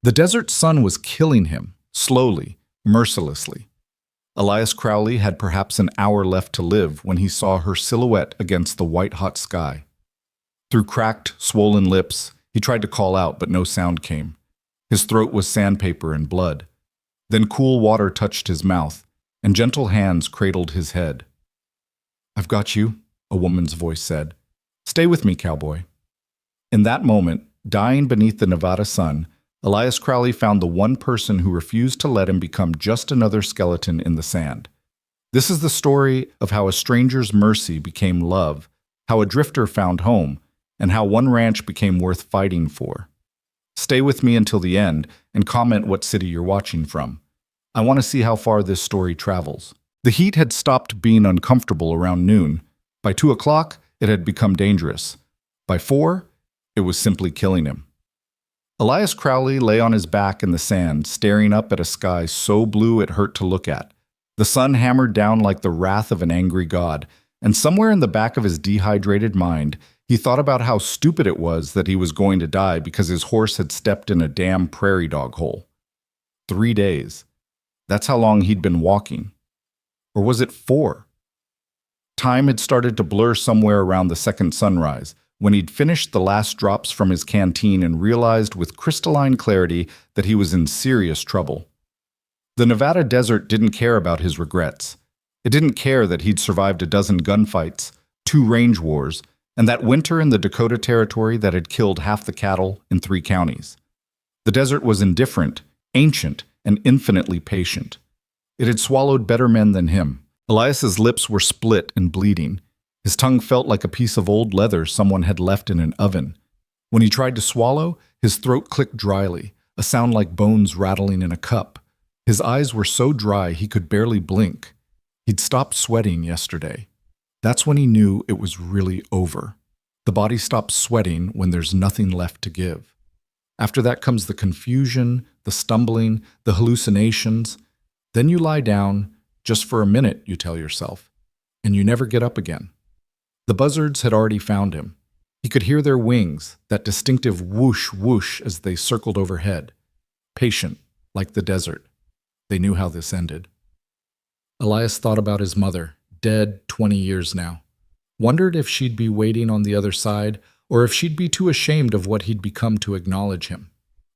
The desert sun was killing him, slowly, mercilessly. Elias Crowley had perhaps an hour left to live when he saw her silhouette against the white-hot sky. Through cracked, swollen lips, he tried to call out, but no sound came. His throat was sandpaper and blood. Then cool water touched his mouth, and gentle hands cradled his head. "I've got you," a woman's voice said. "Stay with me, cowboy." In that moment, dying beneath the Nevada sun, Elias Crowley found the one person who refused to let him become just another skeleton in the sand. This is the story of how a stranger's mercy became love, how a drifter found home, and how one ranch became worth fighting for. Stay with me until the end and comment what city you're watching from. I want to see how far this story travels. The heat had stopped being uncomfortable around noon. By 2 o'clock, it had become dangerous. By 4, it was simply killing him. Elias Crowley lay on his back in the sand, staring up at a sky so blue it hurt to look at. The sun hammered down like the wrath of an angry god, and somewhere in the back of his dehydrated mind, he thought about how stupid it was that he was going to die because his horse had stepped in a damn prairie dog hole. 3 days. That's how long he'd been walking. Or was it 4? Time had started to blur somewhere around the second sunrise, when he'd finished the last drops from his canteen and realized with crystalline clarity that he was in serious trouble. The Nevada desert didn't care about his regrets. It didn't care that he'd survived a dozen gunfights, 2 range wars, and that winter in the Dakota Territory that had killed half the cattle in 3 counties. The desert was indifferent, ancient, and infinitely patient. It had swallowed better men than him. Elias's lips were split and bleeding. His tongue felt like a piece of old leather someone had left in an oven. When he tried to swallow, his throat clicked dryly, a sound like bones rattling in a cup. His eyes were so dry he could barely blink. He'd stopped sweating yesterday. That's when he knew it was really over. The body stops sweating when there's nothing left to give. After that comes the confusion, the stumbling, the hallucinations. Then you lie down, just for a minute, you tell yourself, and you never get up again. The buzzards had already found him. He could hear their wings, that distinctive whoosh whoosh as they circled overhead. Patient, like the desert. They knew how this ended. Elias thought about his mother, dead 20 years now. Wondered if she'd be waiting on the other side, or if she'd be too ashamed of what he'd become to acknowledge him.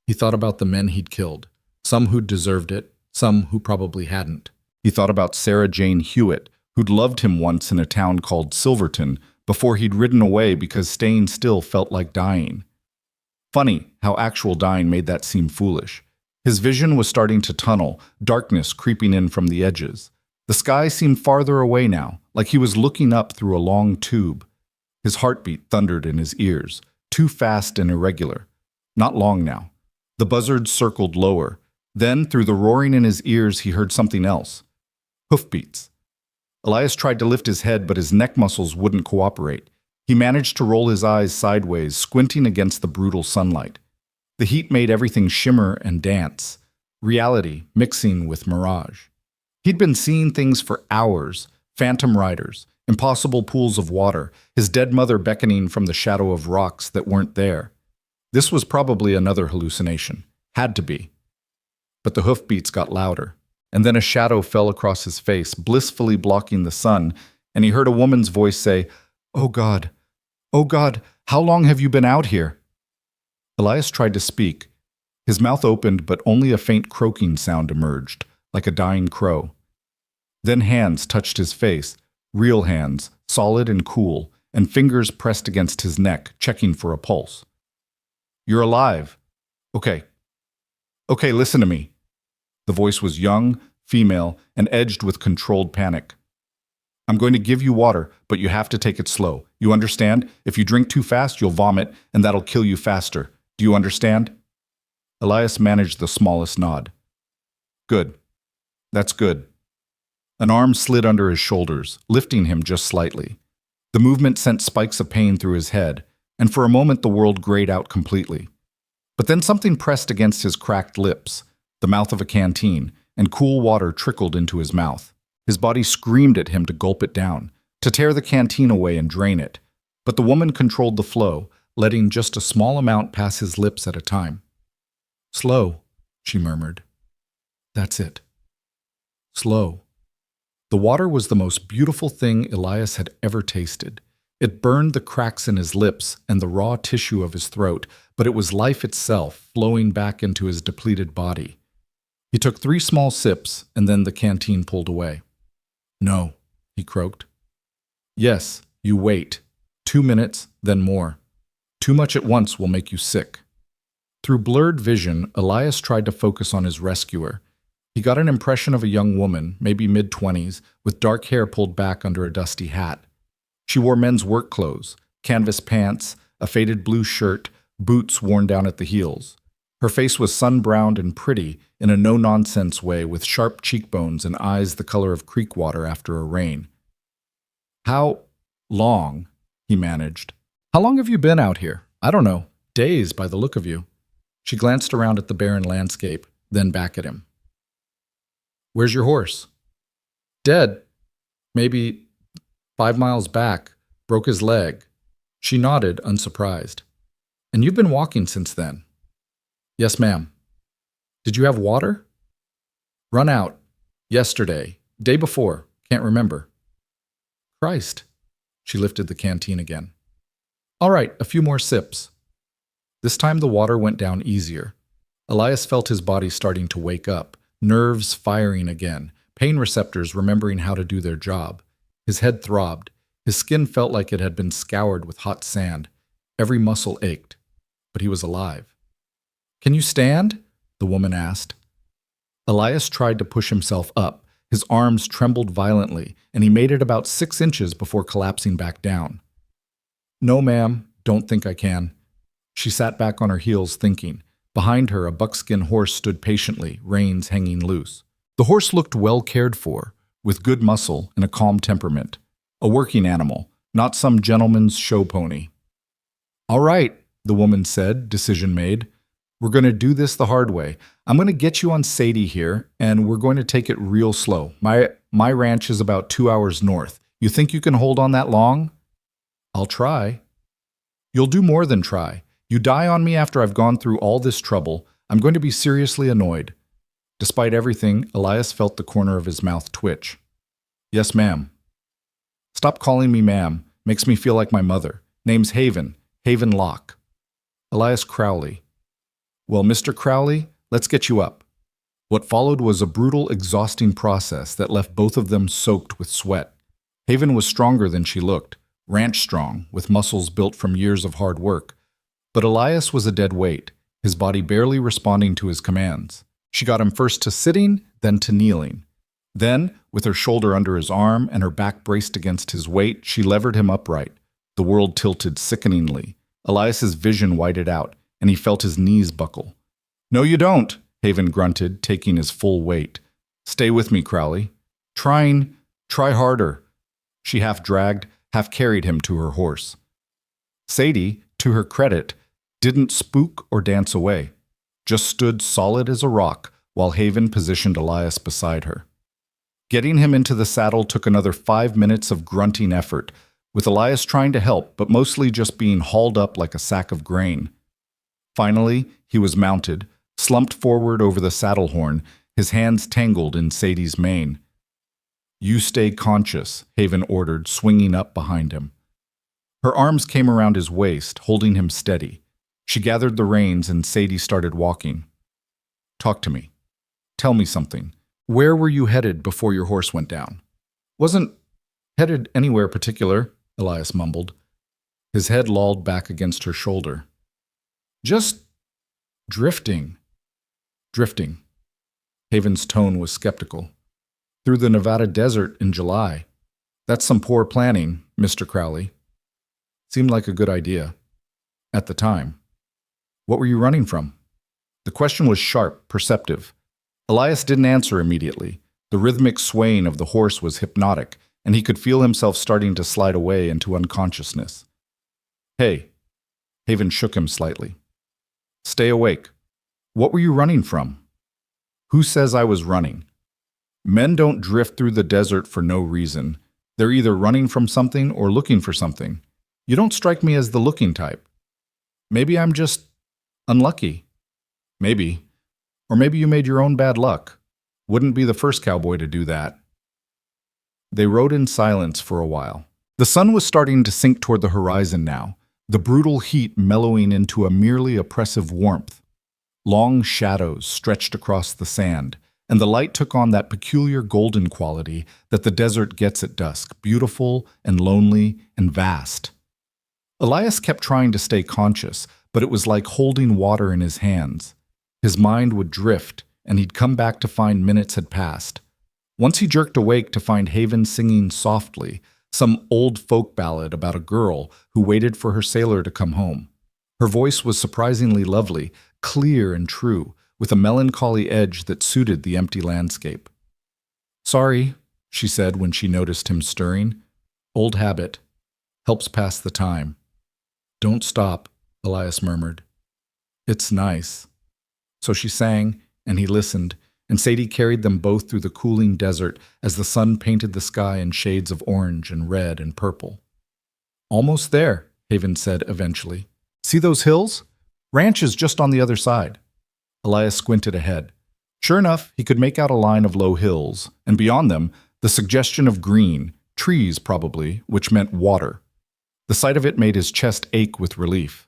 He thought about the men he'd killed, some who'd deserved it, some who probably hadn't. He thought about Sarah Jane Hewitt, who'd loved him once in a town called Silverton before he'd ridden away because staying still felt like dying. Funny how actual dying made that seem foolish. His vision was starting to tunnel, darkness creeping in from the edges. The sky seemed farther away now, like he was looking up through a long tube. His heartbeat thundered in his ears, too fast and irregular. Not long now. The buzzards circled lower. Then, through the roaring in his ears, he heard something else. Hoofbeats. Elias tried to lift his head, but his neck muscles wouldn't cooperate. He managed to roll his eyes sideways, squinting against the brutal sunlight. The heat made everything shimmer and dance, reality mixing with mirage. He'd been seeing things for hours, phantom riders, impossible pools of water, his dead mother beckoning from the shadow of rocks that weren't there. This was probably another hallucination. Had to be. But the hoofbeats got louder. And then a shadow fell across his face, blissfully blocking the sun, and he heard a woman's voice say, "Oh God, how long have you been out here?" Elias tried to speak. His mouth opened, but only a faint croaking sound emerged, like a dying crow. Then hands touched his face, real hands, solid and cool, and fingers pressed against his neck, checking for a pulse. "You're alive. Okay, listen to me." The voice was young, female, and edged with controlled panic. "I'm going to give you water, but you have to take it slow. You understand? If you drink too fast, you'll vomit, and that'll kill you faster. Do you understand?" Elias managed the smallest nod. "Good. That's good." An arm slid under his shoulders, lifting him just slightly. The movement sent spikes of pain through his head, and for a moment the world grayed out completely. But then something pressed against his cracked lips, the mouth of a canteen, and cool water trickled into his mouth. His body screamed at him to gulp it down, to tear the canteen away and drain it. But the woman controlled the flow, letting just a small amount pass his lips at a time. Slow, she murmured. That's it. Slow. The water was the most beautiful thing Elias had ever tasted. It burned the cracks in his lips and the raw tissue of his throat, but it was life itself flowing back into his depleted body. He took 3 small sips, and then the canteen pulled away. No, he croaked. Yes, you wait. 2 minutes, then more. Too much at once will make you sick. Through blurred vision, Elias tried to focus on his rescuer. He got an impression of a young woman, maybe mid-20s, with dark hair pulled back under a dusty hat. She wore men's work clothes, canvas pants, a faded blue shirt, boots worn down at the heels. Her face was sun-browned and pretty in a no-nonsense way, with sharp cheekbones and eyes the color of creek water after a rain. How long? He managed. How long have you been out here? I don't know. Days by the look of you. She glanced around at the barren landscape, then back at him. Where's your horse? Dead. Maybe 5 miles back. Broke his leg. She nodded, unsurprised. And you've been walking since then? Yes, ma'am. Did you have water? Run out. Yesterday. Day before. Can't remember. Christ. She lifted the canteen again. All right, a few more sips. This time the water went down easier. Elias felt his body starting to wake up, nerves firing again, pain receptors remembering how to do their job. His head throbbed. His skin felt like it had been scoured with hot sand. Every muscle ached. But he was alive. Can you stand? The woman asked. Elias tried to push himself up. His arms trembled violently, and he made it about 6 inches before collapsing back down. No, ma'am, don't think I can. She sat back on her heels thinking. Behind her, a buckskin horse stood patiently, reins hanging loose. The horse looked well cared for, with good muscle and a calm temperament. A working animal, not some gentleman's show pony. All right, the woman said, decision made. We're going to do this the hard way. I'm going to get you on Sadie here, and we're going to take it real slow. My ranch is about 2 hours north. You think you can hold on that long? I'll try. You'll do more than try. You die on me after I've gone through all this trouble. I'm going to be seriously annoyed. Despite everything, Elias felt the corner of his mouth twitch. Yes, ma'am. Stop calling me ma'am. Makes me feel like my mother. Name's Haven. Haven Locke. Elias Crowley. Well, Mr. Crowley, let's get you up. What followed was a brutal, exhausting process that left both of them soaked with sweat. Haven was stronger than she looked, ranch strong, with muscles built from years of hard work. But Elias was a dead weight, his body barely responding to his commands. She got him first to sitting, then to kneeling. Then, with her shoulder under his arm and her back braced against his weight, she levered him upright. The world tilted sickeningly. Elias's vision whited out, and he felt his knees buckle. No, you don't, Haven grunted, taking his full weight. Stay with me, Crowley. Try harder. She half dragged, half carried him to her horse. Sadie, to her credit, didn't spook or dance away, just stood solid as a rock while Haven positioned Elias beside her. Getting him into the saddle took another 5 minutes of grunting effort, with Elias trying to help, but mostly just being hauled up like a sack of grain. Finally, he was mounted, slumped forward over the saddle horn, his hands tangled in Sadie's mane. You stay conscious, Haven ordered, swinging up behind him. Her arms came around his waist, holding him steady. She gathered the reins and Sadie started walking. Talk to me. Tell me something. Where were you headed before your horse went down? Wasn't headed anywhere particular, Elias mumbled. His head lolled back against her shoulder. Just drifting. Drifting. Haven's tone was skeptical. Through the Nevada desert in July. That's some poor planning, Mr. Crowley. Seemed like a good idea. At the time. What were you running from? The question was sharp, perceptive. Elias didn't answer immediately. The rhythmic swaying of the horse was hypnotic, and he could feel himself starting to slide away into unconsciousness. Hey. Haven shook him slightly. Stay awake. What were you running from? Who says I was running? Men don't drift through the desert for no reason. They're either running from something or looking for something. You don't strike me as the looking type. Maybe I'm just unlucky. Maybe. Or maybe you made your own bad luck. Wouldn't be the first cowboy to do that. They rode in silence for a while. The sun was starting to sink toward the horizon now, the brutal heat mellowing into a merely oppressive warmth. Long shadows stretched across the sand, and the light took on that peculiar golden quality that the desert gets at dusk, beautiful and lonely and vast. Elias kept trying to stay conscious, but it was like holding water in his hands. His mind would drift, and he'd come back to find minutes had passed. Once he jerked awake to find Haven singing softly, some old folk ballad about a girl who waited for her sailor to come home. Her voice was surprisingly lovely, clear and true, with a melancholy edge that suited the empty landscape. "Sorry," she said when she noticed him stirring. "Old habit. Helps pass the time." "Don't stop," Elias murmured. "It's nice." So she sang, and he listened, and Sadie carried them both through the cooling desert as the sun painted the sky in shades of orange and red and purple. "Almost there," Haven said eventually. "See those hills? Ranch is just on the other side." Elias squinted ahead. Sure enough, he could make out a line of low hills, and beyond them, the suggestion of green, trees probably, which meant water. The sight of it made his chest ache with relief.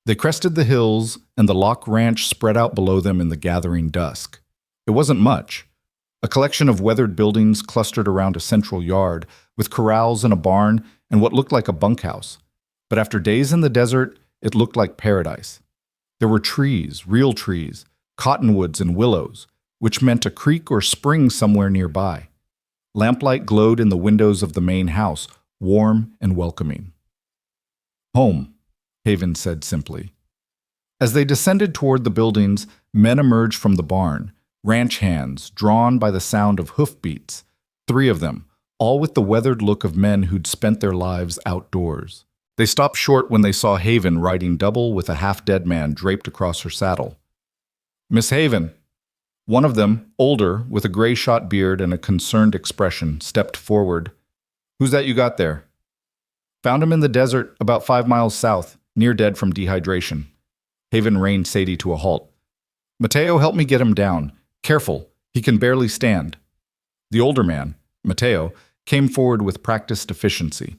They crested the hills, and the Lock Ranch spread out below them in the gathering dusk. It wasn't much. A collection of weathered buildings clustered around a central yard, with corrals and a barn and what looked like a bunkhouse. But after days in the desert, it looked like paradise. There were trees, real trees, cottonwoods and willows, which meant a creek or spring somewhere nearby. Lamplight glowed in the windows of the main house, warm and welcoming. "Home," Haven said simply. As they descended toward the buildings, men emerged from the barn, ranch hands, drawn by the sound of hoofbeats, 3 of them, all with the weathered look of men who'd spent their lives outdoors. They stopped short when they saw Haven riding double with a half-dead man draped across her saddle. "Miss Haven." One of them, older, with a gray-shot beard and a concerned expression, stepped forward. "Who's that you got there?" "Found him in the desert, about 5 miles south, near dead from dehydration." Haven reined Sadie to a halt. "Mateo, help me get him down. Careful, he can barely stand." The older man, Mateo, came forward with practiced efficiency.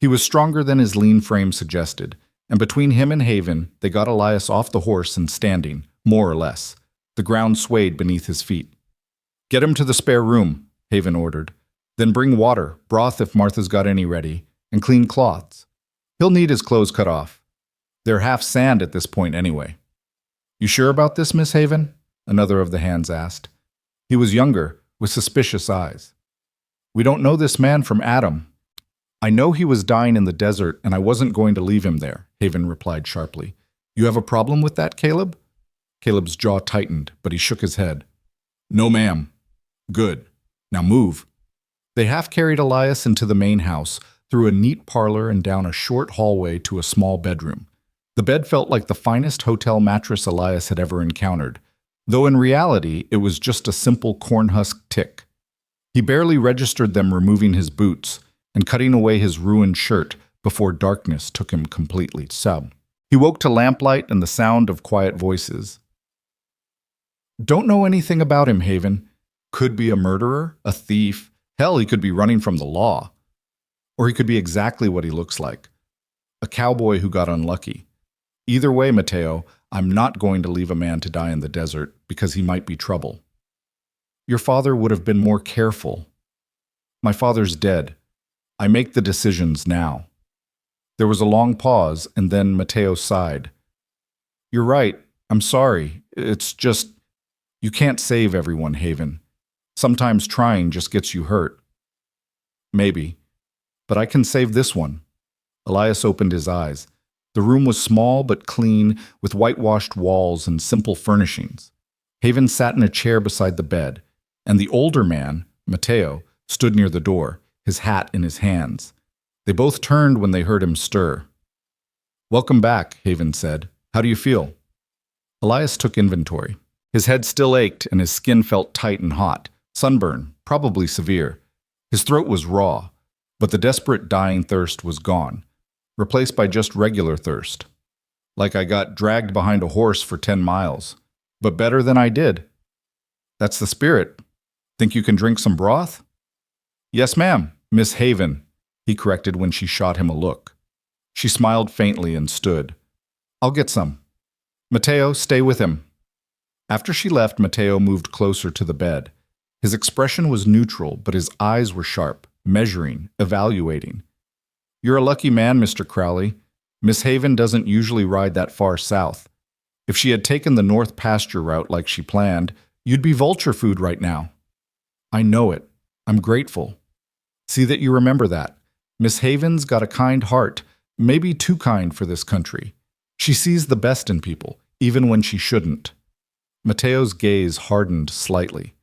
He was stronger than his lean frame suggested, and between him and Haven, they got Elias off the horse and standing, more or less. The ground swayed beneath his feet. "Get him to the spare room," Haven ordered. "Then bring water, broth if Martha's got any ready, and clean cloths. He'll need his clothes cut off. They're half sand at this point anyway." "You sure about this, Miss Haven?" another of the hands asked. He was younger, with suspicious eyes. "We don't know this man from Adam." "I know he was dying in the desert, and I wasn't going to leave him there," Haven replied sharply. "You have a problem with that, Caleb?" Caleb's jaw tightened, but he shook his head. "No, ma'am." "Good. Now move." They half-carried Elias into the main house, through a neat parlor and down a short hallway to a small bedroom. The bed felt like the finest hotel mattress Elias had ever encountered, though in reality it was just a simple cornhusk tick. He barely registered them removing his boots and cutting away his ruined shirt before darkness took him completely. He woke to lamplight and the sound of quiet voices. "Don't know anything about him, Haven. Could be a murderer, a thief. Hell, he could be running from the law. Or he could be exactly what he looks like. A cowboy who got unlucky. Either way, Mateo, I'm not going to leave a man to die in the desert because he might be trouble. Your father would have been more careful. My father's dead. I make the decisions now." There was a long pause, and then Mateo sighed. "You're right. I'm sorry. It's just, you can't save everyone, Haven. Sometimes trying just gets you hurt." "Maybe. But I can save this one." Elias opened his eyes. The room was small but clean, with whitewashed walls and simple furnishings. Haven sat in a chair beside the bed, and the older man, Mateo, stood near the door, his hat in his hands. They both turned when they heard him stir. "Welcome back," Haven said. "How do you feel?" Elias took inventory. His head still ached and his skin felt tight and hot. Sunburn, probably severe. His throat was raw, but the desperate dying thirst was gone, replaced by just regular thirst. "Like I got dragged behind a horse for 10 miles. but better than I did. That's the spirit. Think you can drink some broth? Yes, ma'am, Miss Haven, he corrected when she shot him a look. She smiled faintly and stood. I'll get some. Mateo, stay with him. After she left, Mateo moved closer to the bed. His expression was neutral, but his eyes were sharp, measuring, evaluating. You're a lucky man, Mr. Crowley. Miss Haven doesn't usually ride that far south. If she had taken the north pasture route like she planned, you'd be vulture food right now. I know it. I'm grateful. See that you remember that. Miss Haven's got a kind heart, maybe too kind for this country. She sees the best in people, even when she shouldn't. Mateo's gaze hardened slightly.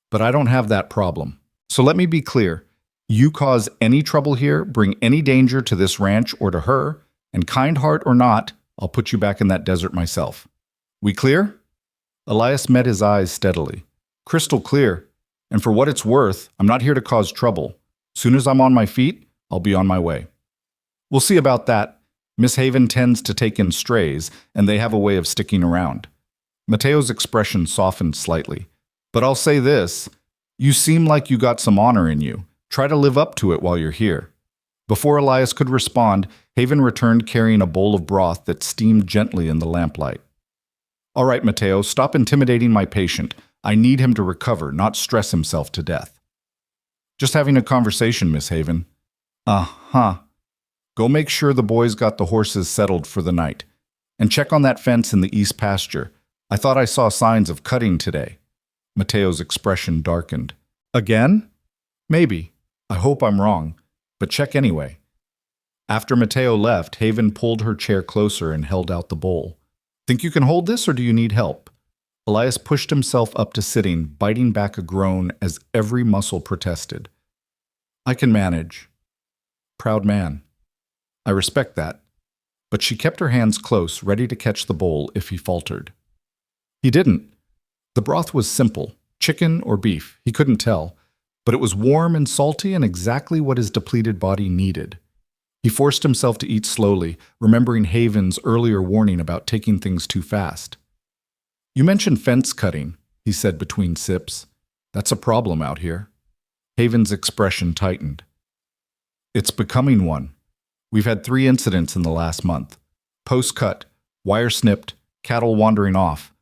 But I don't have that problem. So let me be clear. You cause any trouble here, bring any danger to this ranch or to her, and kind heart or not, I'll put you back in that desert myself. We clear? Elias met his eyes steadily. Crystal clear. And for what it's worth, I'm not here to cause trouble. Soon as I'm on my feet, I'll be on my way. We'll see about that. Miss Haven tends to take in strays, and they have a way of sticking around. Mateo's expression softened slightly. But I'll say this. You seem like you got some honor in you. Try to live up to it while you're here. Before Elias could respond, Haven returned carrying a bowl of broth that steamed gently in the lamplight. All right, Mateo, stop intimidating my patient. I need him to recover, not stress himself to death. Just having a conversation, Miss Haven. Uh-huh. Go make sure the boys got the horses settled for the night. And check on that fence in the east pasture. I thought I saw signs of cutting today. Mateo's expression darkened. Again? Maybe. I hope I'm wrong. But check anyway. After Mateo left, Haven pulled her chair closer and held out the bowl. Think you can hold this, or do you need help? Elias pushed himself up to sitting, biting back a groan as every muscle protested. I can manage. Proud man. I respect that. But she kept her hands close, ready to catch the bowl if he faltered. He didn't. The broth was simple, chicken or beef, he couldn't tell, but it was warm and salty and exactly what his depleted body needed. He forced himself to eat slowly, remembering Haven's earlier warning about taking things too fast. You mentioned fence cutting, he said between sips. That's a problem out here. Haven's expression tightened. It's becoming one. We've had 3 incidents in the last month. Post-cut, wire snipped, cattle wandering off.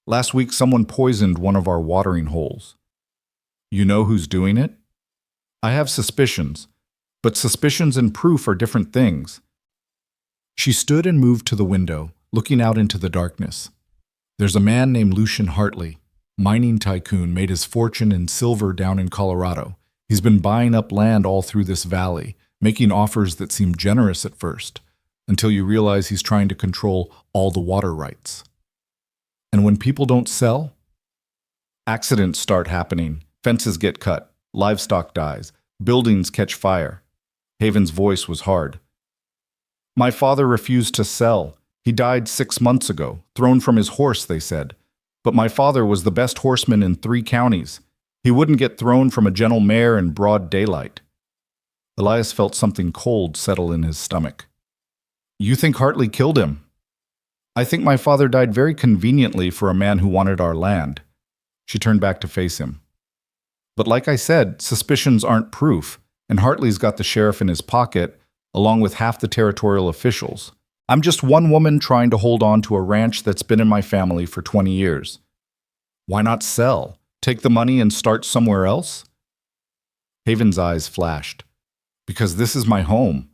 Last week someone poisoned one of our watering holes. You know who's doing it? I have suspicions, but suspicions and proof are different things. She stood and moved to the window, looking out into the darkness. There's a man named Lucian Hartley, mining tycoon, made his fortune in silver down in Colorado. He's been buying up land all through this valley, making offers that seem generous at first, until you realize he's trying to control all the water rights. And when people don't sell, accidents start happening, fences get cut, livestock dies, buildings catch fire. Haven's voice was hard. My father refused to sell. He died 6 months ago, thrown from his horse, they said. But my father was the best horseman in 3 counties. He wouldn't get thrown from a gentle mare in broad daylight. Elias felt something cold settle in his stomach. You think Hartley killed him? I think my father died very conveniently for a man who wanted our land. She turned back to face him. But like I said, suspicions aren't proof, and Hartley's got the sheriff in his pocket, along with half the territorial officials. I'm just one woman trying to hold on to a ranch that's been in my family for 20 years. Why not sell? Take the money and start somewhere else? Haven's eyes flashed. Because this is my home.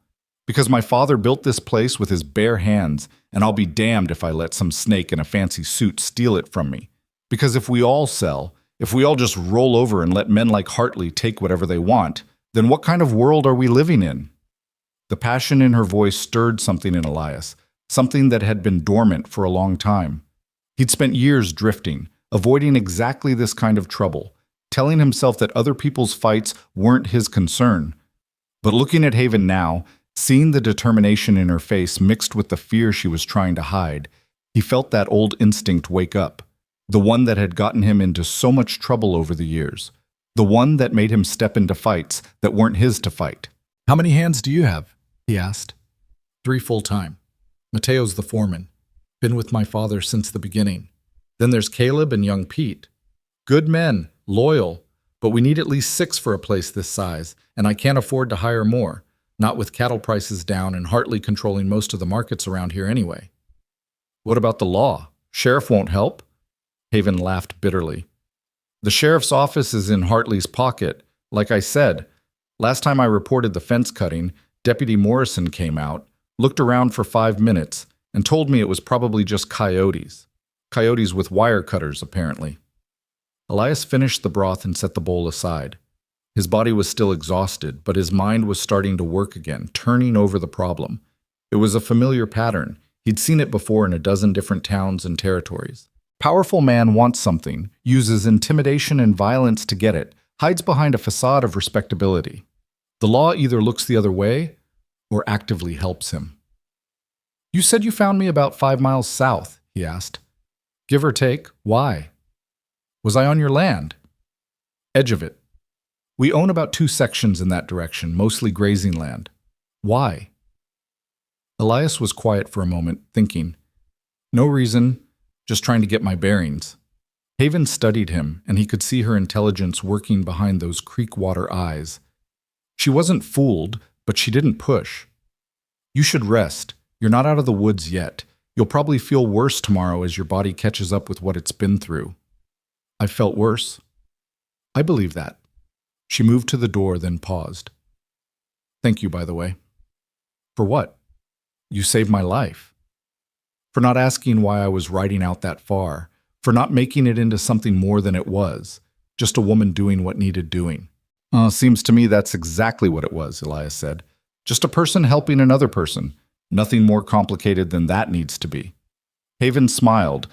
Because my father built this place with his bare hands, and I'll be damned if I let some snake in a fancy suit steal it from me. Because if we all sell, if we all just roll over and let men like Hartley take whatever they want, then what kind of world are we living in? The passion in her voice stirred something in Elias, something that had been dormant for a long time. He'd spent years drifting, avoiding exactly this kind of trouble, telling himself that other people's fights weren't his concern. But looking at Haven now, seeing the determination in her face mixed with the fear she was trying to hide, he felt that old instinct wake up, the one that had gotten him into so much trouble over the years, the one that made him step into fights that weren't his to fight. How many hands do you have? He asked. 3 full-time. Mateo's the foreman. Been with my father since the beginning. Then there's Caleb and young Pete. Good men, loyal, but we need at least 6 for a place this size, and I can't afford to hire more, not with cattle prices down and Hartley controlling most of the markets around here anyway. What about the law? Sheriff won't help? Haven laughed bitterly. The sheriff's office is in Hartley's pocket. Like I said, last time I reported the fence cutting, Deputy Morrison came out, looked around for 5 minutes, and told me it was probably just coyotes. Coyotes with wire cutters, apparently. Elias finished the broth and set the bowl aside. His body was still exhausted, but his mind was starting to work again, turning over the problem. It was a familiar pattern. He'd seen it before in a dozen different towns and territories. Powerful man wants something, uses intimidation and violence to get it, hides behind a facade of respectability. The law either looks the other way or actively helps him. You said you found me about 5 miles south, he asked. Give or take, why? Was I on your land? Edge of it. We own about 2 sections in that direction, mostly grazing land. Why? Elias was quiet for a moment, thinking. No reason, just trying to get my bearings. Haven studied him, and he could see her intelligence working behind those creek-water eyes. She wasn't fooled, but she didn't push. You should rest. You're not out of the woods yet. You'll probably feel worse tomorrow as your body catches up with what it's been through. I've felt worse. I believe that. She moved to the door, then paused. Thank you, by the way. For what? You saved my life. For not asking why I was riding out that far, for not making it into something more than it was, just a woman doing what needed doing. Seems to me that's exactly what it was, Elias said. Just a person helping another person. Nothing more complicated than that needs to be. Haven smiled,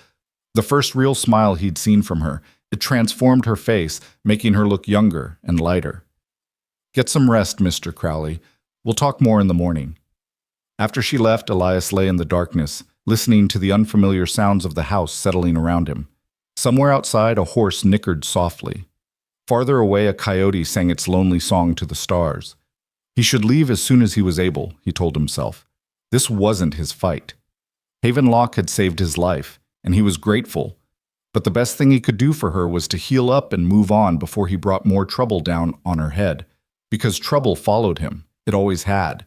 the first real smile he'd seen from her. It transformed her face, making her look younger and lighter. Get some rest, Mr. Crowley. We'll talk more in the morning. After she left, Elias lay in the darkness, listening to the unfamiliar sounds of the house settling around him. Somewhere outside, a horse nickered softly. Farther away, a coyote sang its lonely song to the stars. He should leave as soon as he was able, he told himself. This wasn't his fight. Haven Locke had saved his life, and he was grateful. But the best thing he could do for her was to heal up and move on before he brought more trouble down on her head. Because trouble followed him. It always had.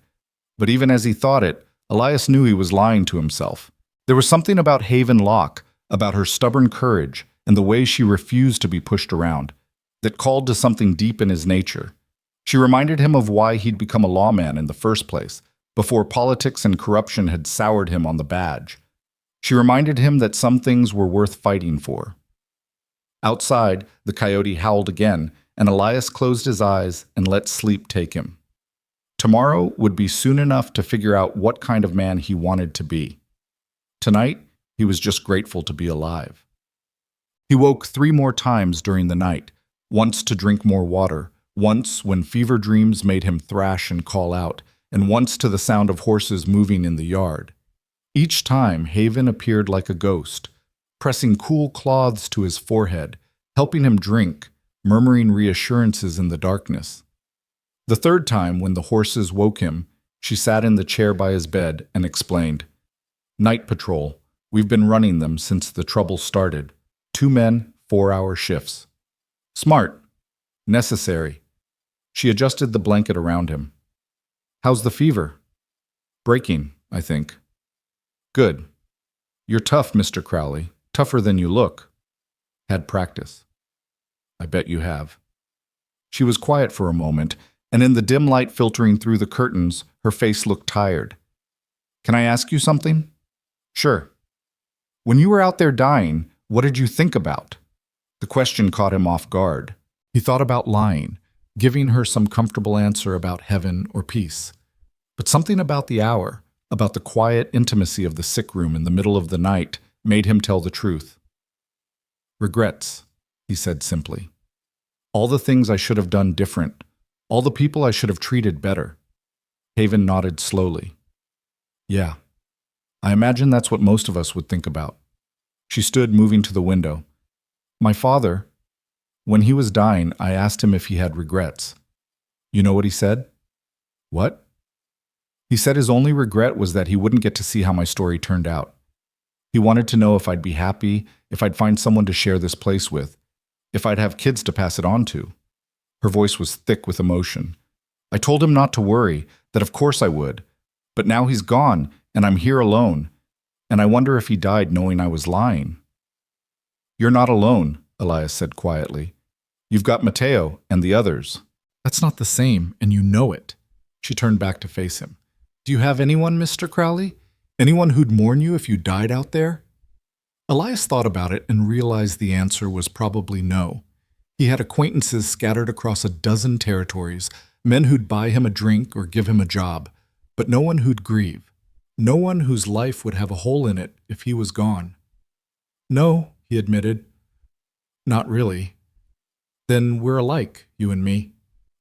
But even as he thought it, Elias knew he was lying to himself. There was something about Haven Locke, about her stubborn courage and the way she refused to be pushed around, that called to something deep in his nature. She reminded him of why he'd become a lawman in the first place, before politics and corruption had soured him on the badge. She reminded him that some things were worth fighting for. Outside, the coyote howled again, and Elias closed his eyes and let sleep take him. Tomorrow would be soon enough to figure out what kind of man he wanted to be. Tonight, he was just grateful to be alive. He woke 3 more times during the night, once to drink more water, once when fever dreams made him thrash and call out, and once to the sound of horses moving in the yard. Each time, Haven appeared like a ghost, pressing cool cloths to his forehead, helping him drink, murmuring reassurances in the darkness. The third time, when the horses woke him, she sat in the chair by his bed and explained, Night patrol. We've been running them since the trouble started. 2 men, 4-hour shifts. Smart. Necessary. She adjusted the blanket around him. How's the fever? Breaking, I think. Good. You're tough, Mr. Crowley. Tougher than you look. Had practice. I bet you have. She was quiet for a moment, and in the dim light filtering through the curtains, her face looked tired. Can I ask you something? Sure. When you were out there dying, what did you think about? The question caught him off guard. He thought about lying, giving her some comfortable answer about heaven or peace. But something about the hour, about the quiet intimacy of the sick room in the middle of the night, made him tell the truth. Regrets, he said simply. All the things I should have done different. All the people I should have treated better. Haven nodded slowly. Yeah, I imagine that's what most of us would think about. She stood, moving to the window. My father, when he was dying, I asked him if he had regrets. You know what he said? What? He said his only regret was that he wouldn't get to see how my story turned out. He wanted to know if I'd be happy, if I'd find someone to share this place with, if I'd have kids to pass it on to. Her voice was thick with emotion. I told him not to worry, that of course I would. But now he's gone, and I'm here alone. And I wonder if he died knowing I was lying. You're not alone, Elias said quietly. You've got Mateo and the others. That's not the same, and you know it. She turned back to face him. Do you have anyone, Mr. Crowley? Anyone who'd mourn you if you died out there? Elias thought about it and realized the answer was probably no. He had acquaintances scattered across a dozen territories, men who'd buy him a drink or give him a job, but no one who'd grieve, no one whose life would have a hole in it if he was gone. No, he admitted. Not really. Then we're alike, you and me.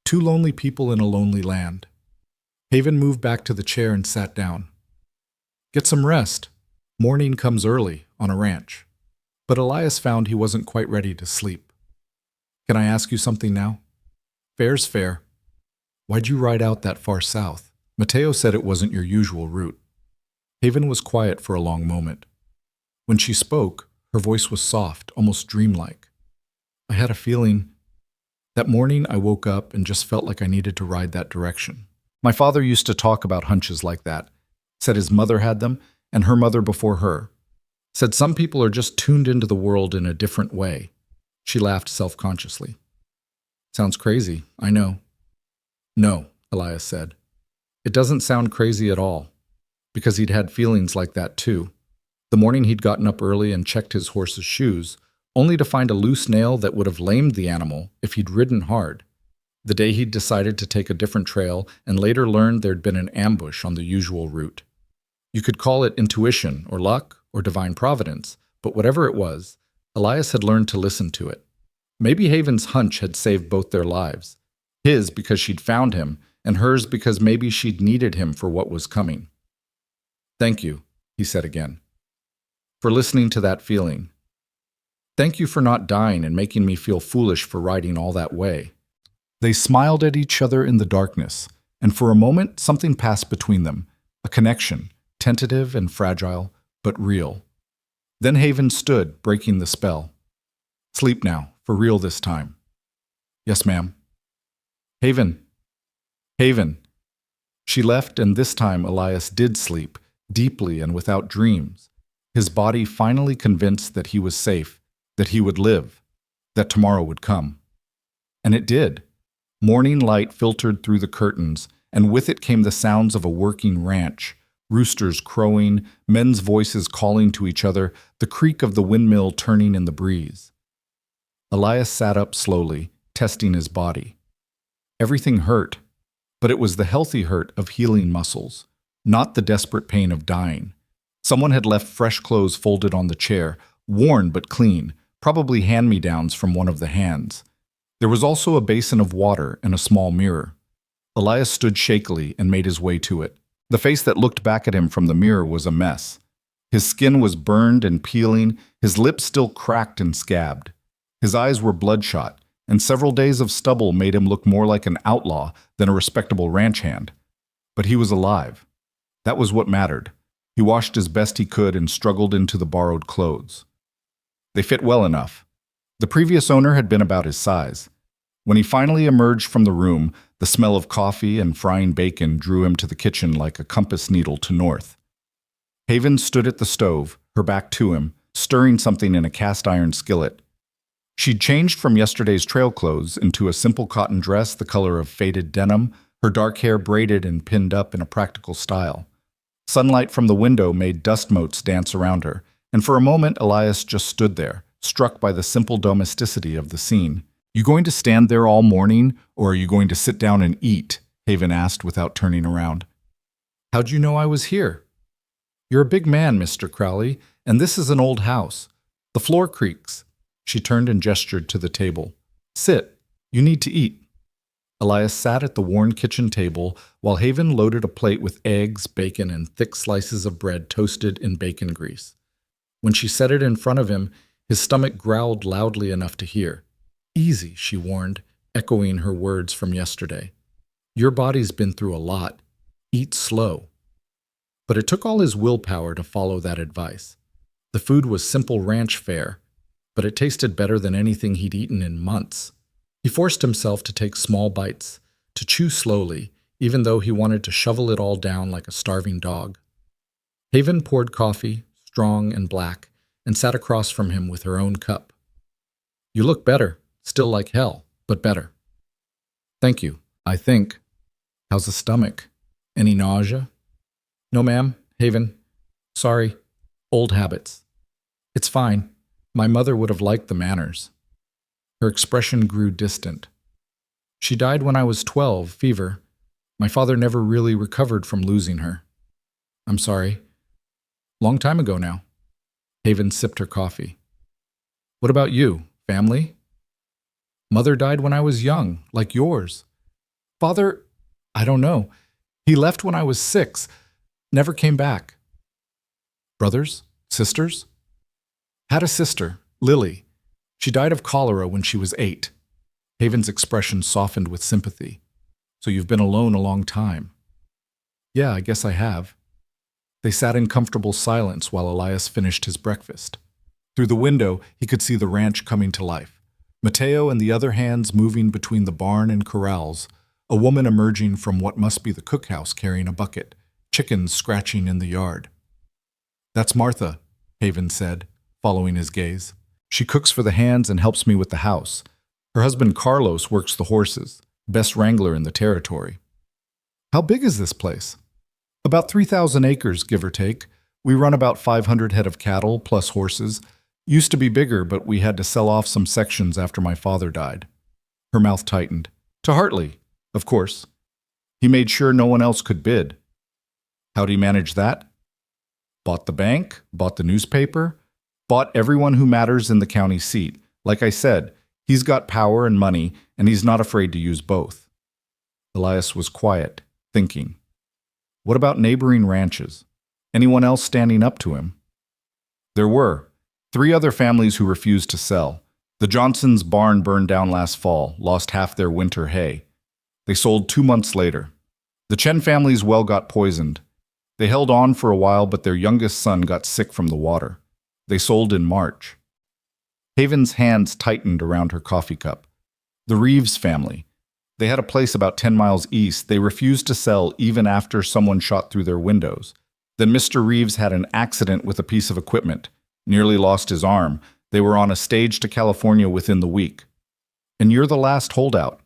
Two lonely people in a lonely land. Haven moved back to the chair and sat down. Get some rest. Morning comes early on a ranch. But Elias found he wasn't quite ready to sleep. Can I ask you something now? Fair's fair. Why'd you ride out that far south? Mateo said it wasn't your usual route. Haven was quiet for a long moment. When she spoke, her voice was soft, almost dreamlike. I had a feeling. That morning I woke up and just felt like I needed to ride that direction. My father used to talk about hunches like that. Said his mother had them, and her mother before her. Said some people are just tuned into the world in a different way. She laughed self-consciously. Sounds crazy, I know. No, Elias said. It doesn't sound crazy at all, because he'd had feelings like that too. The morning he'd gotten up early and checked his horse's shoes, only to find a loose nail that would have lamed the animal if he'd ridden hard. The day he'd decided to take a different trail and later learned there'd been an ambush on the usual route. You could call it intuition or luck or divine providence, but whatever it was, Elias had learned to listen to it. Maybe Haven's hunch had saved both their lives. His because she'd found him, and hers because maybe she'd needed him for what was coming. Thank you, he said again, for listening to that feeling. Thank you for not dying and making me feel foolish for riding all that way. They smiled at each other in the darkness, and for a moment something passed between them, a connection, tentative and fragile, but real. Then Haven stood, breaking the spell. Sleep now, for real this time. Yes, ma'am. Haven. Haven. She left, and this time Elias did sleep, deeply and without dreams, his body finally convinced that he was safe, that he would live, that tomorrow would come. And it did. Morning light filtered through the curtains, and with it came the sounds of a working ranch, roosters crowing, men's voices calling to each other, the creak of the windmill turning in the breeze. Elias sat up slowly, testing his body. Everything hurt, but it was the healthy hurt of healing muscles, not the desperate pain of dying. Someone had left fresh clothes folded on the chair, worn but clean, probably hand-me-downs from one of the hands. There was also a basin of water and a small mirror. Elias stood shakily and made his way to it. The face that looked back at him from the mirror was a mess. His skin was burned and peeling, his lips still cracked and scabbed. His eyes were bloodshot, and several days of stubble made him look more like an outlaw than a respectable ranch hand. But he was alive. That was what mattered. He washed as best he could and struggled into the borrowed clothes. They fit well enough. The previous owner had been about his size. When he finally emerged from the room, the smell of coffee and frying bacon drew him to the kitchen like a compass needle to north. Haven stood at the stove, her back to him, stirring something in a cast-iron skillet. She'd changed from yesterday's trail clothes into a simple cotton dress the color of faded denim, her dark hair braided and pinned up in a practical style. Sunlight from the window made dust motes dance around her, and for a moment Elias just stood there, struck by the simple domesticity of the scene. You going to stand there all morning, or are you going to sit down and eat? Haven asked without turning around. How'd you know I was here? You're a big man, Mr. Crowley, and this is an old house. The floor creaks. She turned and gestured to the table. Sit. You need to eat. Elias sat at the worn kitchen table while Haven loaded a plate with eggs, bacon, and thick slices of bread toasted in bacon grease. When she set it in front of him, his stomach growled loudly enough to hear. Easy, she warned, echoing her words from yesterday. Your body's been through a lot. Eat slow. But it took all his willpower to follow that advice. The food was simple ranch fare, but it tasted better than anything he'd eaten in months. He forced himself to take small bites, to chew slowly, even though he wanted to shovel it all down like a starving dog. Haven poured coffee, strong and black, and sat across from him with her own cup. "You look better, still like hell, but better." "Thank you, I think. How's the stomach? Any nausea?" "No, ma'am, Haven. Sorry. Old habits." "It's fine. My mother would have liked the manners." Her expression grew distant. "She died when I was 12, fever. My father never really recovered from losing her." "I'm sorry." "Long time ago now." Haven sipped her coffee. "What about you? Family?" "Mother died when I was young, like yours. Father, I don't know. He left when I was 6, never came back." "Brothers? Sisters?" "Had a sister, Lily. She died of cholera when she was 8. Haven's expression softened with sympathy. "So you've been alone a long time." "Yeah, I guess I have." They sat in comfortable silence while Elias finished his breakfast. Through the window, he could see the ranch coming to life. Mateo and the other hands moving between the barn and corrals, a woman emerging from what must be the cookhouse carrying a bucket, chickens scratching in the yard. "That's Martha," Haven said, following his gaze. "She cooks for the hands and helps me with the house. Her husband Carlos works the horses, best wrangler in the territory." "How big is this place?" "About 3,000 acres, give or take. We run about 500 head of cattle, plus horses. Used to be bigger, but we had to sell off some sections after my father died." Her mouth tightened. "To Hartley, of course. He made sure no one else could bid." "How'd he manage that?" "Bought the bank, bought the newspaper, bought everyone who matters in the county seat. Like I said, he's got power and money, and he's not afraid to use both." Elias was quiet, thinking. What about neighboring ranches? Anyone else standing up to him? There were 3 other families who refused to sell. The Johnsons' barn burned down last fall, lost half their winter hay. They sold 2 months later. The Chen family's well got poisoned. They held on for a while, but their youngest son got sick from the water. They sold in March. Haven's hands tightened around her coffee cup. The Reeves family. They had a place about 10 miles east. They refused to sell even after someone shot through their windows. Then Mr. Reeves had an accident with a piece of equipment, nearly lost his arm. They were on a stage to California within the week. And you're the last holdout.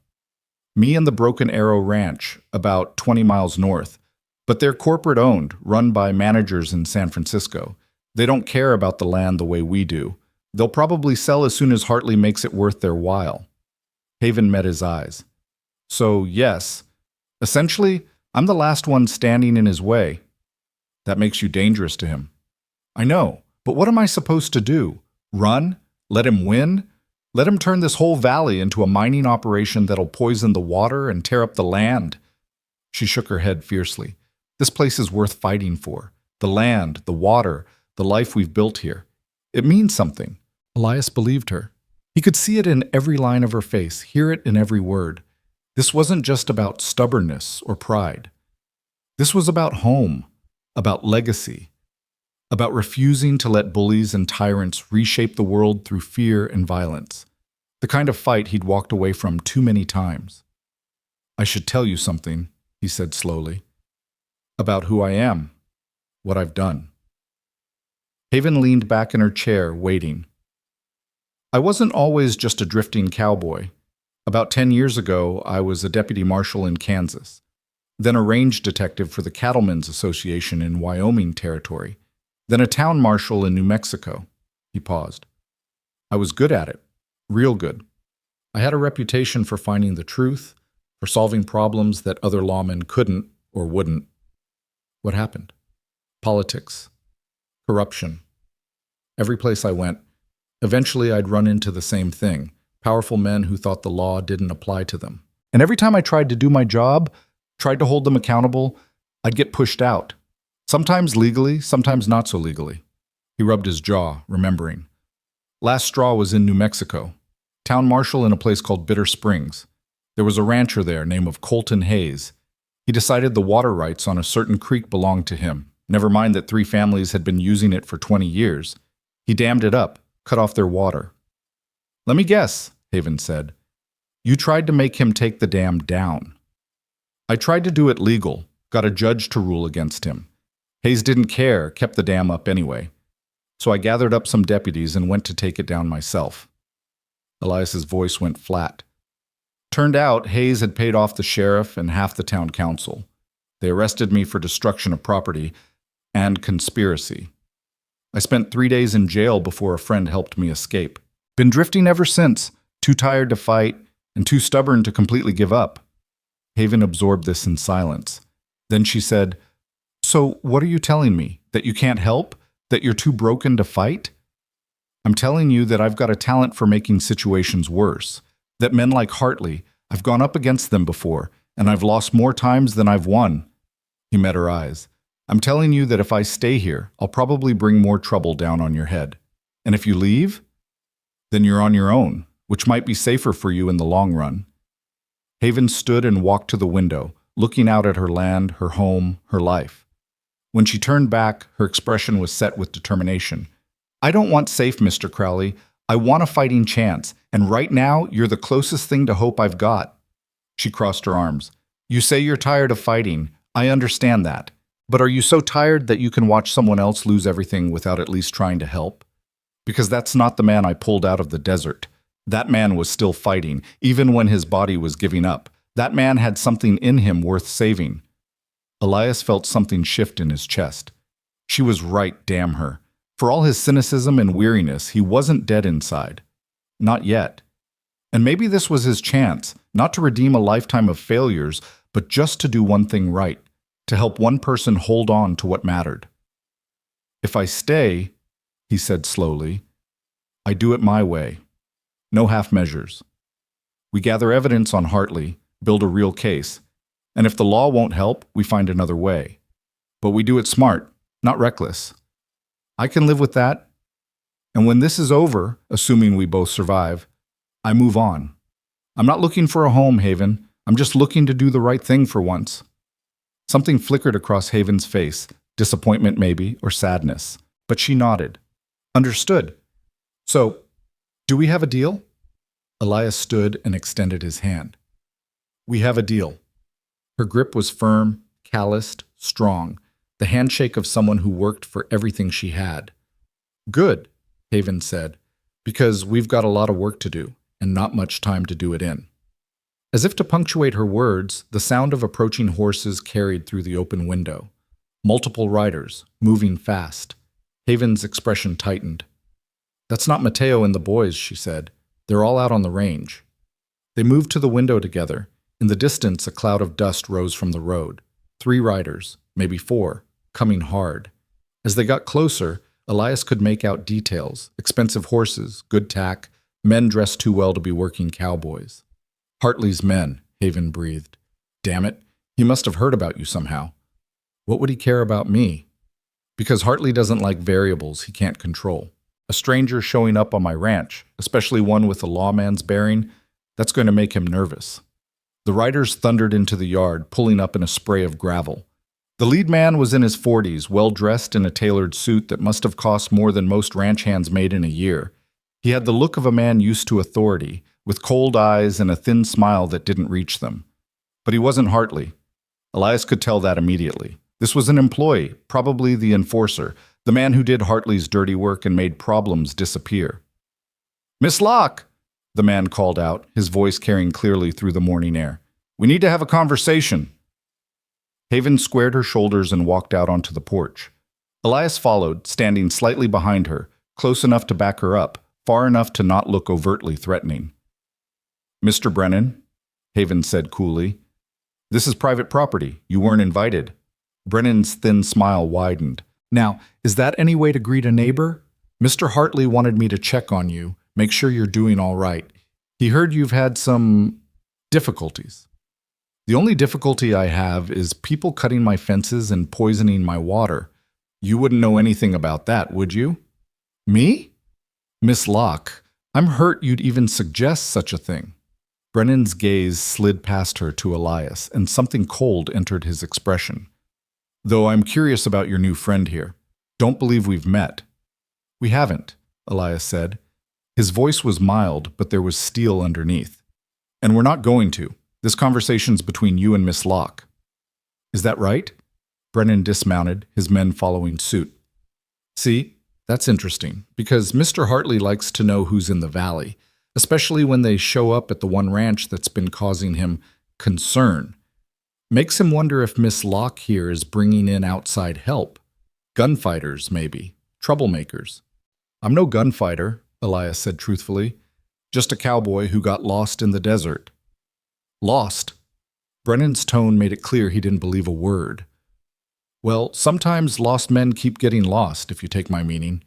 Me and the Broken Arrow Ranch, about 20 miles north. But they're corporate-owned, run by managers in San Francisco. They don't care about the land the way we do. They'll probably sell as soon as Hartley makes it worth their while. Haven met his eyes. So, yes, essentially, I'm the last one standing in his way. That makes you dangerous to him. I know, but what am I supposed to do? Run? Let him win? Let him turn this whole valley into a mining operation that'll poison the water and tear up the land? She shook her head fiercely. This place is worth fighting for. The land, the water, the life we've built here. It means something. Elias believed her. He could see it in every line of her face, hear it in every word. This wasn't just about stubbornness or pride. This was about home, about legacy, about refusing to let bullies and tyrants reshape the world through fear and violence, the kind of fight he'd walked away from too many times. "I should tell you something," he said slowly, "about who I am, what I've done." Haven leaned back in her chair, waiting. "I wasn't always just a drifting cowboy. About 10 years ago, I was a deputy marshal in Kansas, then a range detective for the Cattlemen's Association in Wyoming Territory, then a town marshal in New Mexico." He paused. "I was good at it, real good. I had a reputation for finding the truth, for solving problems that other lawmen couldn't or wouldn't." "What happened?" "Politics. Corruption. Every place I went, eventually I'd run into the same thing. Powerful men who thought the law didn't apply to them. And every time I tried to do my job, tried to hold them accountable, I'd get pushed out. Sometimes legally, sometimes not so legally." He rubbed his jaw, remembering. "Last straw was in New Mexico. Town marshal in a place called Bitter Springs. There was a rancher there named Colton Hayes. He decided the water rights on a certain creek belonged to him. Never mind that 3 families had been using it for 20 years. He dammed it up, cut off their water. Let me guess, Haven said. You tried to make him take the dam down. I tried to do it legal, got a judge to rule against him. Hayes didn't care, kept the dam up anyway. So I gathered up some deputies and went to take it down myself. Elias's voice went flat. Turned out Hayes had paid off the sheriff and half the town council. They arrested me for destruction of property and conspiracy. I spent 3 days in jail before a friend helped me escape. Been drifting ever since, too tired to fight and too stubborn to completely give up. Haven absorbed this in silence. Then she said, So what are you telling me? That you can't help? That you're too broken to fight? I'm telling you that I've got a talent for making situations worse. That men like Hartley, I've gone up against them before, and I've lost more times than I've won. He met her eyes. I'm telling you that if I stay here, I'll probably bring more trouble down on your head. And if you leave, then you're on your own, which might be safer for you in the long run. Haven stood and walked to the window, looking out at her land, her home, her life. When she turned back, her expression was set with determination. I don't want safe, Mr. Crowley. I want a fighting chance, and right now, you're the closest thing to hope I've got. She crossed her arms. You say you're tired of fighting. I understand that. But are you so tired that you can watch someone else lose everything without at least trying to help? Because that's not the man I pulled out of the desert. That man was still fighting, even when his body was giving up. That man had something in him worth saving. Elias felt something shift in his chest. She was right, damn her. For all his cynicism and weariness, he wasn't dead inside. Not yet. And maybe this was his chance, not to redeem a lifetime of failures, but just to do one thing right, to help one person hold on to what mattered. If I stay, he said slowly, I do it my way. No half measures. We gather evidence on Hartley, build a real case, and if the law won't help, we find another way. But we do it smart, not reckless. I can live with that. And when this is over, assuming we both survive, I move on. I'm not looking for a home, Haven. I'm just looking to do the right thing for once. Something flickered across Haven's face, disappointment maybe, or sadness. But she nodded. Understood. So, do we have a deal? Elias stood and extended his hand. We have a deal. Her grip was firm, calloused, strong, the handshake of someone who worked for everything she had. Good, Haven said, because we've got a lot of work to do, and not much time to do it in. As if to punctuate her words, the sound of approaching horses carried through the open window. Multiple riders, moving fast. Haven's expression tightened. That's not Mateo and the boys, she said. They're all out on the range. They moved to the window together. In the distance, a cloud of dust rose from the road. 3 riders, maybe 4, coming hard. As they got closer, Elias could make out details, expensive horses, good tack, men dressed too well to be working cowboys. Hartley's men, Haven breathed. Damn it, he must have heard about you somehow. What would he care about me? Because Hartley doesn't like variables he can't control. A stranger showing up on my ranch, especially one with a lawman's bearing, that's going to make him nervous. The riders thundered into the yard, pulling up in a spray of gravel. The lead man was in his 40s, well-dressed in a tailored suit that must have cost more than most ranch hands made in a year. He had the look of a man used to authority, with cold eyes and a thin smile that didn't reach them. But he wasn't Hartley. Elias could tell that immediately. This was an employee, probably the enforcer, the man who did Hartley's dirty work and made problems disappear. Miss Locke, the man called out, his voice carrying clearly through the morning air. We need to have a conversation. Haven squared her shoulders and walked out onto the porch. Elias followed, standing slightly behind her, close enough to back her up, far enough to not look overtly threatening. Mr. Brennan, Haven said coolly, this is private property. You weren't invited. Brennan's thin smile widened. Now, is that any way to greet a neighbor? Mr. Hartley wanted me to check on you, make sure you're doing all right. He heard you've had some difficulties. The only difficulty I have is people cutting my fences and poisoning my water. You wouldn't know anything about that, would you? Me? Miss Locke, I'm hurt you'd even suggest such a thing. Brennan's gaze slid past her to Elias, and something cold entered his expression. Though I'm curious about your new friend here. Don't believe we've met. We haven't. Elias said. His voice was mild, but there was steel underneath. And we're not going to. This conversation's between you and Miss Locke. Is that right? Brennan dismounted, his men following suit. See, that's interesting, because Mr. Hartley likes to know who's in the valley, especially when they show up at the one ranch that's been causing him concern. Makes him wonder if Miss Locke here is bringing in outside help. Gunfighters, maybe. Troublemakers. I'm no gunfighter, Elias said truthfully. Just a cowboy who got lost in the desert. Lost? Brennan's tone made it clear he didn't believe a word. Well, sometimes lost men keep getting lost, if you take my meaning.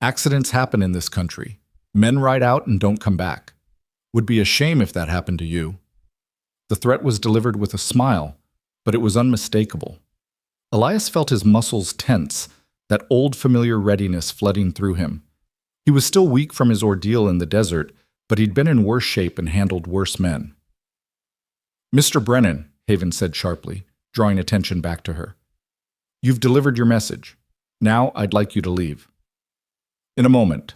Accidents happen in this country. Men ride out and don't come back. Would be a shame if that happened to you. The threat was delivered with a smile, but it was unmistakable. Elias felt his muscles tense, that old familiar readiness flooding through him. He was still weak from his ordeal in the desert, but he'd been in worse shape and handled worse men. Mr. Brennan, Haven said sharply, drawing attention back to her. You've delivered your message. Now I'd like you to leave. In a moment.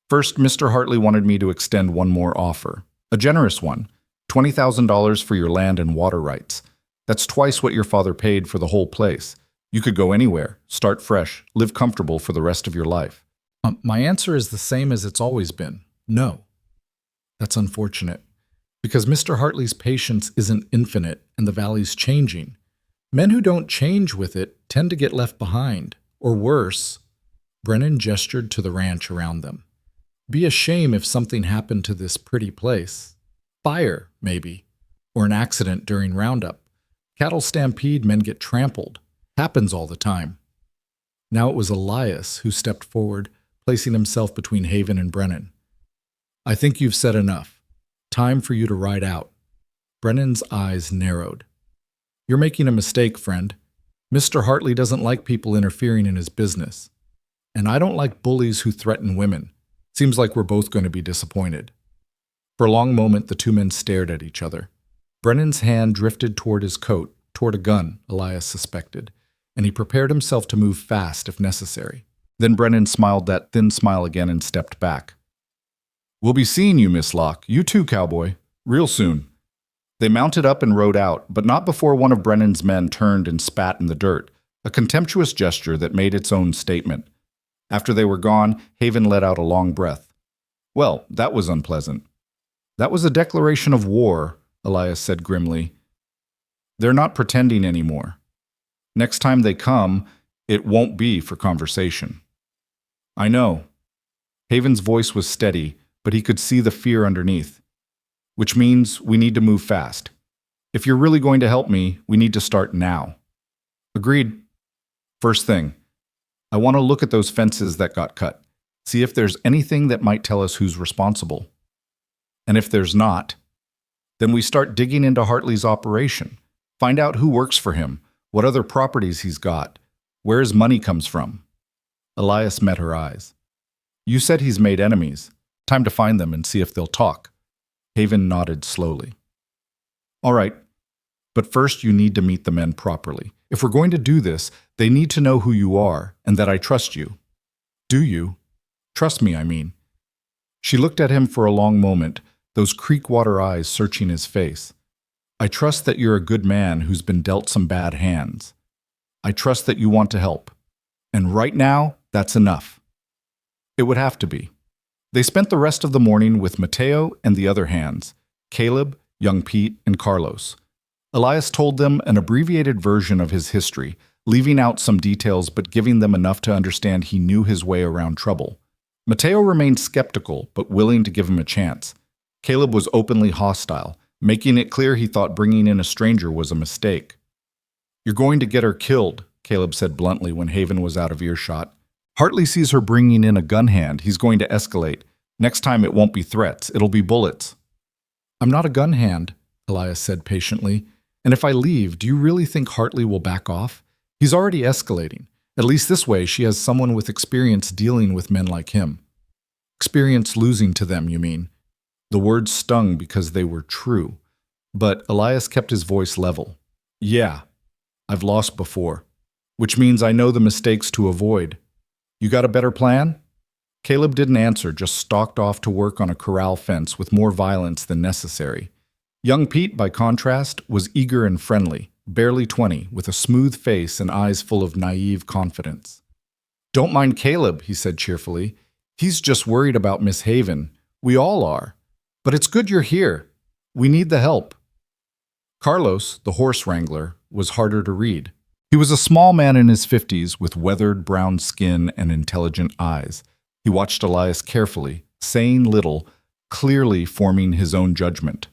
First, Mr. Hartley wanted me to extend one more offer. A generous one. $20,000 for your land and water rights. That's twice what your father paid for the whole place. You could go anywhere, start fresh, live comfortable for the rest of your life. My answer is the same as it's always been. No. That's unfortunate. Because Mr. Hartley's patience isn't infinite and the valley's changing. Men who don't change with it tend to get left behind. Or worse. Brennan gestured to the ranch around them. Be a shame if something happened to this pretty place. Fire, maybe. Or an accident during roundup. Cattle stampede, men get trampled. Happens all the time. Now it was Elias who stepped forward, placing himself between Haven and Brennan. I think you've said enough. Time for you to ride out. Brennan's eyes narrowed. You're making a mistake, friend. Mr. Hartley doesn't like people interfering in his business. And I don't like bullies who threaten women. Seems like we're both going to be disappointed. For a long moment, the two men stared at each other. Brennan's hand drifted toward his coat, toward a gun, Elias suspected, and he prepared himself to move fast if necessary. Then Brennan smiled that thin smile again and stepped back. We'll be seeing you, Miss Locke. You too, Cowboy. Real soon. They mounted up and rode out, but not before one of Brennan's men turned and spat in the dirt, a contemptuous gesture that made its own statement. After they were gone, Haven let out a long breath. Well, that was unpleasant. That was a declaration of war, Elias said grimly. They're not pretending anymore. Next time they come, it won't be for conversation. I know. Haven's voice was steady, but he could see the fear underneath. Which means we need to move fast. If you're really going to help me, we need to start now. Agreed. First thing, I want to look at those fences that got cut. See if there's anything that might tell us who's responsible. And if there's not, then we start digging into Hartley's operation. Find out who works for him, what other properties he's got, where his money comes from. Elias met her eyes. You said he's made enemies. Time to find them and see if they'll talk. Haven nodded slowly. All right, but first you need to meet the men properly. If we're going to do this, they need to know who you are and that I trust you. Do you? Trust me, I mean. She looked at him for a long moment, those creek-water eyes searching his face. I trust that you're a good man who's been dealt some bad hands. I trust that you want to help. And right now, that's enough. It would have to be. They spent the rest of the morning with Mateo and the other hands, Caleb, young Pete, and Carlos. Elias told them an abbreviated version of his history, leaving out some details but giving them enough to understand he knew his way around trouble. Mateo remained skeptical but willing to give him a chance. Caleb was openly hostile, making it clear he thought bringing in a stranger was a mistake. You're going to get her killed, Caleb said bluntly when Haven was out of earshot. Hartley sees her bringing in a gun hand. He's going to escalate. Next time it won't be threats, it'll be bullets. I'm not a gun hand, Elias said patiently. And if I leave, do you really think Hartley will back off? He's already escalating. At least this way she has someone with experience dealing with men like him. Experience losing to them, you mean? The words stung because they were true. But Elias kept his voice level. Yeah, I've lost before. Which means I know the mistakes to avoid. You got a better plan? Caleb didn't answer, just stalked off to work on a corral fence with more violence than necessary. Young Pete, by contrast, was eager and friendly, barely 20, with a smooth face and eyes full of naive confidence. "Don't mind Caleb," he said cheerfully. "He's just worried about Miss Haven. We all are. But it's good you're here. We need the help." Carlos, the horse wrangler, was harder to read. He was a small man in his 50s with weathered brown skin and intelligent eyes. He watched Elias carefully, saying little, clearly forming his own judgment.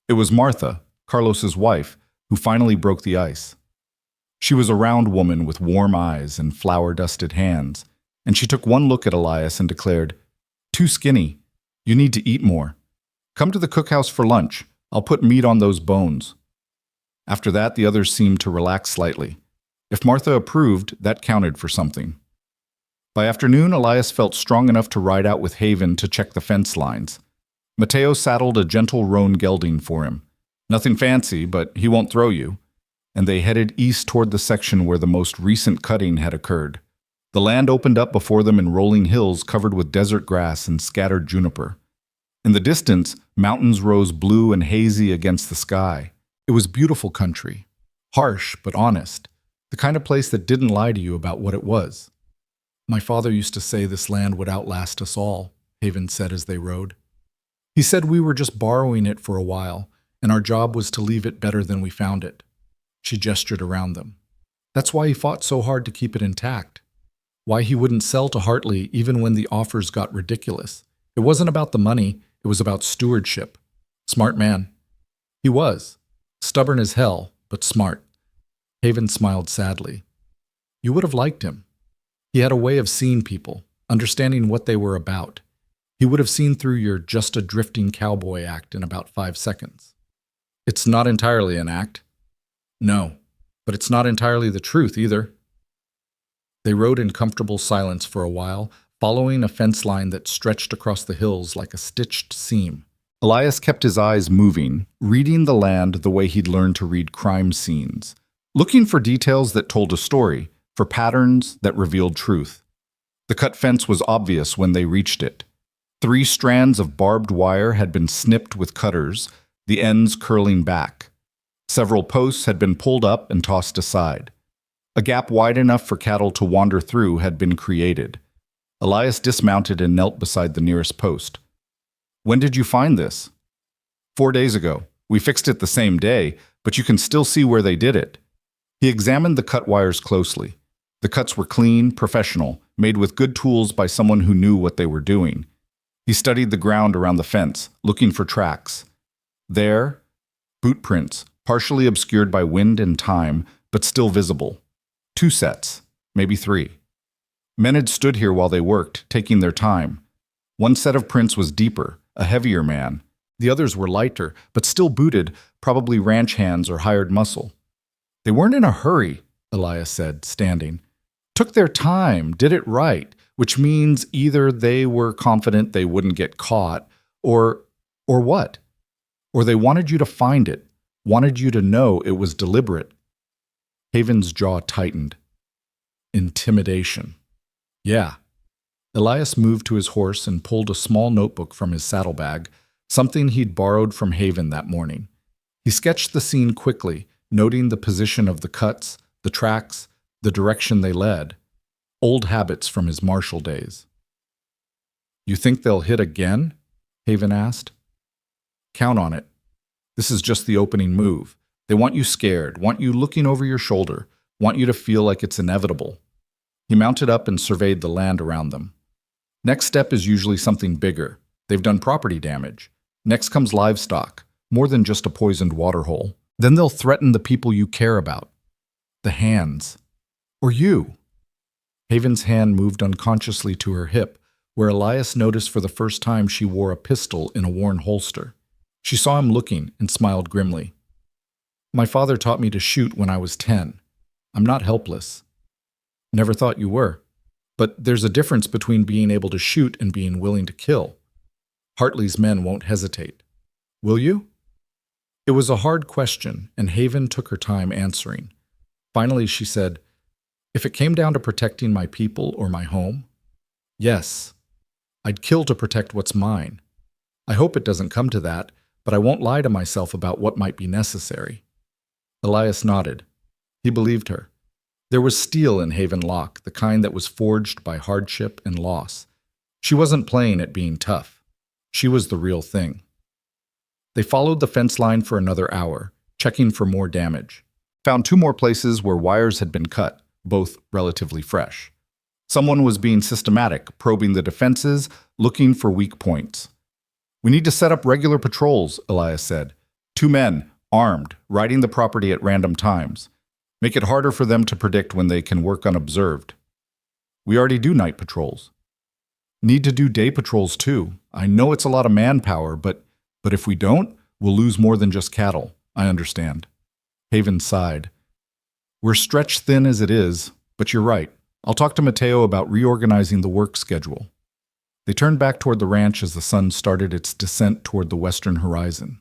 It was Martha, Carlos's wife, who finally broke the ice. She was a round woman with warm eyes and flour-dusted hands, and she took one look at Elias and declared, "Too skinny. You need to eat more. Come to the cookhouse for lunch. I'll put meat on those bones." After that, the others seemed to relax slightly. If Martha approved, that counted for something. By afternoon, Elias felt strong enough to ride out with Haven to check the fence lines. Mateo saddled a gentle roan gelding for him. Nothing fancy, but he won't throw you. And they headed east toward the section where the most recent cutting had occurred. The land opened up before them in rolling hills covered with desert grass and scattered juniper. In the distance, mountains rose blue and hazy against the sky. It was beautiful country, harsh but honest, the kind of place that didn't lie to you about what it was. "My father used to say this land would outlast us all," Haven said as they rode. "He said we were just borrowing it for a while, and our job was to leave it better than we found it." She gestured around them. "That's why he fought so hard to keep it intact. Why he wouldn't sell to Hartley even when the offers got ridiculous. It wasn't about the money, it was about stewardship. Smart man. He was. Stubborn as hell, but smart." Haven smiled sadly. "You would have liked him. He had a way of seeing people, understanding what they were about. He would have seen through your just a drifting cowboy act in about 5 seconds. It's not entirely an act. No, but it's not entirely the truth either." They rode in comfortable silence for a while, following a fence line that stretched across the hills like a stitched seam. Elias kept his eyes moving, reading the land the way he'd learned to read crime scenes, looking for details that told a story, for patterns that revealed truth. The cut fence was obvious when they reached it. 3 strands of barbed wire had been snipped with cutters, the ends curling back. Several posts had been pulled up and tossed aside. A gap wide enough for cattle to wander through had been created. Elias dismounted and knelt beside the nearest post. "When did you find this?" 4 days ago. We fixed it the same day, but you can still see where they did it." He examined the cut wires closely. The cuts were clean, professional, made with good tools by someone who knew what they were doing. He studied the ground around the fence, looking for tracks. There, boot prints, partially obscured by wind and time, but still visible. 2 sets, maybe 3. Men had stood here while they worked, taking their time. One set of prints was deeper, a heavier man. The others were lighter, but still booted, probably ranch hands or hired muscle. "They weren't in a hurry," Elias said, standing. "Took their time, did it right, which means either they were confident they wouldn't get caught, or what? Or they wanted you to find it, wanted you to know it was deliberate." Haven's jaw tightened. Intimidation. Yeah. Elias moved to his horse and pulled a small notebook from his saddlebag, something he'd borrowed from Haven that morning. He sketched the scene quickly, noting the position of the cuts, the tracks, the direction they led. Old habits from his martial days. "You think they'll hit again?" Haven asked. "Count on it. This is just the opening move. They want you scared, want you looking over your shoulder, want you to feel like it's inevitable." He mounted up and surveyed the land around them. "Next step is usually something bigger. They've done property damage. Next comes livestock, more than just a poisoned waterhole. Then they'll threaten the people you care about. The hands. Or you." Haven's hand moved unconsciously to her hip, where Elias noticed for the first time she wore a pistol in a worn holster. She saw him looking and smiled grimly. "My father taught me to shoot when I was 10. I'm not helpless." "Never thought you were. But there's a difference between being able to shoot and being willing to kill. Hartley's men won't hesitate. Will you?" It was a hard question, and Haven took her time answering. Finally, she said, "If it came down to protecting my people or my home, yes, I'd kill to protect what's mine. I hope it doesn't come to that, but I won't lie to myself about what might be necessary." Elias nodded. He believed her. There was steel in Haven Lock, the kind that was forged by hardship and loss. She wasn't playing at being tough. She was the real thing. They followed the fence line for another hour, checking for more damage. Found 2 more places where wires had been cut, both relatively fresh. Someone was being systematic, probing the defenses, looking for weak points. "We need to set up regular patrols," Elias said. 2 men, armed, riding the property at random times. Make it harder for them to predict when they can work unobserved. "We already do night patrols." "Need to do day patrols too. I know it's a lot of manpower, but if we don't, we'll lose more than just cattle. I understand." Haven sighed. "We're stretched thin as it is, but you're right. I'll talk to Mateo about reorganizing the work schedule." They turned back toward the ranch as the sun started its descent toward the western horizon.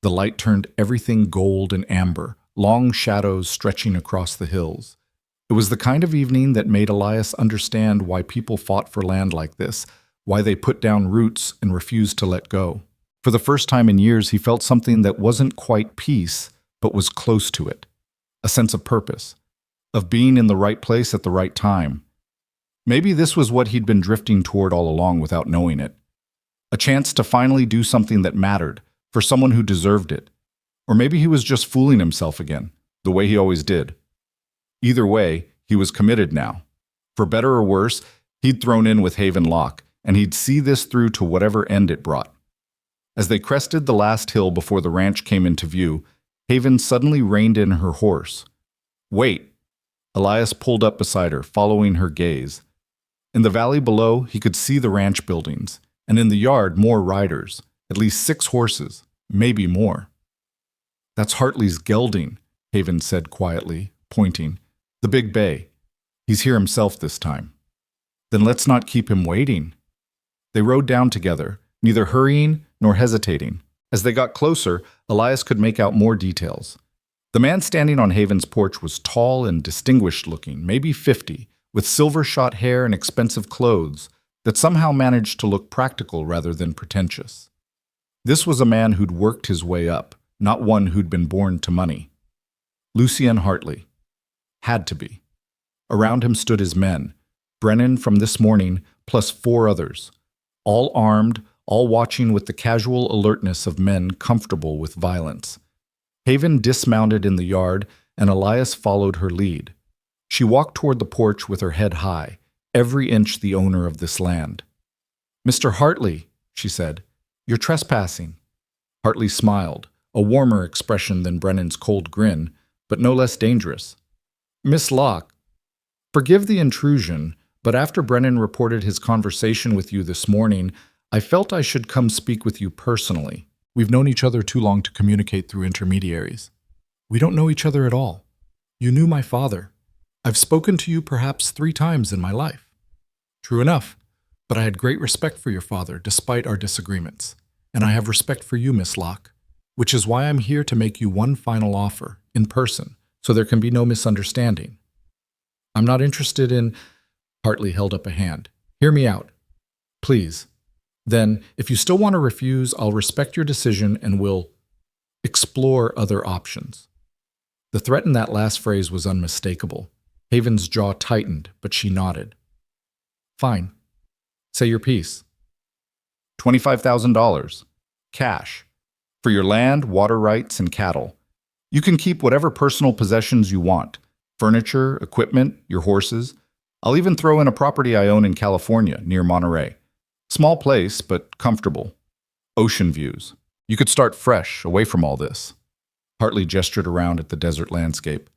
The light turned everything gold and amber, long shadows stretching across the hills. It was the kind of evening that made Elias understand why people fought for land like this, why they put down roots and refused to let go. For the first time in years, he felt something that wasn't quite peace, but was close to it. A sense of purpose, of being in the right place at the right time. Maybe this was what he'd been drifting toward all along without knowing it. A chance to finally do something that mattered, for someone who deserved it. Or maybe he was just fooling himself again, the way he always did. Either way, he was committed now. For better or worse, he'd thrown in with Haven Lock, and he'd see this through to whatever end it brought. As they crested the last hill before the ranch came into view, Haven suddenly reined in her horse. "Wait!" Elias pulled up beside her, following her gaze. In the valley below, he could see the ranch buildings, and in the yard, more riders, at least 6 horses, maybe more. "That's Hartley's gelding," Haven said quietly, pointing. "The big bay. He's here himself this time." "Then let's not keep him waiting." They rode down together, neither hurrying nor hesitating. As they got closer, Elias could make out more details. The man standing on Haven's porch was tall and distinguished-looking, maybe 50, with silver-shot hair and expensive clothes that somehow managed to look practical rather than pretentious. This was a man who'd worked his way up, not one who'd been born to money. Lucien Hartley. Had to be. Around him stood his men, Brennan from this morning, plus 4 others, all armed, all watching with the casual alertness of men comfortable with violence. Haven dismounted in the yard, and Elias followed her lead. She walked toward the porch with her head high, every inch the owner of this land. "Mr. Hartley," she said, "you're trespassing." Hartley smiled, a warmer expression than Brennan's cold grin, but no less dangerous. "Miss Locke, forgive the intrusion, but after Brennan reported his conversation with you this morning, I felt I should come speak with you personally. We've known each other too long to communicate through intermediaries. We don't know each other at all. You knew my father. I've spoken to you perhaps 3 times in my life." "True enough, but I had great respect for your father despite our disagreements, and I have respect for you, Miss Locke, which is why I'm here to make you one final offer, in person, so there can be no misunderstanding. I'm not interested in—" Hartley held up a hand. "Hear me out. Please. Then, if you still want to refuse, I'll respect your decision and will explore other options." The threat in that last phrase was unmistakable. Haven's jaw tightened, but she nodded. "Fine. Say your piece." $25,000. Cash. For your land, water rights, and cattle. You can keep whatever personal possessions you want. Furniture, equipment, your horses. I'll even throw in a property I own in California, near Monterey. Small place, but comfortable. Ocean views. You could start fresh, away from all this. Hartley gestured around at the desert landscape.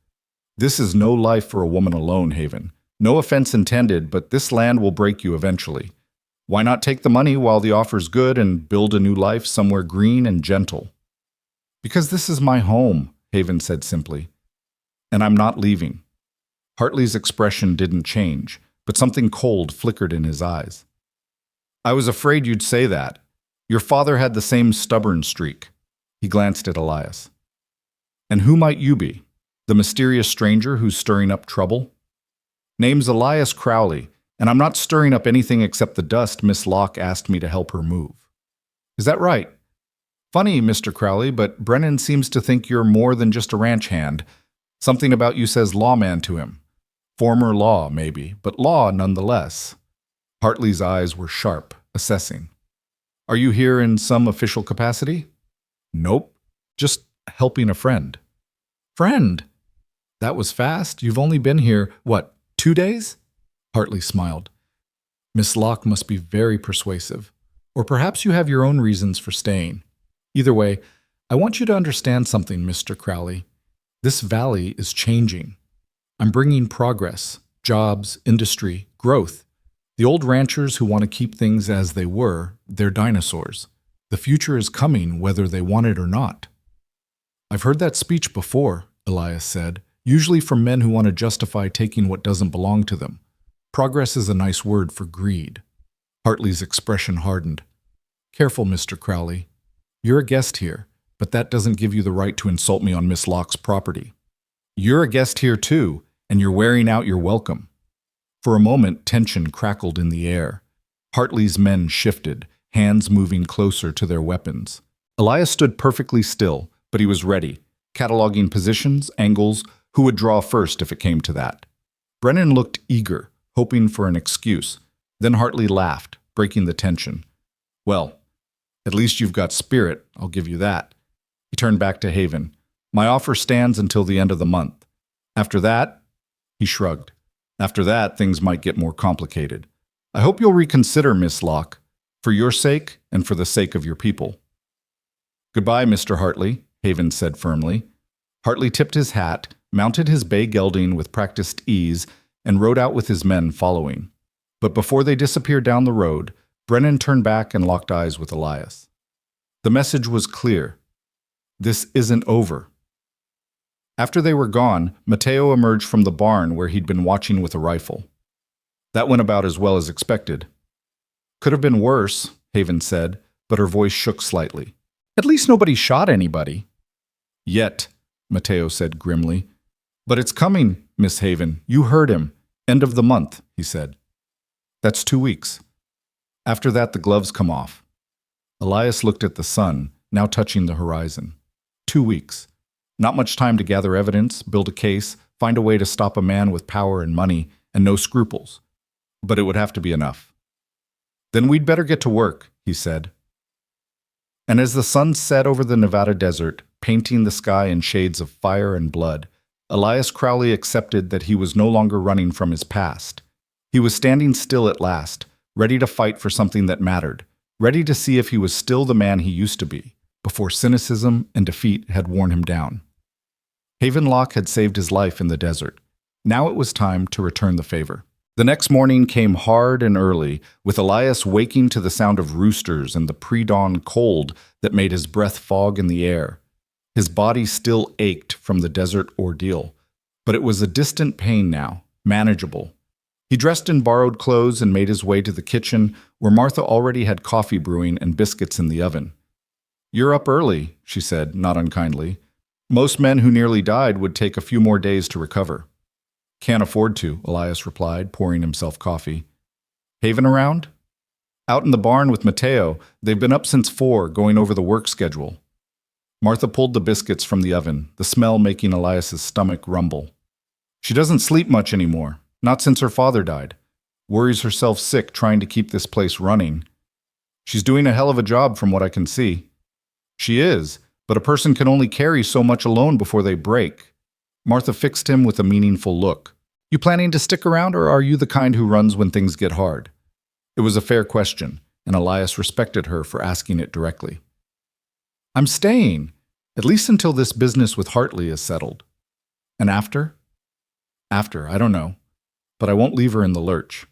"This is no life for a woman alone, Haven. No offense intended, but this land will break you eventually. Why not take the money while the offer's good and build a new life somewhere green and gentle?" "Because this is my home," Haven said simply. "And I'm not leaving." Hartley's expression didn't change, but something cold flickered in his eyes. "I was afraid you'd say that. Your father had the same stubborn streak." He glanced at Elias. "And who might you be? The mysterious stranger who's stirring up trouble?" "Name's Elias Crowley, And I'm not stirring up anything except the dust Miss Locke asked me to help her move. Is that right? Funny, Mr. Crowley, but Brennan seems to think you're more than just a ranch hand. Something about you says lawman to him. Former law, maybe, but law nonetheless. Hartley's eyes were sharp, assessing. Are you here in some official capacity? Nope, just helping a friend. Friend? That was fast. You've only been here, 2 days? Hartley smiled. Miss Locke must be very persuasive. Or perhaps you have your own reasons for staying. Either way, I want you to understand something, Mr. Crowley. This valley is changing. I'm bringing progress, jobs, industry, growth. The old ranchers who want to keep things as they were, they're dinosaurs. The future is coming whether they want it or not. I've heard that speech before, Elias said, usually from men who want to justify taking what doesn't belong to them. Progress is a nice word for greed. Hartley's expression hardened. Careful, Mr. Crowley. You're a guest here, but that doesn't give you the right to insult me on Miss Locke's property. You're a guest here too, and you're wearing out your welcome. For a moment, tension crackled in the air. Hartley's men shifted, hands moving closer to their weapons. Elias stood perfectly still, but he was ready, cataloging positions, angles, who would draw first if it came to that. Brennan looked eager, hoping for an excuse. Then Hartley laughed, breaking the tension. Well, at least you've got spirit, I'll give you that. He turned back to Haven. My offer stands until the end of the month. After that, he shrugged. After that, things might get more complicated. I hope you'll reconsider, Miss Locke, for your sake and for the sake of your people. Goodbye, Mr. Hartley, Haven said firmly. Hartley tipped his hat, mounted his bay gelding with practiced ease, and rode out with his men following. But before they disappeared down the road, Brennan turned back and locked eyes with Elias. The message was clear. This isn't over. After they were gone, Mateo emerged from the barn where he'd been watching with a rifle. That went about as well as expected. Could have been worse, Haven said, but her voice shook slightly. At least nobody shot anybody. Yet, Mateo said grimly. But it's coming, Miss Haven. You heard him. End of the month, he said. That's 2 weeks. After that, the gloves come off. Elias looked at the sun, now touching the horizon. 2 weeks. Not much time to gather evidence, build a case, find a way to stop a man with power and money, and no scruples. But it would have to be enough. Then we'd better get to work, he said. And as the sun set over the Nevada desert, painting the sky in shades of fire and blood, Elias Crowley accepted that he was no longer running from his past. He was standing still at last, ready to fight for something that mattered, ready to see if he was still the man he used to be, before cynicism and defeat had worn him down. Haven Locke had saved his life in the desert. Now it was time to return the favor. The next morning came hard and early, with Elias waking to the sound of roosters and the pre-dawn cold that made his breath fog in the air. His body still ached from the desert ordeal, but it was a distant pain now, manageable. He dressed in borrowed clothes and made his way to the kitchen, where Martha already had coffee brewing and biscuits in the oven. You're up early, she said, not unkindly. Most men who nearly died would take a few more days to recover. Can't afford to, Elias replied, pouring himself coffee. Haven around? Out in the barn with Mateo. They've been up since 4, going over the work schedule. Martha pulled the biscuits from the oven, the smell making Elias's stomach rumble. She doesn't sleep much anymore, not since her father died. Worries herself sick trying to keep this place running. She's doing a hell of a job from what I can see. She is, but a person can only carry so much alone before they break. Martha fixed him with a meaningful look. You planning to stick around, or are you the kind who runs when things get hard? It was a fair question, and Elias respected her for asking it directly. I'm staying, at least until this business with Hartley is settled. And after? After, I don't know, but I won't leave her in the lurch.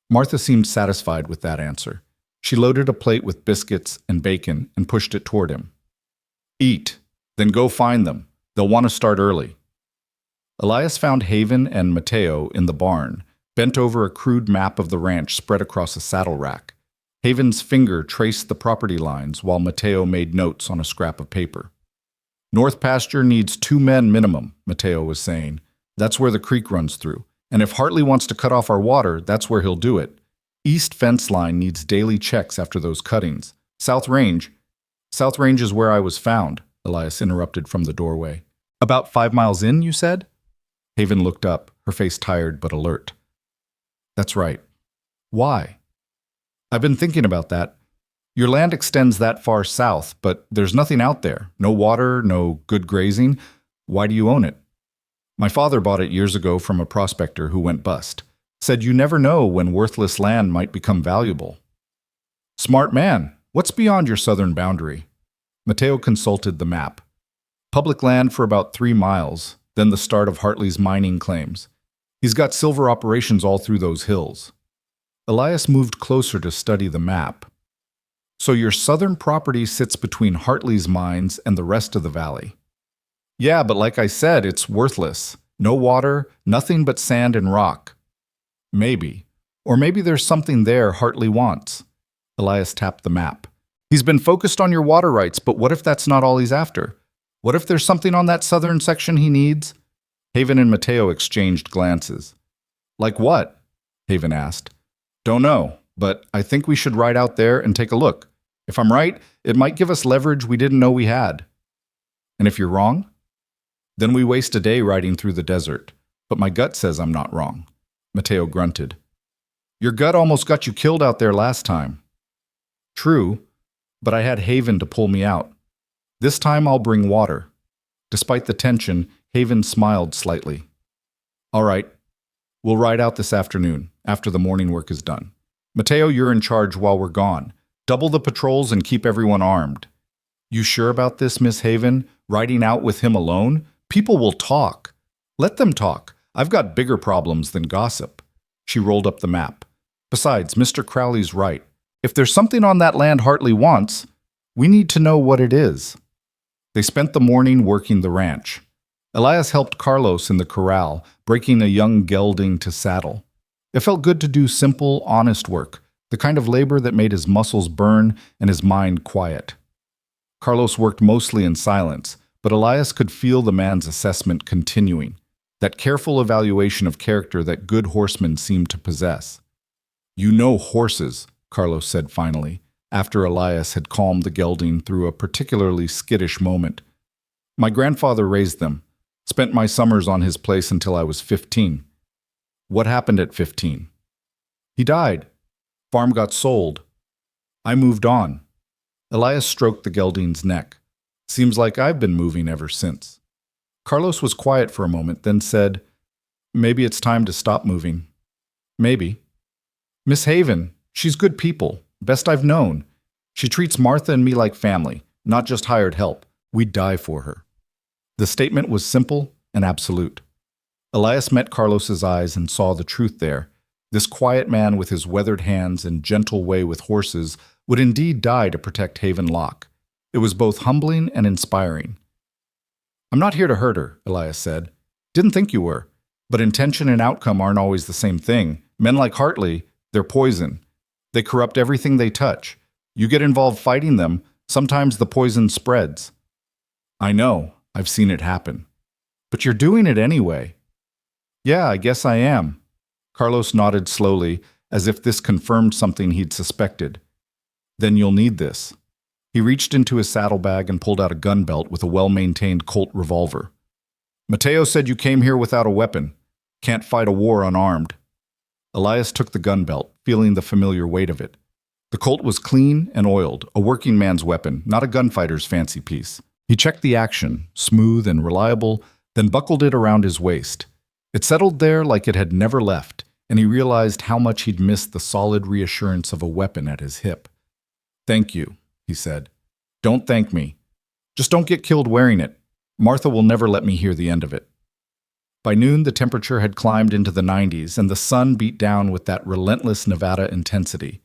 Martha seemed satisfied with that answer. She loaded a plate with biscuits and bacon and pushed it toward him. Eat, then go find them. They'll want to start early. Elias found Haven and Mateo in the barn, bent over a crude map of the ranch spread across a saddle rack. Haven's finger traced the property lines while Mateo made notes on a scrap of paper. North pasture needs 2 men minimum, Mateo was saying. That's where the creek runs through, And if Hartley wants to cut off our water, that's where he'll do it. East fence line needs daily checks after those cuttings. South Range is where I was found, Elias interrupted from the doorway. About 5 miles in, you said? Haven looked up, her face tired but alert. That's right. Why? I've been thinking about that. Your land extends that far south, but there's nothing out there. No water, no good grazing. Why do you own it? My father bought it years ago from a prospector who went bust. Said you never know when worthless land might become valuable. Smart man. What's beyond your southern boundary? Mateo consulted the map. Public land for about 3 miles, then the start of Hartley's mining claims. He's got silver operations all through those hills. Elias moved closer to study the map. So your southern property sits between Hartley's mines and the rest of the valley. Yeah, but like I said, it's worthless. No water, nothing but sand and rock. Maybe. Or maybe there's something there Hartley wants. Elias tapped the map. He's been focused on your water rights, but what if that's not all he's after? What if there's something on that southern section he needs? Haven and Mateo exchanged glances. Like what? Haven asked. Don't know, but I think we should ride out there and take a look. If I'm right, it might give us leverage we didn't know we had. And if you're wrong? Then we waste a day riding through the desert. But my gut says I'm not wrong. Mateo grunted. Your gut almost got you killed out there last time. True, but I had Haven to pull me out. This time I'll bring water. Despite the tension, Haven smiled slightly. All right, we'll ride out this afternoon, after the morning work is done. Mateo, you're in charge while we're gone. Double the patrols and keep everyone armed. You sure about this, Miss Haven? Riding out with him alone? People will talk. Let them talk. I've got bigger problems than gossip. She rolled up the map. Besides, Mr. Crowley's right. If there's something on that land Hartley wants, we need to know what it is. They spent the morning working the ranch. Elias helped Carlos in the corral, breaking a young gelding to saddle. It felt good to do simple, honest work, the kind of labor that made his muscles burn and his mind quiet. Carlos worked mostly in silence, but Elias could feel the man's assessment continuing, that careful evaluation of character that good horsemen seem to possess. You know horses, Carlos said finally, after Elias had calmed the gelding through a particularly skittish moment. My grandfather raised them, spent my summers on his place until I was 15. What happened at 15? He died. Farm got sold. I moved on. Elias stroked the gelding's neck. Seems like I've been moving ever since. Carlos was quiet for a moment, then said, Maybe it's time to stop moving. Maybe. Miss Haven, she's good people, best I've known. She treats Martha and me like family, not just hired help. We'd die for her. The statement was simple and absolute. Elias met Carlos's eyes and saw the truth there. This quiet man with his weathered hands and gentle way with horses would indeed die to protect Haven Lock. It was both humbling and inspiring. I'm not here to hurt her, Elias said. Didn't think you were. But intention and outcome aren't always the same thing. Men like Hartley, they're poison. They corrupt everything they touch. You get involved fighting them, sometimes the poison spreads. I know, I've seen it happen. But you're doing it anyway. Yeah, I guess I am. Carlos nodded slowly, as if this confirmed something he'd suspected. Then you'll need this. He reached into his saddlebag and pulled out a gun belt with a well-maintained Colt revolver. Mateo said you came here without a weapon. Can't fight a war unarmed. Elias took the gun belt, feeling the familiar weight of it. The Colt was clean and oiled, a working man's weapon, not a gunfighter's fancy piece. He checked the action, smooth and reliable, then buckled it around his waist. It settled there like it had never left, and he realized how much he'd missed the solid reassurance of a weapon at his hip. Thank you, he said. Don't thank me. Just don't get killed wearing it. Martha will never let me hear the end of it. By noon, the temperature had climbed into the 90s, and the sun beat down with that relentless Nevada intensity.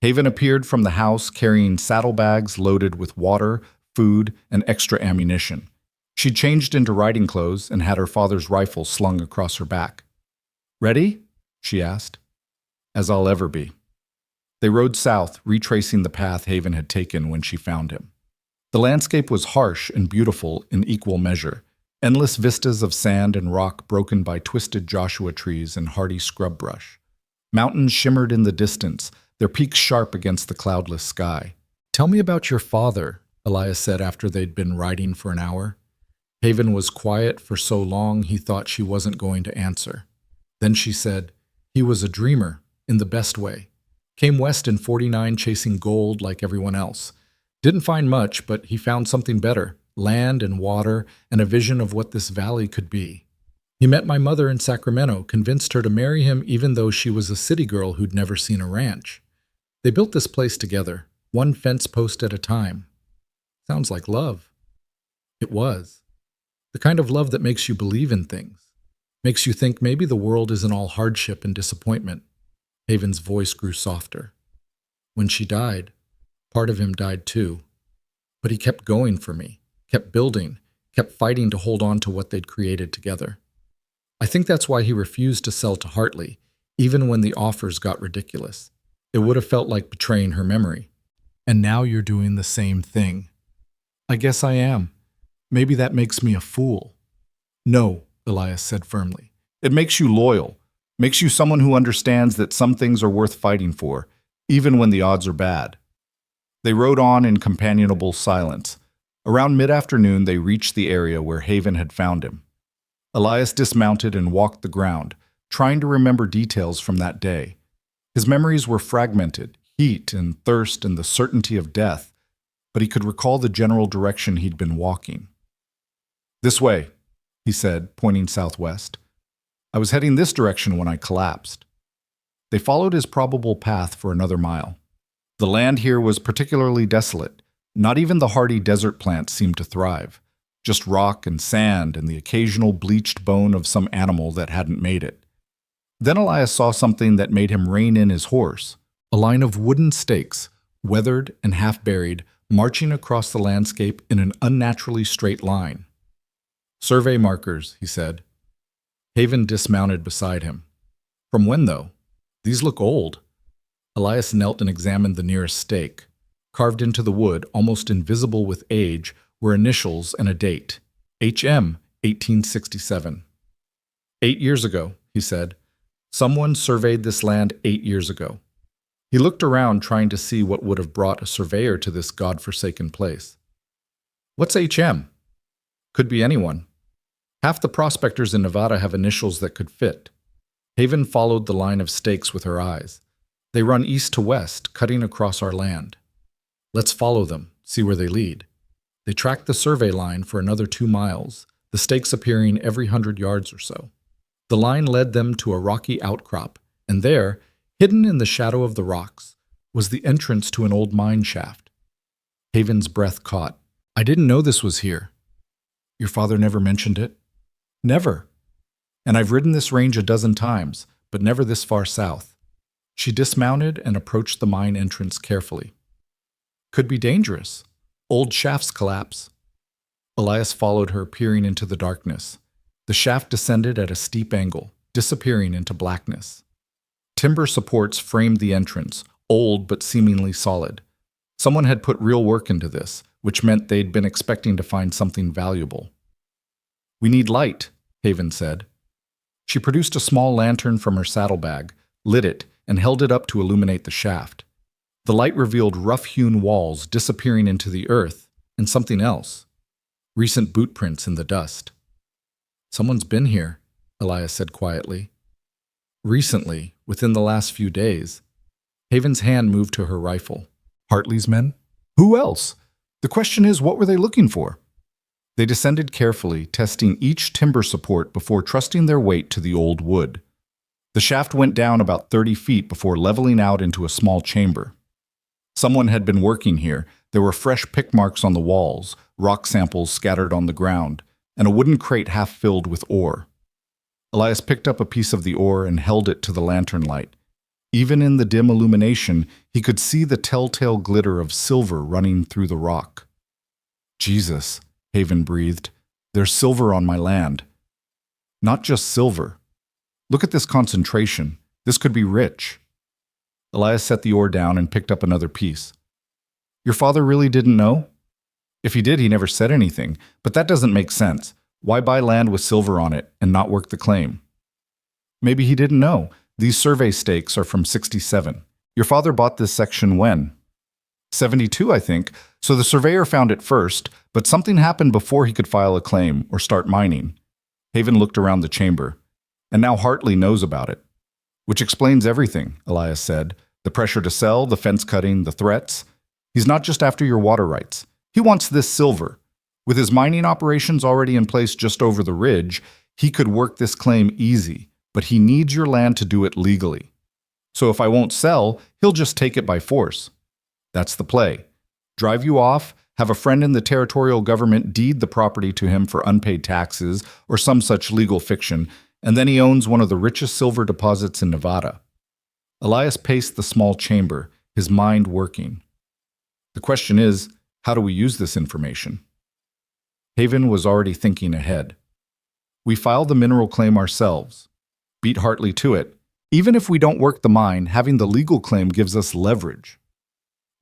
Haven appeared from the house carrying saddlebags loaded with water, food, and extra ammunition. She'd changed into riding clothes and had her father's rifle slung across her back. Ready? She asked. As I'll ever be. They rode south, retracing the path Haven had taken when she found him. The landscape was harsh and beautiful in equal measure. Endless vistas of sand and rock broken by twisted Joshua trees and hardy scrub brush. Mountains shimmered in the distance, their peaks sharp against the cloudless sky. "Tell me about your father," Elias said after they'd been riding for an hour. Haven was quiet for so long he thought she wasn't going to answer. Then she said, "He was a dreamer, in the best way. Came west in '49 chasing gold like everyone else. Didn't find much, but he found something better, land and water, and a vision of what this valley could be. He met my mother in Sacramento, convinced her to marry him even though she was a city girl who'd never seen a ranch. They built this place together, one fence post at a time. Sounds like love." It was. The kind of love that makes you believe in things. Makes you think maybe the world isn't all hardship and disappointment. Haven's voice grew softer. When she died, part of him died too. But he kept going for me, kept building, kept fighting to hold on to what they'd created together. I think that's why he refused to sell to Hartley, even when the offers got ridiculous. It would have felt like betraying her memory. And now you're doing the same thing. I guess I am. Maybe that makes me a fool. No, Elias said firmly. It makes you loyal. Makes you someone who understands that some things are worth fighting for, even when the odds are bad. They rode on in companionable silence. Around mid-afternoon, they reached the area where Haven had found him. Elias dismounted and walked the ground, trying to remember details from that day. His memories were fragmented, heat and thirst and the certainty of death, but he could recall the general direction he'd been walking. "This way," he said, pointing southwest. "I was heading this direction when I collapsed." They followed his probable path for another mile. The land here was particularly desolate. Not even the hardy desert plants seemed to thrive. Just rock and sand and the occasional bleached bone of some animal that hadn't made it. Then Elias saw something that made him rein in his horse. A line of wooden stakes, weathered and half-buried, marching across the landscape in an unnaturally straight line. "Survey markers," he said. Haven dismounted beside him. "From when, though? These look old." Elias knelt and examined the nearest stake. Carved into the wood, almost invisible with age, were initials and a date. HM 1867. 8 years ago, he said. Someone surveyed this land 8 years ago. He looked around trying to see what would have brought a surveyor to this godforsaken place. "What's HM?" "Could be anyone. Half the prospectors in Nevada have initials that could fit." Haven followed the line of stakes with her eyes. "They run east to west, cutting across our land." "Let's follow them, see where they lead." They tracked the survey line for another 2 miles, the stakes appearing every 100 yards or so. The line led them to a rocky outcrop, and there, hidden in the shadow of the rocks, was the entrance to an old mine shaft. Haven's breath caught. "I didn't know this was here." "Your father never mentioned it?" "Never. And I've ridden this range a dozen times, but never this far south." She dismounted and approached the mine entrance carefully. "Could be dangerous. Old shafts collapse." Elias followed her, peering into the darkness. The shaft descended at a steep angle, disappearing into blackness. Timber supports framed the entrance, old but seemingly solid. Someone had put real work into this, which meant they'd been expecting to find something valuable. "We need light," Haven said. She produced a small lantern from her saddlebag, lit it, and held it up to illuminate the shaft. The light revealed rough-hewn walls disappearing into the earth, and something else. Recent boot prints in the dust. "Someone's been here," Elias said quietly. "Recently, within the last few days." Haven's hand moved to her rifle. "Hartley's men? Who else? The question is, what were they looking for?" They descended carefully, testing each timber support before trusting their weight to the old wood. The shaft went down about 30 feet before leveling out into a small chamber. Someone had been working here. There were fresh pick marks on the walls, rock samples scattered on the ground, and a wooden crate half filled with ore. Elias picked up a piece of the ore and held it to the lantern light. Even in the dim illumination, he could see the telltale glitter of silver running through the rock. "Jesus," Haven breathed, "there's silver on my land." "Not just silver. Look at this concentration. This could be rich." Elias set the ore down and picked up another piece. "Your father really didn't know?" "If he did, he never said anything, but that doesn't make sense. Why buy land with silver on it and not work the claim? Maybe he didn't know. These survey stakes are from 67. Your father bought this section when? 72, I think. So the surveyor found it first, but something happened before he could file a claim or start mining. Haven looked around the chamber. And now Hartley knows about it. Which explains everything, Elias said. The pressure to sell, the fence cutting, the threats. He's not just after your water rights. He wants this silver. With his mining operations already in place just over the ridge, he could work this claim easy, but he needs your land to do it legally. So if I won't sell, he'll just take it by force. That's the play. Drive you off, have a friend in the territorial government deed the property to him for unpaid taxes or some such legal fiction, and then he owns one of the richest silver deposits in Nevada. Elias paced the small chamber, his mind working. The question is, how do we use this information? Haven was already thinking ahead. We file the mineral claim ourselves. Beat Hartley to it. Even if we don't work the mine, having the legal claim gives us leverage.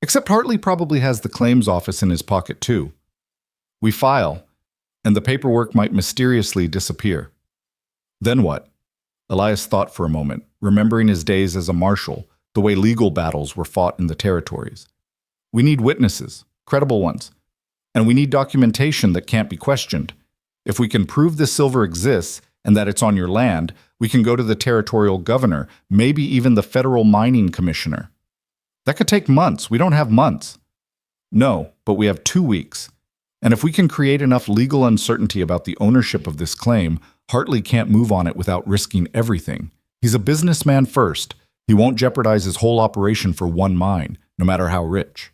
Except Hartley probably has the claims office in his pocket too. We file, and the paperwork might mysteriously disappear. Then what? Elias thought for a moment, remembering his days as a marshal, the way legal battles were fought in the territories. We need witnesses, credible ones, and we need documentation that can't be questioned. If we can prove this silver exists and that it's on your land, we can go to the territorial governor, maybe even the federal mining commissioner. That could take months. We don't have months. No, but we have 2 weeks. And if we can create enough legal uncertainty about the ownership of this claim, Hartley can't move on it without risking everything. He's a businessman first. He won't jeopardize his whole operation for one mine, no matter how rich.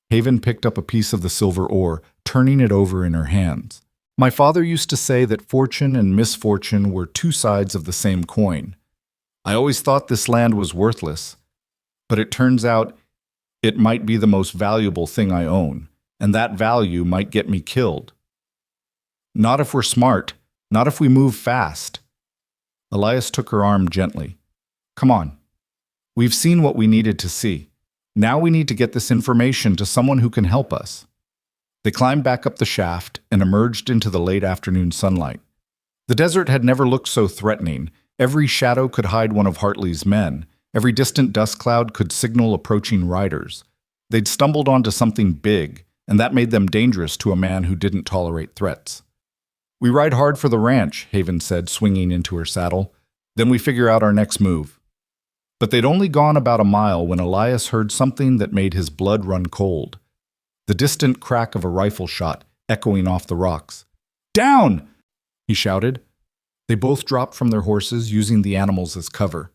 Haven picked up a piece of the silver ore, turning it over in her hands. My father used to say that fortune and misfortune were two sides of the same coin. I always thought this land was worthless, but it turns out it might be the most valuable thing I own, and that value might get me killed. Not if we're smart, not if we move fast. Elias took her arm gently. Come on. We've seen what we needed to see. Now we need to get this information to someone who can help us. They climbed back up the shaft and emerged into the late afternoon sunlight. The desert had never looked so threatening. Every shadow could hide one of Hartley's men. Every distant dust cloud could signal approaching riders. They'd stumbled onto something big, and that made them dangerous to a man who didn't tolerate threats. We ride hard for the ranch, Haven said, swinging into her saddle. Then we figure out our next move. But they'd only gone about a mile when Elias heard something that made his blood run cold. The distant crack of a rifle shot echoing off the rocks. Down! He shouted. They both dropped from their horses, using the animals as cover.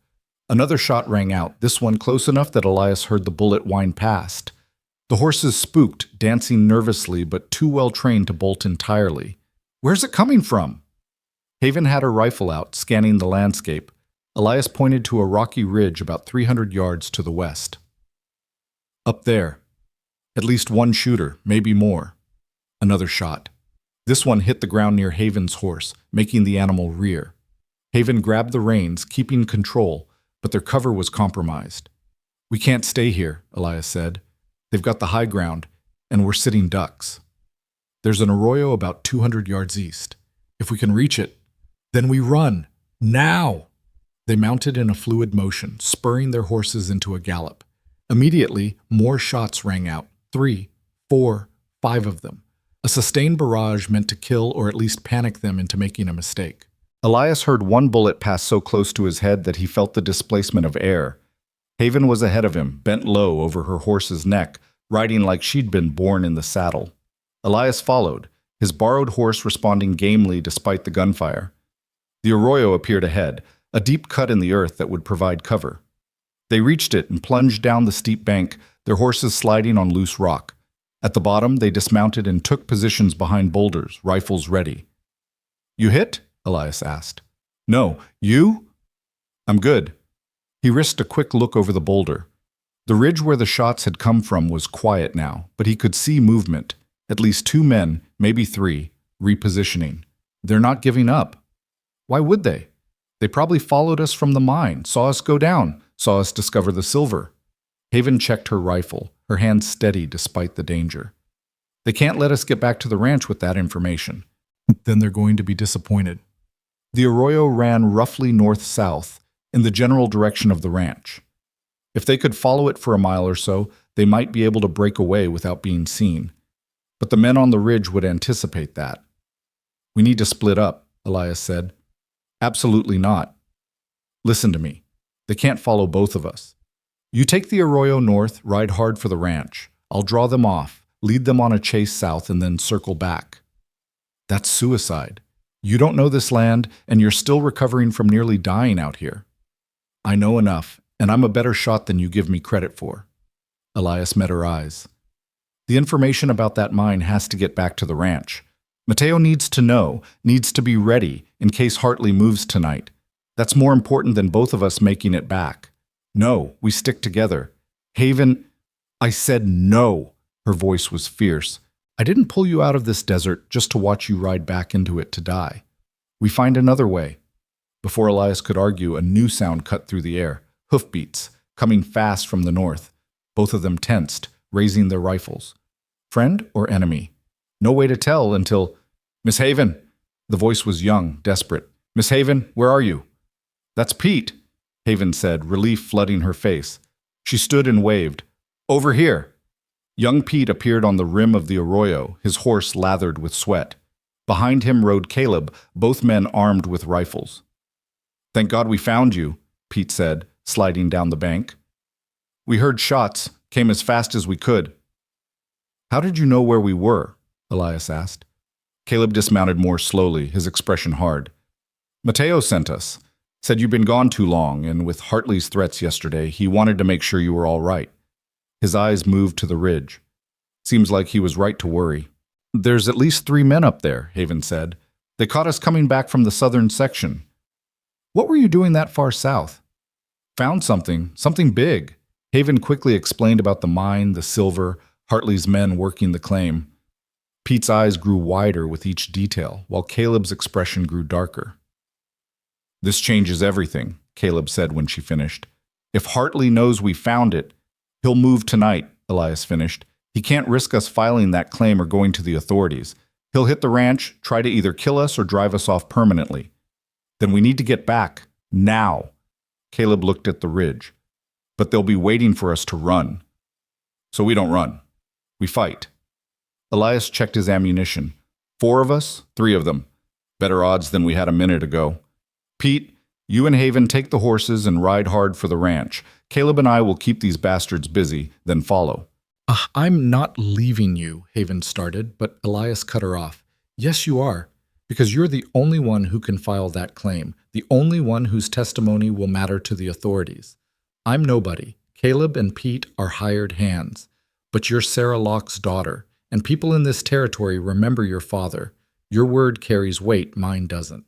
Another shot rang out, this one close enough that Elias heard the bullet whine past. The horses spooked, dancing nervously but too well trained to bolt entirely. Where's it coming from? Haven had her rifle out, scanning the landscape. Elias pointed to a rocky ridge about 300 yards to the west. Up there. At least one shooter, maybe more. Another shot. This one hit the ground near Haven's horse, making the animal rear. Haven grabbed the reins, keeping control, but their cover was compromised. We can't stay here, Elias said. They've got the high ground, and we're sitting ducks. There's an arroyo about 200 yards east. If we can reach it, then we run. Now! They mounted in a fluid motion, spurring their horses into a gallop. Immediately, more shots rang out. 3, 4, 5 of them. A sustained barrage meant to kill or at least panic them into making a mistake. Elias heard one bullet pass so close to his head that he felt the displacement of air. Haven was ahead of him, bent low over her horse's neck, riding like she'd been born in the saddle. Elias followed, his borrowed horse responding gamely despite the gunfire. The arroyo appeared ahead, a deep cut in the earth that would provide cover. They reached it and plunged down the steep bank, their horses sliding on loose rock. At the bottom, they dismounted and took positions behind boulders, rifles ready. You hit? Elias asked. No. You? I'm good. He risked a quick look over the boulder. The ridge where the shots had come from was quiet now, but he could see movement. At least 2 men, maybe 3, repositioning. They're not giving up. Why would they? They probably followed us from the mine, saw us go down, saw us discover the silver. Haven checked her rifle, her hand steady despite the danger. They can't let us get back to the ranch with that information. then they're going to be disappointed. The arroyo ran roughly north-south in the general direction of the ranch. If they could follow it for a mile or so, they might be able to break away without being seen. But the men on the ridge would anticipate that. We need to split up, Elias said. Absolutely not. Listen to me. They can't follow both of us. You take the arroyo north, ride hard for the ranch. I'll draw them off, lead them on a chase south, and then circle back. That's suicide. You don't know this land, and you're still recovering from nearly dying out here. I know enough, and I'm a better shot than you give me credit for. Elias met her eyes. The information about that mine has to get back to the ranch. Mateo needs to know, needs to be ready in case Hartley moves tonight. That's more important than both of us making it back. No, we stick together. Haven, I said no. Her voice was fierce. I didn't pull you out of this desert just to watch you ride back into it to die. We find another way. Before Elias could argue, a new sound cut through the air. Hoofbeats, coming fast from the north. Both of them tensed, raising their rifles. Friend or enemy? No way to tell until... Miss Haven! The voice was young, desperate. Miss Haven, where are you? That's Pete, Haven said, relief flooding her face. She stood and waved. Over here! Young Pete appeared on the rim of the arroyo, his horse lathered with sweat. Behind him rode Caleb, both men armed with rifles. Thank God we found you, Pete said, sliding down the bank. We heard shots, came as fast as we could. How did you know where we were? Elias asked. Caleb dismounted more slowly, his expression hard. Mateo sent us. Said you'd been gone too long, and with Hartley's threats yesterday, he wanted to make sure you were all right. His eyes moved to the ridge. Seems like he was right to worry. There's at least 3 men up there, Haven said. They caught us coming back from the southern section. What were you doing that far south? Found something big. Haven quickly explained about the mine, the silver, Hartley's men working the claim. Pete's eyes grew wider with each detail, while Caleb's expression grew darker. This changes everything, Caleb said when she finished. If Hartley knows we found it, he'll move tonight, Elias finished. He can't risk us filing that claim or going to the authorities. He'll hit the ranch, try to either kill us or drive us off permanently. Then we need to get back, now. Caleb looked at the ridge. But they'll be waiting for us to run. So we don't run. We fight. Elias checked his ammunition. 4 of us, 3 of them. Better odds than we had a minute ago. Pete, you and Haven take the horses and ride hard for the ranch. Caleb and I will keep these bastards busy, then follow. I'm not leaving you, Haven started, but Elias cut her off. Yes, you are, because you're the only one who can file that claim, the only one whose testimony will matter to the authorities. I'm nobody. Caleb and Pete are hired hands. But you're Sarah Locke's daughter, and people in this territory remember your father. Your word carries weight, mine doesn't.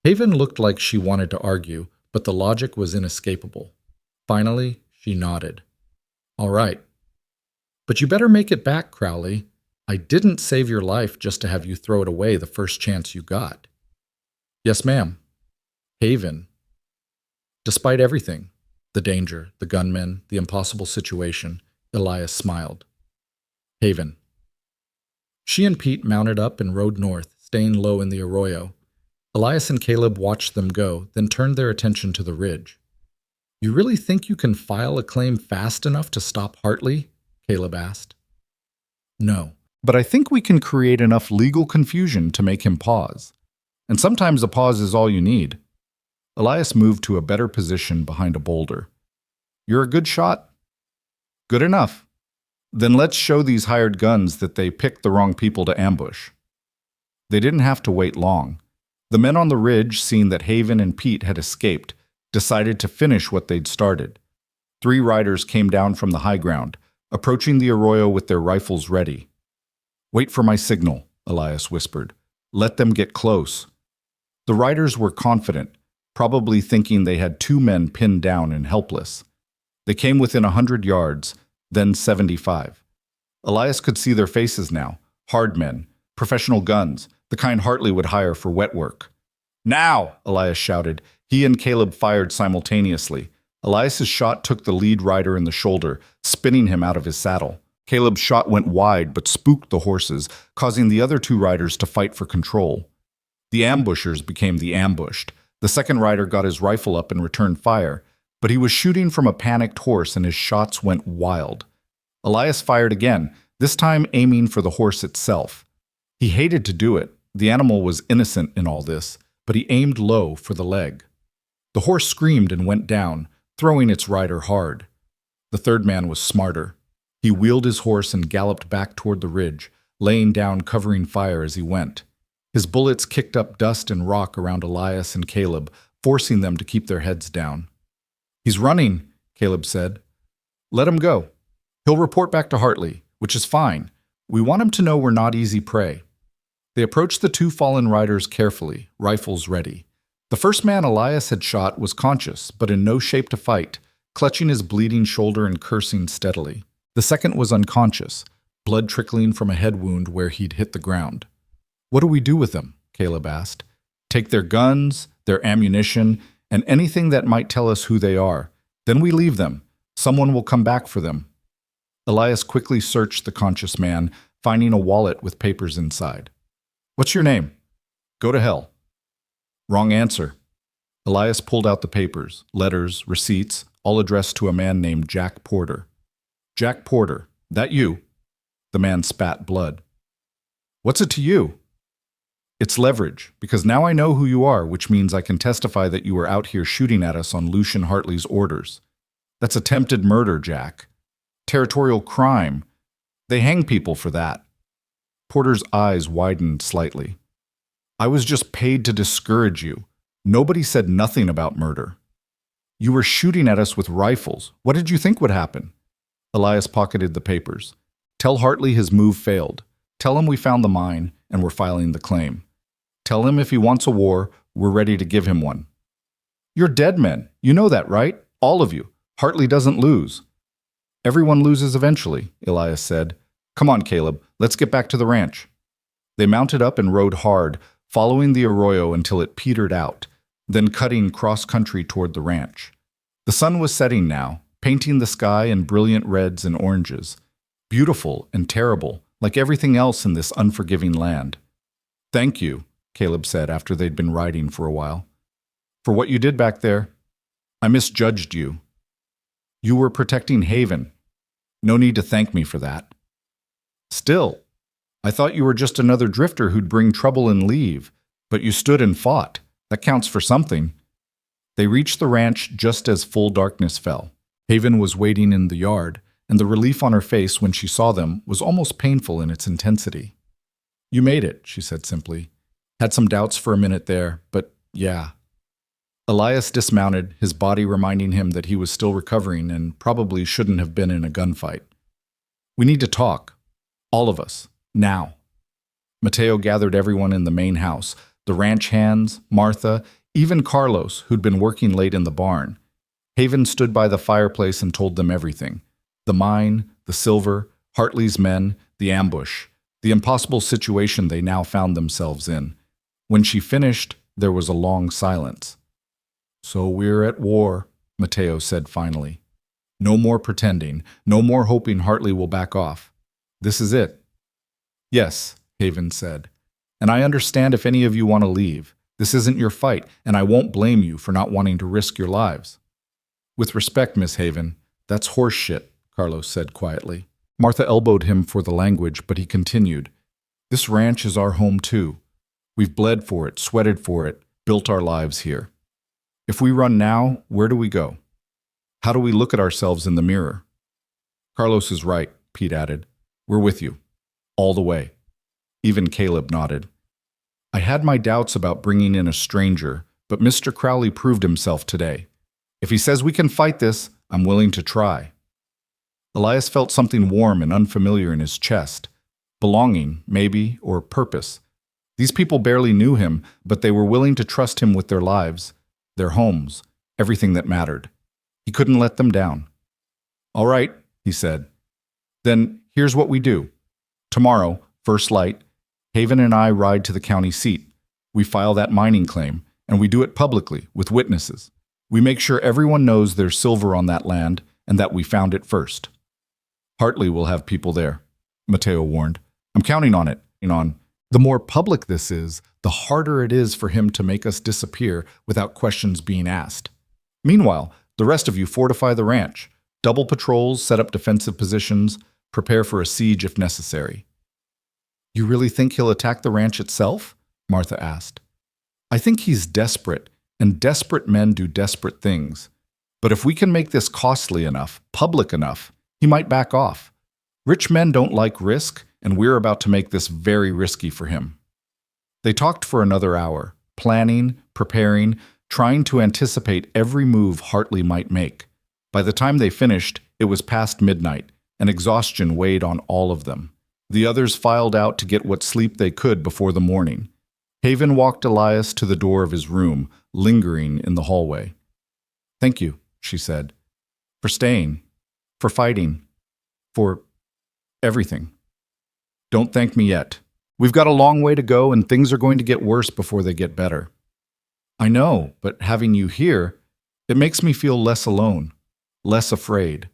Haven looked like she wanted to argue, but the logic was inescapable. Finally, she nodded. All right. But you better make it back, Crowley. I didn't save your life just to have you throw it away the first chance you got. Yes, ma'am. Haven. Despite everything, the danger, the gunmen, the impossible situation, Elias smiled. Haven. She and Pete mounted up and rode north, staying low in the arroyo. Elias and Caleb watched them go, then turned their attention to the ridge. You really think you can file a claim fast enough to stop Hartley? Caleb asked. No, but I think we can create enough legal confusion to make him pause. And sometimes a pause is all you need. Elias moved to a better position behind a boulder. You're a good shot? Good enough. Then let's show these hired guns that they picked the wrong people to ambush. They didn't have to wait long. The men on the ridge, seeing that Haven and Pete had escaped, decided to finish what they'd started. 3 riders came down from the high ground, approaching the arroyo with their rifles ready. Wait for my signal, Elias whispered. Let them get close. The riders were confident, probably thinking they had 2 men pinned down and helpless. They came within 100 yards, then 75. Elias could see their faces now, hard men, professional guns, the kind Hartley would hire for wet work. Now, Elias shouted. He and Caleb fired simultaneously. Elias's shot took the lead rider in the shoulder, spinning him out of his saddle. Caleb's shot went wide but spooked the horses, causing the other two riders to fight for control. The ambushers became the ambushed. The second rider got his rifle up and returned fire, but he was shooting from a panicked horse and his shots went wild. Elias fired again, this time aiming for the horse itself. He hated to do it. The animal was innocent in all this, but he aimed low for the leg. The horse screamed and went down, throwing its rider hard. The third man was smarter. He wheeled his horse and galloped back toward the ridge, laying down covering fire as he went. His bullets kicked up dust and rock around Elias and Caleb, forcing them to keep their heads down. "He's running," Caleb said. "Let him go. He'll report back to Hartley, which is fine. We want him to know we're not easy prey." They approached the two fallen riders carefully, rifles ready. The first man Elias had shot was conscious, but in no shape to fight, clutching his bleeding shoulder and cursing steadily. The second was unconscious, blood trickling from a head wound where he'd hit the ground. "What do we do with them?" Caleb asked. "Take their guns, their ammunition, and anything that might tell us who they are. Then we leave them. Someone will come back for them." Elias quickly searched the conscious man, finding a wallet with papers inside. "What's your name?" "Go to hell." "Wrong answer." Elias pulled out the papers, letters, receipts, all addressed to a man named Jack Porter. "Jack Porter, that you?" The man spat blood. "What's it to you?" "It's leverage, because now I know who you are, which means I can testify that you were out here shooting at us on Lucian Hartley's orders. That's attempted murder, Jack. Territorial crime. They hang people for that." Porter's eyes widened slightly. "I was just paid to discourage you. Nobody said nothing about murder. You were shooting at us with rifles. What did you think would happen?" Elias pocketed the papers. "Tell Hartley his move failed. Tell him we found the mine and we're filing the claim. Tell him if he wants a war, we're ready to give him one." "You're dead men. You know that, right? All of you. Hartley doesn't lose." "Everyone loses eventually," Elias said. "Come on, Caleb. Let's get back to the ranch." They mounted up and rode hard, following the arroyo until it petered out, then cutting cross-country toward the ranch. The sun was setting now, painting the sky in brilliant reds and oranges. Beautiful and terrible, like everything else in this unforgiving land. "Thank you," Caleb said after they'd been riding for a while. "For what you did back there. I misjudged you. You were protecting Haven. No need to thank me for that. Still, I thought you were just another drifter who'd bring trouble and leave, but you stood and fought. That counts for something." They reached the ranch just as full darkness fell. Haven was waiting in the yard, and the relief on her face when she saw them was almost painful in its intensity. "You made it," she said simply. "Had some doubts for a minute there, but yeah." Elias dismounted, his body reminding him that he was still recovering and probably shouldn't have been in a gunfight. "We need to talk. All of us. Now." Mateo gathered everyone in the main house, the ranch hands, Martha, even Carlos, who'd been working late in the barn. Haven stood by the fireplace and told them everything. The mine, the silver, Hartley's men, the ambush, the impossible situation they now found themselves in. When she finished, there was a long silence. "So we're at war," Mateo said finally. "No more pretending, no more hoping Hartley will back off. This is it." "Yes," Haven said. "And I understand if any of you want to leave. This isn't your fight, and I won't blame you for not wanting to risk your lives." "With respect, Miss Haven, that's horse shit," Carlos said quietly. Martha elbowed him for the language, but he continued. "This ranch is our home too. We've bled for it, sweated for it, built our lives here. If we run now, where do we go? How do we look at ourselves in the mirror?" "Carlos is right," Pete added. "We're with you. All the way." Even Caleb nodded. "I had my doubts about bringing in a stranger, but Mr. Crowley proved himself today. If he says we can fight this, I'm willing to try." Elias felt something warm and unfamiliar in his chest. Belonging, maybe, or purpose. These people barely knew him, but they were willing to trust him with their lives, their homes, everything that mattered. He couldn't let them down. "All right," he said. "Then here's what we do. Tomorrow, first light, Haven and I ride to the county seat. We file that mining claim, and we do it publicly, with witnesses. We make sure everyone knows there's silver on that land and that we found it first." Hartley will have people there, Mateo warned. I'm counting on it. The more public this is, the harder it is for him to make us disappear without questions being asked. Meanwhile, the rest of you fortify the ranch. Double patrols, set up defensive positions, prepare for a siege if necessary. You really think he'll attack the ranch itself? Martha asked. I think he's desperate, and desperate men do desperate things. But if we can make this costly enough, public enough, he might back off. Rich men don't like risk, and we're about to make this very risky for him. They talked for another hour, planning, preparing, trying to anticipate every move Hartley might make. By the time they finished, it was past midnight, and exhaustion weighed on all of them. The others filed out to get what sleep they could before the morning. Haven walked Elias to the door of his room, lingering in the hallway. Thank you, she said, for staying, for fighting, for everything. Don't thank me yet. We've got a long way to go and things are going to get worse before they get better. I know, but having you here, it makes me feel less alone, less afraid.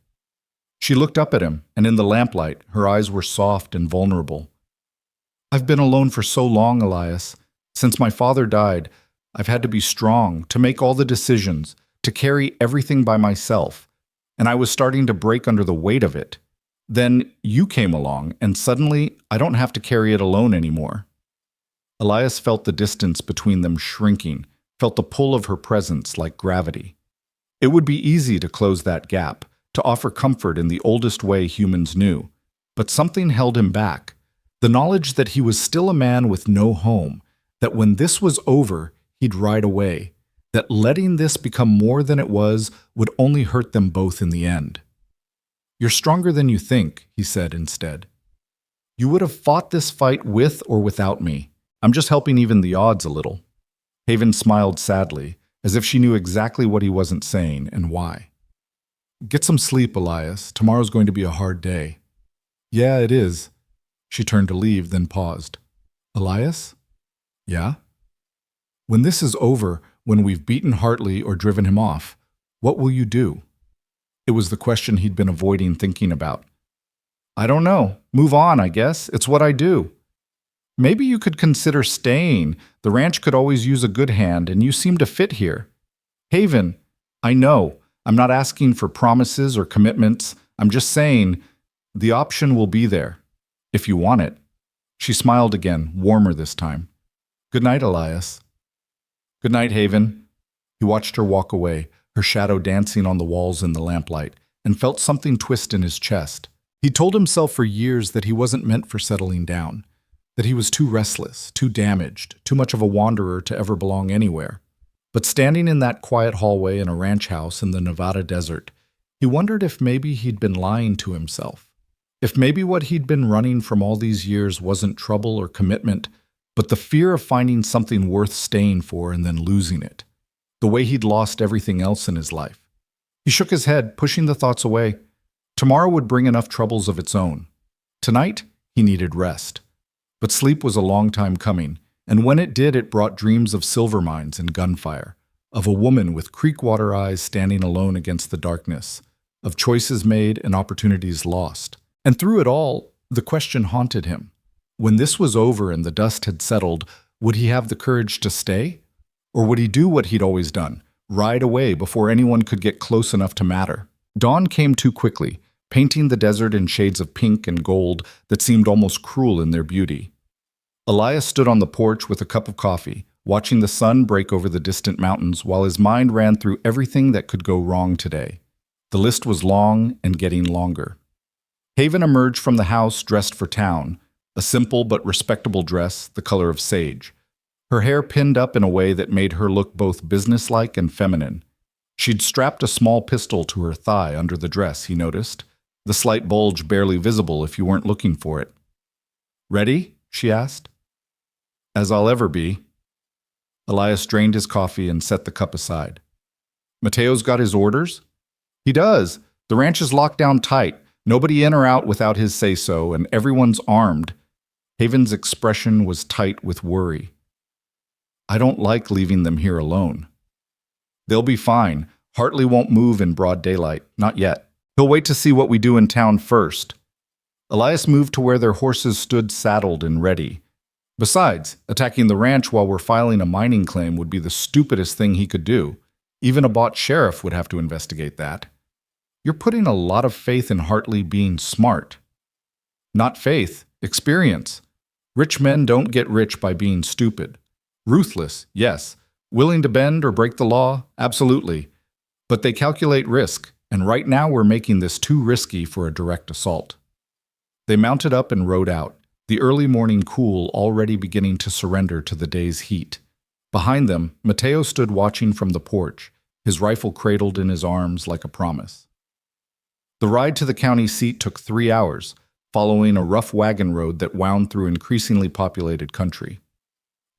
She looked up at him, and in the lamplight, her eyes were soft and vulnerable. I've been alone for so long, Elias. Since my father died, I've had to be strong, to make all the decisions, to carry everything by myself, and I was starting to break under the weight of it. Then you came along, and suddenly I don't have to carry it alone anymore. Elias felt the distance between them shrinking, felt the pull of her presence like gravity. It would be easy to close that gap, to offer comfort in the oldest way humans knew, but something held him back. The knowledge that he was still a man with no home, that when this was over, he'd ride away, that letting this become more than it was would only hurt them both in the end. You're stronger than you think, he said instead. You would have fought this fight with or without me. I'm just helping even the odds a little. Haven smiled sadly, as if she knew exactly what he wasn't saying and why. Get some sleep, Elias. Tomorrow's going to be a hard day. Yeah, it is. She turned to leave, then paused. Elias? Yeah? When this is over, when we've beaten Hartley or driven him off, what will you do? It was the question he'd been avoiding thinking about. I don't know. Move on, I guess. It's what I do. Maybe you could consider staying. The ranch could always use a good hand, and you seem to fit here. Haven, I know. I'm not asking for promises or commitments. I'm just saying the option will be there, if you want it. She smiled again, warmer this time. Good night, Elias. Good night, Haven. He watched her walk away, her shadow dancing on the walls in the lamplight, and felt something twist in his chest. He told himself for years that he wasn't meant for settling down, that he was too restless, too damaged, too much of a wanderer to ever belong anywhere. But standing in that quiet hallway in a ranch house in the Nevada desert, he wondered if maybe he'd been lying to himself. If maybe what he'd been running from all these years wasn't trouble or commitment, but the fear of finding something worth staying for and then losing it. The way he'd lost everything else in his life. He shook his head, pushing the thoughts away. Tomorrow would bring enough troubles of its own. Tonight, he needed rest. But sleep was a long time coming, and when it did, it brought dreams of silver mines and gunfire, of a woman with creekwater eyes standing alone against the darkness, of choices made and opportunities lost. And through it all, the question haunted him. When this was over and the dust had settled, would he have the courage to stay? Or would he do what he'd always done, ride away before anyone could get close enough to matter? Dawn came too quickly, painting the desert in shades of pink and gold that seemed almost cruel in their beauty. Elias stood on the porch with a cup of coffee, watching the sun break over the distant mountains while his mind ran through everything that could go wrong today. The list was long and getting longer. Haven emerged from the house dressed for town, a simple but respectable dress the color of sage. Her hair pinned up in a way that made her look both businesslike and feminine. She'd strapped a small pistol to her thigh under the dress, he noticed, the slight bulge barely visible if you weren't looking for it. Ready? She asked. As I'll ever be. Elias drained his coffee and set the cup aside. Mateo's got his orders? He does. The ranch is locked down tight. Nobody in or out without his say-so, and everyone's armed. Haven's expression was tight with worry. I don't like leaving them here alone. They'll be fine. Hartley won't move in broad daylight. Not yet. He'll wait to see what we do in town first. Elias moved to where their horses stood saddled and ready. Besides, attacking the ranch while we're filing a mining claim would be the stupidest thing he could do. Even a bought sheriff would have to investigate that. You're putting a lot of faith in Hartley being smart. Not faith, experience. Rich men don't get rich by being stupid. Ruthless, yes. Willing to bend or break the law, absolutely. But they calculate risk, and right now we're making this too risky for a direct assault. They mounted up and rode out, the early morning cool already beginning to surrender to the day's heat. Behind them, Mateo stood watching from the porch, his rifle cradled in his arms like a promise. The ride to the county seat took 3 hours, following a rough wagon road that wound through increasingly populated country.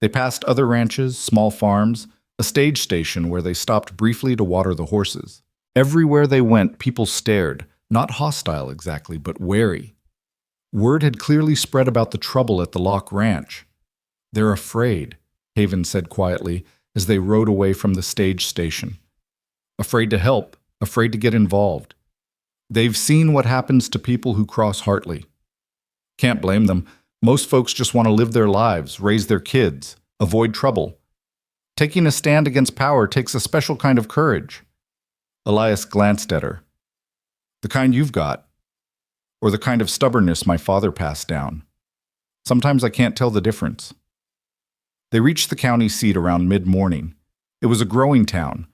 They passed other ranches, small farms, a stage station where they stopped briefly to water the horses. Everywhere they went, people stared, not hostile exactly, but wary. Word had clearly spread about the trouble at the Locke Ranch. "They're afraid," Haven said quietly as they rode away from the stage station. "Afraid to help, afraid to get involved. They've seen what happens to people who cross Hartley. Can't blame them. Most folks just want to live their lives, raise their kids, avoid trouble. Taking a stand against power takes a special kind of courage." Elias glanced at her. "The kind you've got, or the kind of stubbornness my father passed down. Sometimes I can't tell the difference." They reached the county seat around mid-morning. It was a growing town,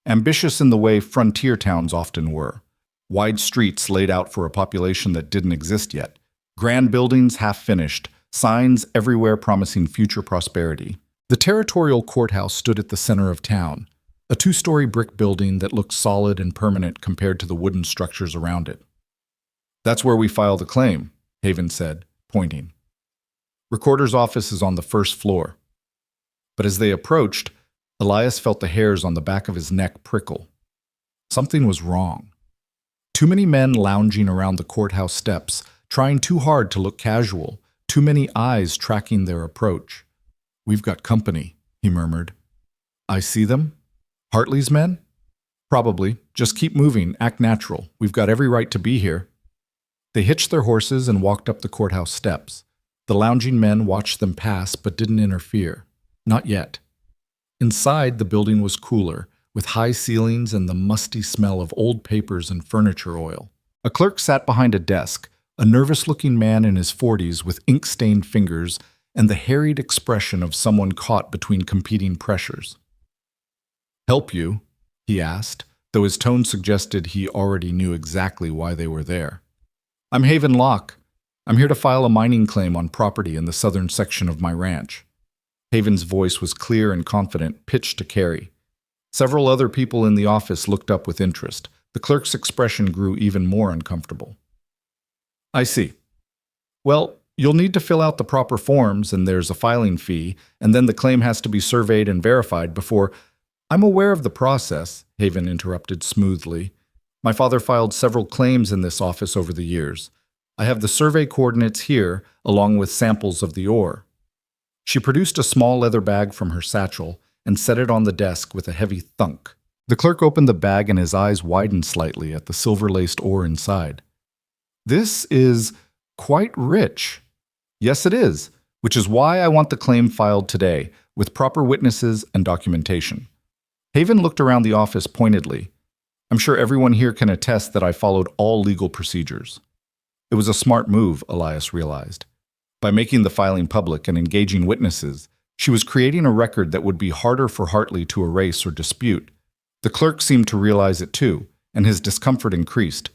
ambitious in the way frontier towns often were. Wide streets laid out for a population that didn't exist yet. Grand buildings half-finished, signs everywhere promising future prosperity. The territorial courthouse stood at the center of town, a 2-story brick building that looked solid and permanent compared to the wooden structures around it. "That's where we file the claim," Haven said, pointing. "Recorder's office is on the first floor." But as they approached, Elias felt the hairs on the back of his neck prickle. Something was wrong. Too many men lounging around the courthouse steps, trying too hard to look casual, too many eyes tracking their approach. "We've got company," he murmured. "I see them? Hartley's men?" "Probably. Just keep moving, act natural. We've got every right to be here." They hitched their horses and walked up the courthouse steps. The lounging men watched them pass but didn't interfere. Not yet. Inside, the building was cooler, with high ceilings and the musty smell of old papers and furniture oil. A clerk sat behind a desk, a nervous-looking man in his 40s with ink-stained fingers and the harried expression of someone caught between competing pressures. "Help you?" he asked, though his tone suggested he already knew exactly why they were there. "I'm Haven Locke. I'm here to file a mining claim on property in the southern section of my ranch." Haven's voice was clear and confident, pitched to carry. Several other people in the office looked up with interest. The clerk's expression grew even more uncomfortable. "I see. Well, you'll need to fill out the proper forms, and there's a filing fee, and then the claim has to be surveyed and verified before—" "I'm aware of the process," Haven interrupted smoothly. "My father filed several claims in this office over the years. I have the survey coordinates here, along with samples of the ore." She produced a small leather bag from her satchel and set it on the desk with a heavy thunk. The clerk opened the bag and his eyes widened slightly at the silver-laced ore inside. "This is quite rich." "Yes, it is, which is why I want the claim filed today, with proper witnesses and documentation." Haven looked around the office pointedly. "I'm sure everyone here can attest that I followed all legal procedures." It was a smart move, Elias realized. By making the filing public and engaging witnesses, she was creating a record that would be harder for Hartley to erase or dispute. The clerk seemed to realize it too, and his discomfort increased.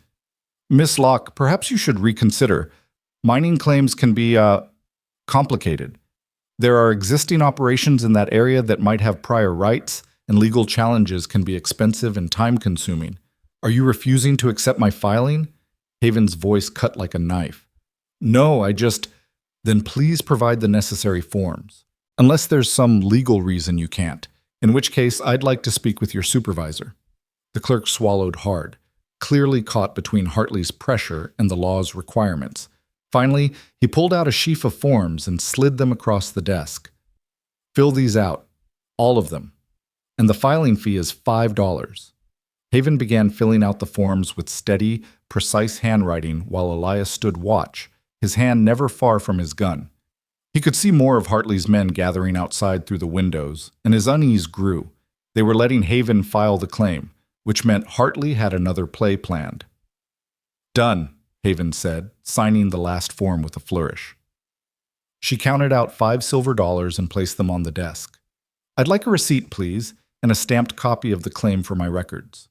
"Miss Locke, perhaps you should reconsider. Mining claims can be, complicated. There are existing operations in that area that might have prior rights, and legal challenges can be expensive and time-consuming. Are you refusing to accept my filing?" Haven's voice cut like a knife. "No, Then please provide the necessary forms. Unless there's some legal reason you can't, in which case I'd like to speak with your supervisor." The clerk swallowed hard, clearly caught between Hartley's pressure and the law's requirements. Finally, he pulled out a sheaf of forms and slid them across the desk. "Fill these out, all of them, and the filing fee is $5. Haven began filling out the forms with steady, precise handwriting while Elias stood watch, his hand never far from his gun. He could see more of Hartley's men gathering outside through the windows, and his unease grew. They were letting Haven file the claim, which meant Hartley had another play planned. "Done," Haven said, signing the last form with a flourish. She counted out $5 and placed them on the desk. "I'd like a receipt, please, and a stamped copy of the claim for my records."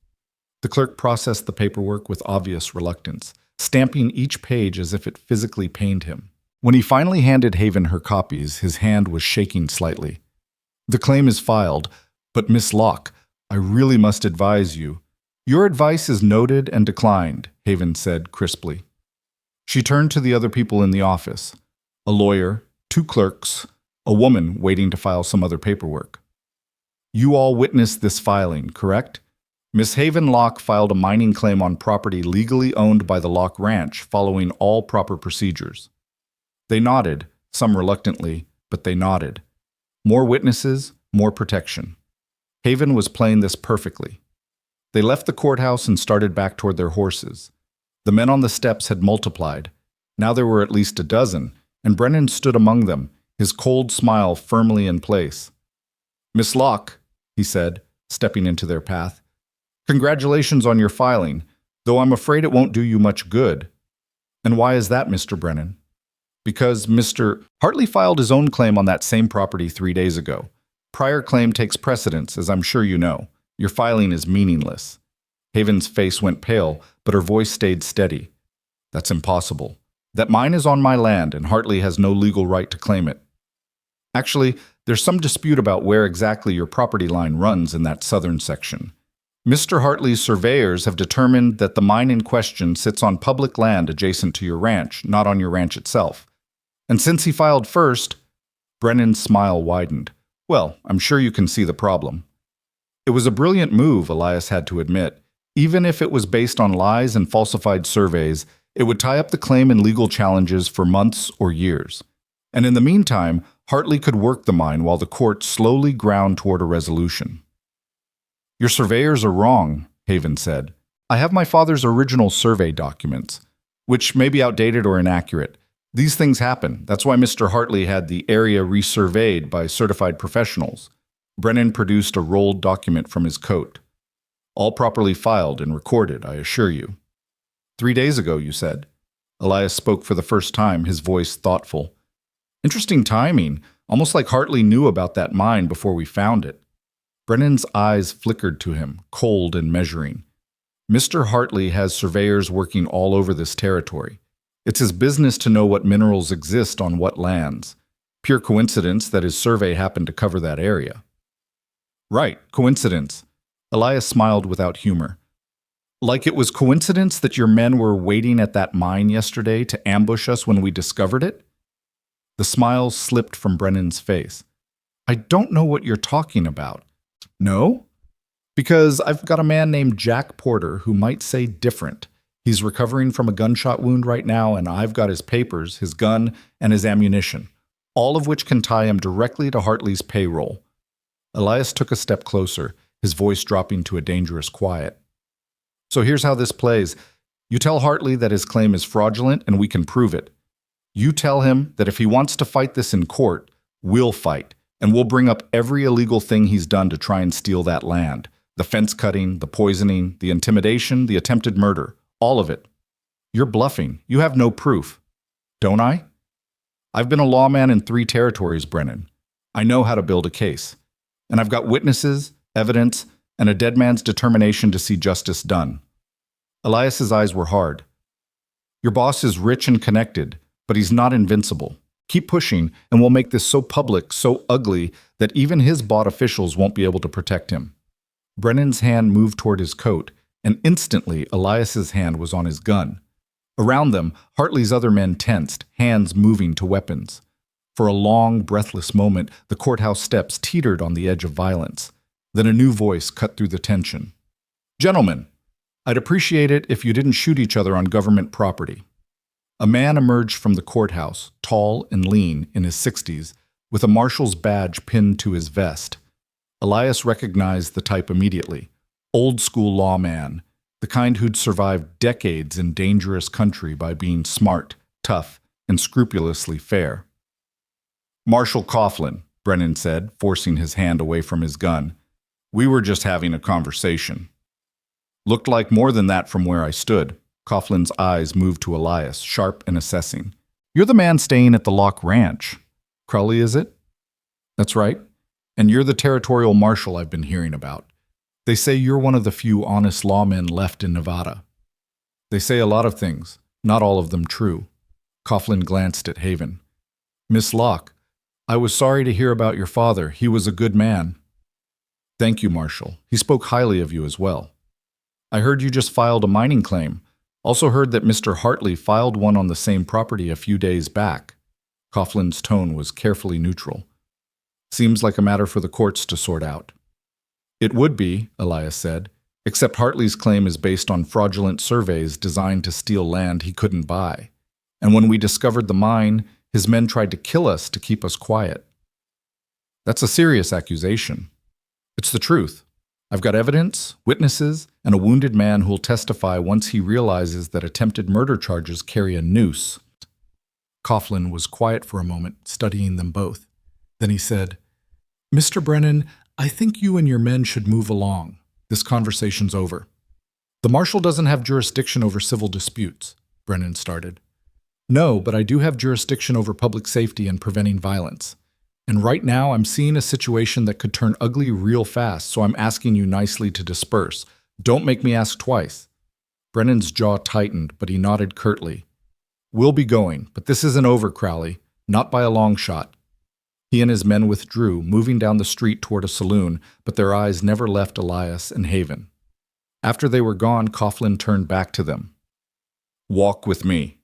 The clerk processed the paperwork with obvious reluctance, stamping each page as if it physically pained him. When he finally handed Haven her copies, his hand was shaking slightly. "The claim is filed, but Miss Locke, I really must advise you." "Your advice is noted and declined," Haven said crisply. She turned to the other people in the office, a lawyer, 2 clerks, a woman waiting to file some other paperwork. "You all witnessed this filing, correct? Miss Haven Locke filed a mining claim on property legally owned by the Locke Ranch, following all proper procedures." They nodded, some reluctantly, but they nodded. More witnesses, more protection. Haven was playing this perfectly. They left the courthouse and started back toward their horses. The men on the steps had multiplied. Now there were at least a dozen, and Brennan stood among them, his cold smile firmly in place. "Miss Locke," he said, stepping into their path, "congratulations on your filing, though I'm afraid it won't do you much good." "And why is that, Mr. Brennan?" "Because Mr. Hartley filed his own claim on that same property 3 days ago. Prior claim takes precedence, as I'm sure you know. Your filing is meaningless." Haven's face went pale, but her voice stayed steady. "That's impossible. That mine is on my land, and Hartley has no legal right to claim it. Actually, there's some dispute about where exactly your property line runs in that southern section. Mr. Hartley's surveyors have determined that the mine in question sits on public land adjacent to your ranch, not on your ranch itself. And since he filed first," Brennan's smile widened. "Well, I'm sure you can see the problem." It was a brilliant move, Elias had to admit. Even if it was based on lies and falsified surveys, it would tie up the claim in legal challenges for months or years. And in the meantime, Hartley could work the mine while the court slowly ground toward a resolution. "Your surveyors are wrong," Haven said. "I have my father's original survey documents, which may be outdated or inaccurate. These things happen. That's why Mr. Hartley had the area resurveyed by certified professionals." Brennan produced a rolled document from his coat. "All properly filed and recorded, I assure you." 3 days ago, you said." Elias spoke for the first time, his voice thoughtful. "Interesting timing, almost like Hartley knew about that mine before we found it." Brennan's eyes flickered to him, cold and measuring. "Mr. Hartley has surveyors working all over this territory. It's his business to know what minerals exist on what lands. Pure coincidence that his survey happened to cover that area." "Right, coincidence." Elias smiled without humor. "Like it was coincidence that your men were waiting at that mine yesterday to ambush us when we discovered it?" The smile slipped from Brennan's face. "I don't know what you're talking about." "No?" "Because I've got a man named Jack Porter who might say different. He's recovering from a gunshot wound right now, and I've got his papers, his gun, and his ammunition, all of which can tie him directly to Hartley's payroll." Elias took a step closer, his voice dropping to a dangerous quiet. "So here's how this plays. You tell Hartley that his claim is fraudulent and we can prove it. You tell him that if he wants to fight this in court, we'll fight, and we'll bring up every illegal thing he's done to try and steal that land. The fence cutting, the poisoning, the intimidation, the attempted murder. All of it. You're bluffing. You have no proof. Don't I? I've been a lawman in 3 territories, Brennan. I know how to build a case. And I've got witnesses, evidence, and a dead man's determination to see justice done." Elias's eyes were hard. "Your boss is rich and connected, but he's not invincible. Keep pushing, and we'll make this so public, so ugly, that even his bought officials won't be able to protect him." Brennan's hand moved toward his coat, and instantly Elias's hand was on his gun. Around them, Hartley's other men tensed, hands moving to weapons. For a long, breathless moment, the courthouse steps teetered on the edge of violence. Then a new voice cut through the tension. "Gentlemen, I'd appreciate it if you didn't shoot each other on government property." A man emerged from the courthouse, tall and lean, in his 60s, with a marshal's badge pinned to his vest. Elias recognized the type immediately. Old-school lawman, the kind who'd survived decades in dangerous country by being smart, tough, and scrupulously fair. "Marshal Coughlin," Brennan said, forcing his hand away from his gun. "We were just having a conversation." "Looked like more than that from where I stood." Coughlin's eyes moved to Elias, sharp and assessing. "You're the man staying at the Locke Ranch. Crowley, is it?" "That's right. And you're the territorial marshal I've been hearing about. They say you're one of the few honest lawmen left in Nevada." "They say a lot of things, not all of them true." Coughlin glanced at Haven. "Miss Locke, I was sorry to hear about your father. He was a good man." "Thank you, Marshal. He spoke highly of you as well." "I heard you just filed a mining claim. Also heard that Mr. Hartley filed one on the same property a few days back." Coughlin's tone was carefully neutral. "Seems like a matter for the courts to sort out." "It would be," Elias said, "except Hartley's claim is based on fraudulent surveys designed to steal land he couldn't buy. And when we discovered the mine, his men tried to kill us to keep us quiet." "That's a serious accusation." "It's the truth. I've got evidence, witnesses, and a wounded man who'll testify once he realizes that attempted murder charges carry a noose." Coughlin was quiet for a moment, studying them both. Then he said, "Mr. Brennan, I think you and your men should move along. This conversation's over." "The marshal doesn't have jurisdiction over civil disputes," Brennan started. "No, but I do have jurisdiction over public safety and preventing violence. And right now I'm seeing a situation that could turn ugly real fast, so I'm asking you nicely to disperse. Don't make me ask twice." Brennan's jaw tightened, but he nodded curtly. "We'll be going, but this isn't over, Crowley. Not by a long shot." He and his men withdrew, moving down the street toward a saloon, but their eyes never left Elias and Haven. After they were gone, Coughlin turned back to them. "Walk with me."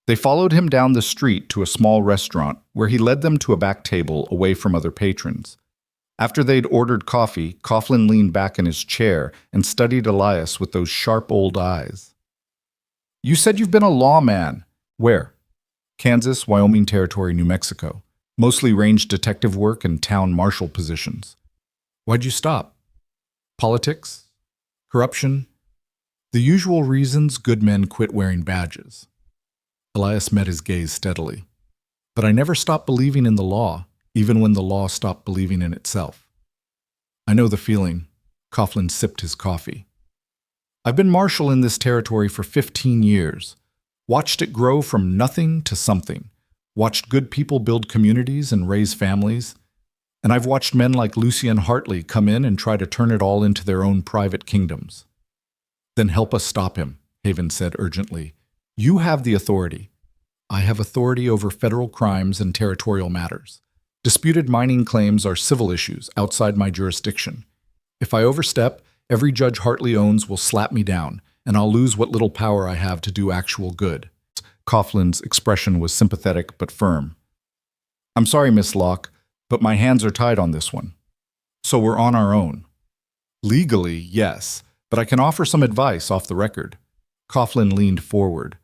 They followed him down the street to a small restaurant, where he led them to a back table away from other patrons. After they'd ordered coffee, Coughlin leaned back in his chair and studied Elias with those sharp old eyes. "You said you've been a lawman." "Where?" "Kansas, Wyoming Territory, New Mexico. Mostly range detective work and town marshal positions." "Why'd you stop?" "Politics? Corruption? The usual reasons good men quit wearing badges." Elias met his gaze steadily. "But I never stopped believing in the law, even when the law stopped believing in itself." "I know the feeling." Coughlin sipped his coffee. "I've been marshal in this territory for 15 years. Watched it grow from nothing to something. Watched good people build communities and raise families. And I've watched men like Lucien Hartley come in and try to turn it all into their own private kingdoms." "Then help us stop him," Haven said urgently. "You have the authority." "I have authority over federal crimes and territorial matters. Disputed mining claims are civil issues outside my jurisdiction. If I overstep, every judge Hartley owns will slap me down, and I'll lose what little power I have to do actual good." Coughlin's expression was sympathetic but firm. "I'm sorry, Miss Locke, but my hands are tied on this one. So we're on our own." "Legally, yes, but I can offer some advice off the record." Coughlin leaned forward.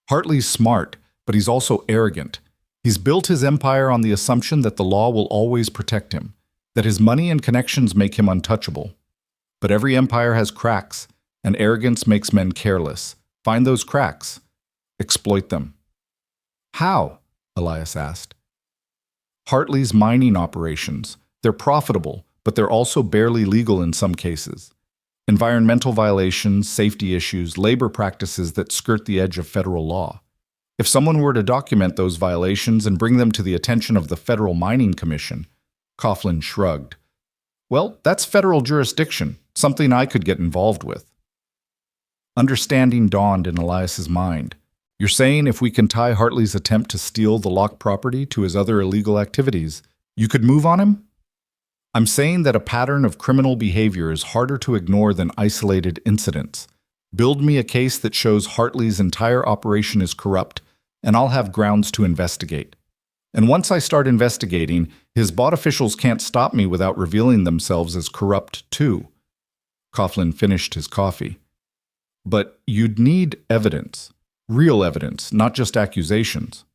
"Hartley's smart, but he's also arrogant. He's built his empire on the assumption that the law will always protect him, that his money and connections make him untouchable. But every empire has cracks, and arrogance makes men careless. Find those cracks. Exploit them." "How?" Elias asked. "Hartley's mining operations. They're profitable, but they're also barely legal in some cases. Environmental violations, safety issues, labor practices that skirt the edge of federal law. If someone were to document those violations and bring them to the attention of the Federal Mining Commission," Coughlin shrugged. "Well, that's federal jurisdiction, something I could get involved with." Understanding dawned in Elias's mind. "You're saying if we can tie Hartley's attempt to steal the Locke property to his other illegal activities, you could move on him?" "I'm saying that a pattern of criminal behavior is harder to ignore than isolated incidents. Build me a case that shows Hartley's entire operation is corrupt, and I'll have grounds to investigate. And once I start investigating, his bought officials can't stop me without revealing themselves as corrupt too." Coughlin finished his coffee. "But you'd need evidence. Real evidence, not just accusations."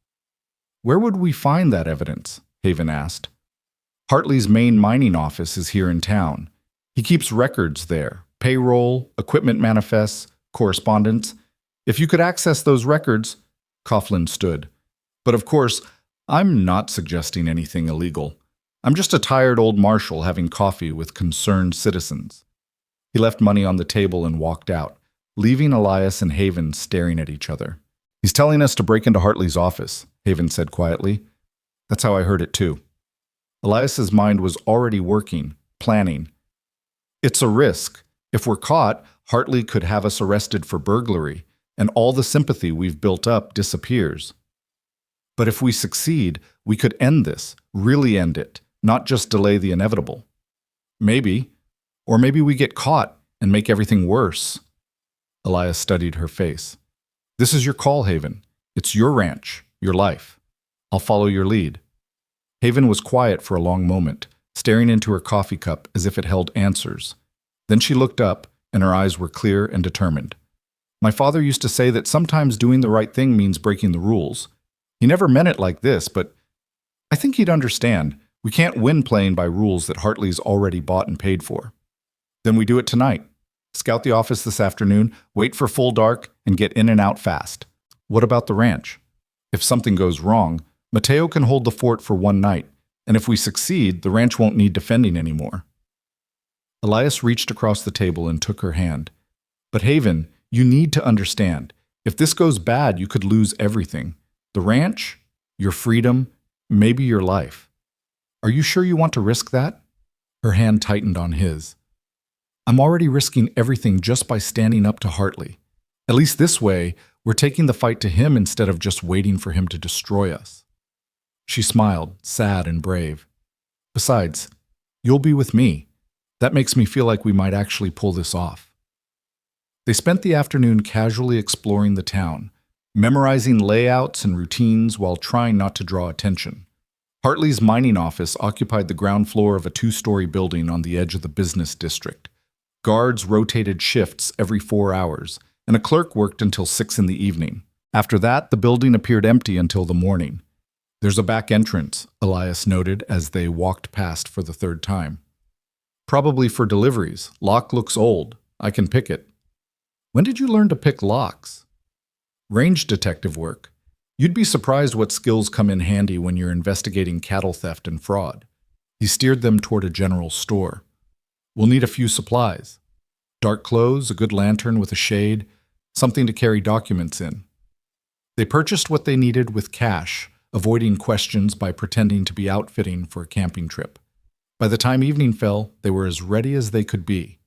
"Where would we find that evidence?" Haven asked. "Hartley's main mining office is here in town. He keeps records there, Payroll, equipment manifests, correspondence. If you could access those records, Coughlin stood. But of course, I'm not suggesting anything illegal. I'm just a tired old marshal having coffee with concerned citizens. He left money on the table and walked out, leaving Elias and Haven staring at each other. He's telling us to break into Hartley's office, Haven said quietly. That's how I heard it too. Elias's mind was already working, planning. It's a risk. If we're caught, Hartley could have us arrested for burglary, and all the sympathy we've built up disappears. But if we succeed, we could end this, really end it, not just delay the inevitable. Maybe. Or maybe we get caught and make everything worse. Elias studied her face. This is your call, Haven. It's your ranch, your life. I'll follow your lead. Haven was quiet for a long moment, staring into her coffee cup as if it held answers. Then she looked up, and her eyes were clear and determined. My father used to say that sometimes doing the right thing means breaking the rules. He never meant it like this, but I think he'd understand. We can't win playing by rules that Hartley's already bought and paid for. Then we do it tonight. Scout the office this afternoon, wait for full dark, and get in and out fast. What about the ranch? If something goes wrong, Mateo can hold the fort for one night, and if we succeed, the ranch won't need defending anymore. Elias reached across the table and took her hand. But Haven, you need to understand. If this goes bad, you could lose everything. The ranch, your freedom, maybe your life. Are you sure you want to risk that? Her hand tightened on his. I'm already risking everything just by standing up to Hartley. At least this way, we're taking the fight to him instead of just waiting for him to destroy us. She smiled, sad and brave. Besides, you'll be with me. That makes me feel like we might actually pull this off. They spent the afternoon casually exploring the town, memorizing layouts and routines while trying not to draw attention. Hartley's mining office occupied the ground floor of a 2-story building on the edge of the business district. Guards rotated shifts every 4 hours, and a clerk worked until 6 in the evening. After that, the building appeared empty until the morning. There's a back entrance, Elias noted as they walked past for the third time. Probably for deliveries. Lock looks old. I can pick it. When did you learn to pick locks? Range detective work. You'd be surprised what skills come in handy when you're investigating cattle theft and fraud. He steered them toward a general store. We'll need a few supplies. Dark clothes, a good lantern with a shade, something to carry documents in. They purchased what they needed with cash, avoiding questions by pretending to be outfitting for a camping trip. By the time evening fell, they were as ready as they could be.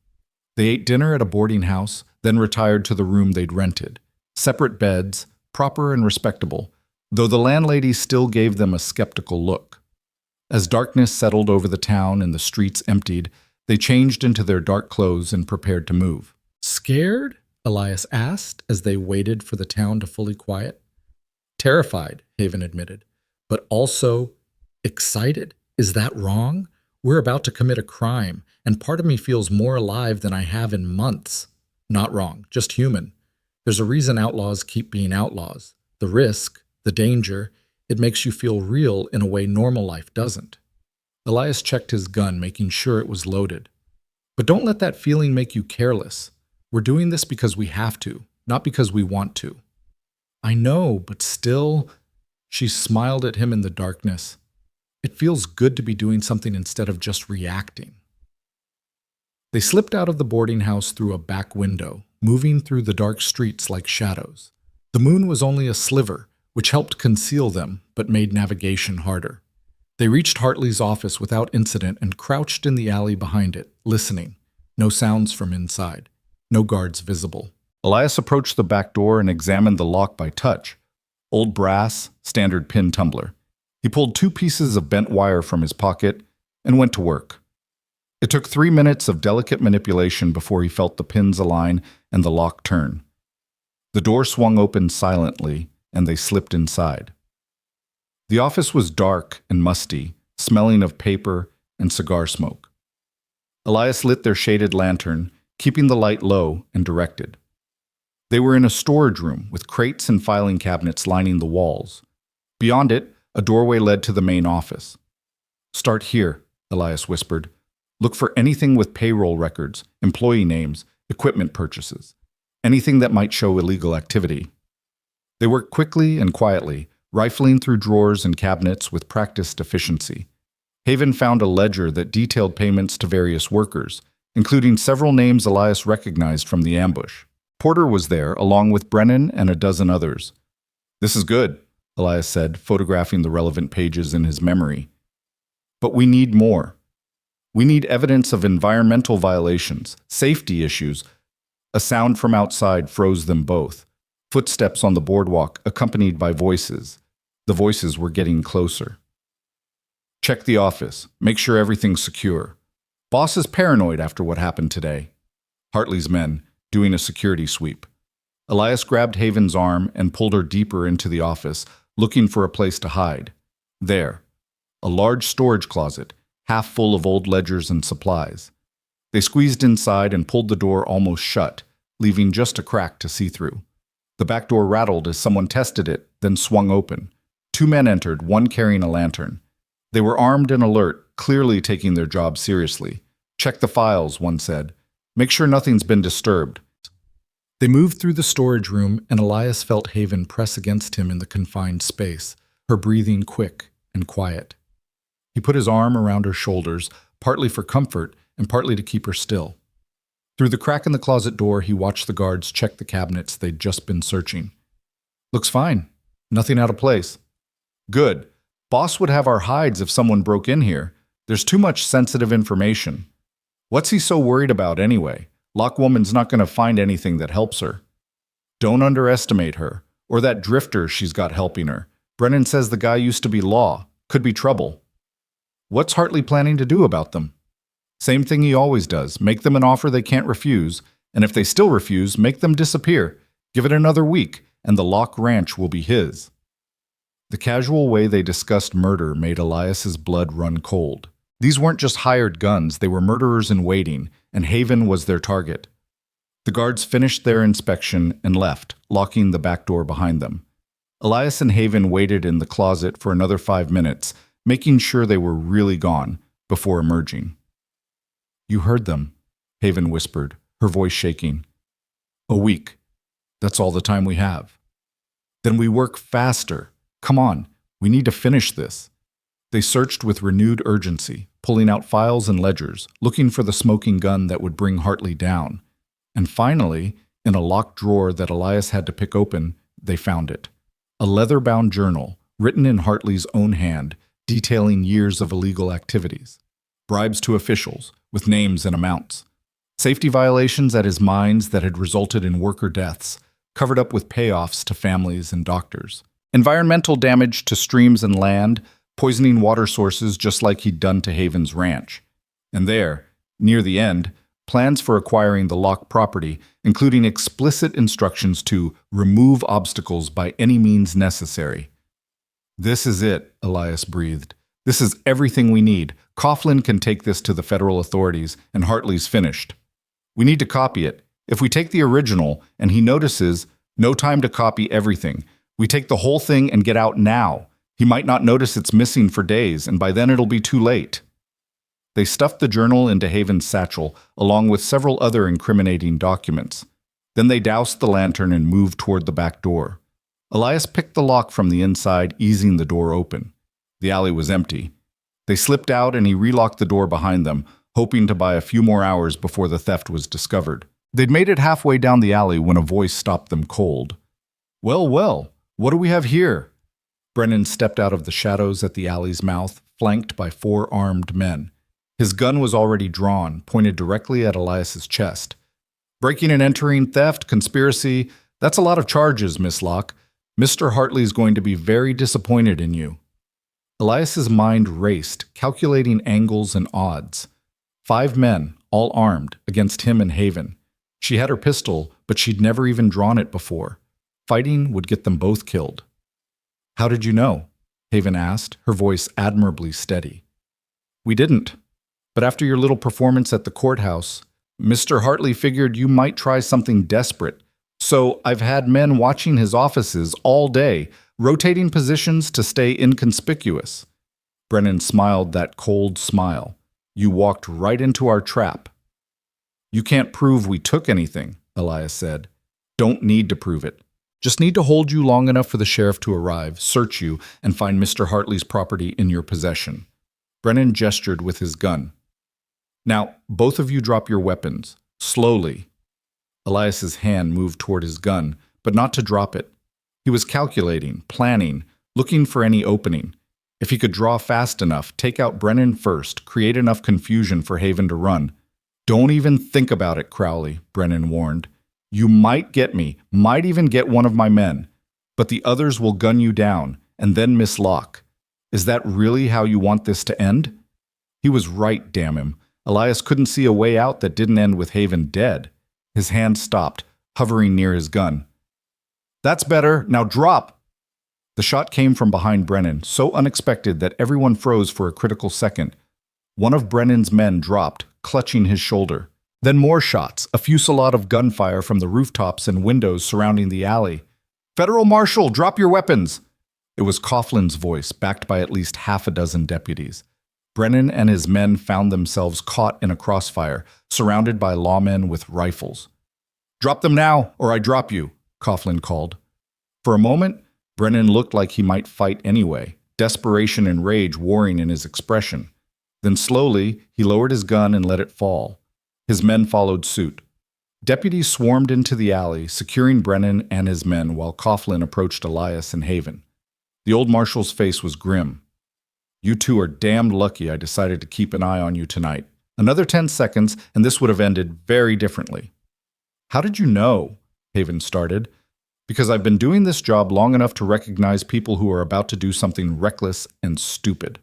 They ate dinner at a boarding house, then retired to the room they'd rented. Separate beds, proper and respectable, though the landlady still gave them a skeptical look. As darkness settled over the town and the streets emptied, they changed into their dark clothes and prepared to move. Scared? Elias asked as they waited for the town to fully quiet. Terrified, Haven admitted, but also excited. Is that wrong? We're about to commit a crime, and part of me feels more alive than I have in months. Not wrong, just human. There's a reason outlaws keep being outlaws. The risk, the danger, it makes you feel real in a way normal life doesn't. Elias checked his gun, making sure it was loaded. But don't let that feeling make you careless. We're doing this because we have to, not because we want to. I know, but still... She smiled at him in the darkness. It feels good to be doing something instead of just reacting. They slipped out of the boarding house through a back window, moving through the dark streets like shadows. The moon was only a sliver, which helped conceal them, but made navigation harder. They reached Hartley's office without incident and crouched in the alley behind it, listening. No sounds from inside. No guards visible. Elias approached the back door and examined the lock by touch. Old brass, standard pin tumbler. He pulled 2 pieces of bent wire from his pocket and went to work. It took 3 minutes of delicate manipulation before he felt the pins align and the lock turn. The door swung open silently, and they slipped inside. The office was dark and musty, smelling of paper and cigar smoke. Elias lit their shaded lantern, keeping the light low, and directed. They were in a storage room with crates and filing cabinets lining the walls. Beyond it, a doorway led to the main office. "Start here," Elias whispered. Look for anything with payroll records, employee names, equipment purchases, anything that might show illegal activity. They worked quickly and quietly, rifling through drawers and cabinets with practiced efficiency. Haven found a ledger that detailed payments to various workers, including several names Elias recognized from the ambush. Porter was there, along with Brennan and a dozen others. "This is good," Elias said, photographing the relevant pages in his memory. "But we need more. We need evidence of environmental violations, safety issues." A sound from outside froze them both. Footsteps on the boardwalk, accompanied by voices. The voices were getting closer. "Check the office. Make sure everything's secure. Boss is paranoid after what happened today." Hartley's men, doing a security sweep. Elias grabbed Haven's arm and pulled her deeper into the office, looking for a place to hide. There, a large storage closet, half full of old ledgers and supplies. They squeezed inside and pulled the door almost shut, leaving just a crack to see through. The back door rattled as someone tested it, then swung open. 2 men entered, one carrying a lantern. They were armed and alert, clearly taking their job seriously. "Check the files," one said. "Make sure nothing's been disturbed." They moved through the storage room, and Elias felt Haven press against him in the confined space, her breathing quick and quiet. He put his arm around her shoulders, partly for comfort and partly to keep her still. Through the crack in the closet door, he watched the guards check the cabinets they'd just been searching. "Looks fine. Nothing out of place." "Good. Boss would have our hides if someone broke in here. There's too much sensitive information. What's he so worried about anyway? Lockwoman's not going to find anything that helps her." "Don't underestimate her, or that drifter she's got helping her. Brennan says the guy used to be law. Could be trouble." "What's Hartley planning to do about them?" "Same thing he always does. Make them an offer they can't refuse, and if they still refuse, make them disappear. Give it another week, and the Lock Ranch will be his." The casual way they discussed murder made Elias's blood run cold. These weren't just hired guns, they were murderers in waiting, and Haven was their target. The guards finished their inspection and left, locking the back door behind them. Elias and Haven waited in the closet for another 5 minutes, making sure they were really gone, before emerging. "You heard them," Haven whispered, her voice shaking. "A week. That's all the time we have." "Then we work faster. Come on, we need to finish this." They searched with renewed urgency, pulling out files and ledgers, looking for the smoking gun that would bring Hartley down. And finally, in a locked drawer that Elias had to pick open, they found it. A leather-bound journal, written in Hartley's own hand, detailing years of illegal activities. Bribes to officials, with names and amounts. Safety violations at his mines that had resulted in worker deaths, covered up with payoffs to families and doctors. Environmental damage to streams and land, poisoning water sources just like he'd done to Haven's ranch. And there, near the end, plans for acquiring the Lock property, including explicit instructions to remove obstacles by any means necessary. "This is it," Elias breathed. "This is everything we need. Coughlin can take this to the federal authorities, and Hartley's finished. We need to copy it. If we take the original, and he notices, no time to copy everything. We take the whole thing and get out now. He might not notice it's missing for days, and by then it'll be too late." They stuffed the journal into Haven's satchel, along with several other incriminating documents. Then they doused the lantern and moved toward the back door. Elias picked the lock from the inside, easing the door open. The alley was empty. They slipped out and he relocked the door behind them, hoping to buy a few more hours before the theft was discovered. They'd made it halfway down the alley when a voice stopped them cold. "Well, well, what do we have here?" Brennan stepped out of the shadows at the alley's mouth, flanked by 4 armed men. His gun was already drawn, pointed directly at Elias's chest. "Breaking and entering, theft, conspiracy, that's a lot of charges, Miss Locke. Mr. Hartley's going to be very disappointed in you." Elias's mind raced, calculating angles and odds. 5 men, all armed, against him and Haven. She had her pistol, but she'd never even drawn it before. Fighting would get them both killed. "How did you know?" Haven asked, her voice admirably steady. "We didn't. But after your little performance at the courthouse, Mr. Hartley figured you might try something desperate. So I've had men watching his offices all day, rotating positions to stay inconspicuous." Brennan smiled that cold smile. You walked right into our trap. You can't prove we took anything, Elias said. Don't need to prove it. Just need to hold you long enough for the sheriff to arrive, search you, and find Mr. Hartley's property in your possession. Brennan gestured with his gun. Now, both of you drop your weapons, slowly. Elias's hand moved toward his gun, but not to drop it. He was calculating, planning, looking for any opening. If he could draw fast enough, take out Brennan first, create enough confusion for Haven to run. Don't even think about it, Crowley, Brennan warned. You might get me, might even get one of my men, but the others will gun you down, and then Miss Locke. Is that really how you want this to end? He was right, damn him. Elias couldn't see a way out that didn't end with Haven dead. His hand stopped, hovering near his gun. That's better, now drop! The shot came from behind Brennan, so unexpected that everyone froze for a critical second. One of Brennan's men dropped, clutching his shoulder. Then more shots, a fusillade of gunfire from the rooftops and windows surrounding the alley. Federal Marshal, drop your weapons! It was Coughlin's voice, backed by at least half a dozen deputies. Brennan and his men found themselves caught in a crossfire, surrounded by lawmen with rifles. Drop them now, or I drop you, Coughlin called. For a moment, Brennan looked like he might fight anyway, desperation and rage warring in his expression. Then slowly, he lowered his gun and let it fall. His men followed suit. Deputies swarmed into the alley, securing Brennan and his men while Coughlin approached Elias and Haven. The old marshal's face was grim. You two are damned lucky I decided to keep an eye on you tonight. Another 10 seconds, and this would have ended very differently. How did you know? Haven started. Because I've been doing this job long enough to recognize people who are about to do something reckless and stupid.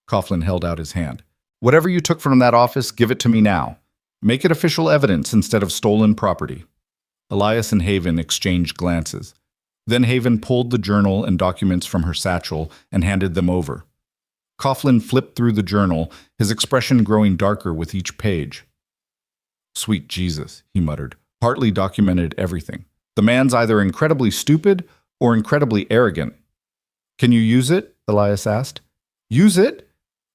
Coughlin held out his hand. Whatever you took from that office, give it to me now. Make it official evidence instead of stolen property. Elias and Haven exchanged glances. Then Haven pulled the journal and documents from her satchel and handed them over. Coughlin flipped through the journal, his expression growing darker with each page. Sweet Jesus, he muttered. Hartley documented everything. The man's either incredibly stupid or incredibly arrogant. Can you use it? Elias asked. Use it?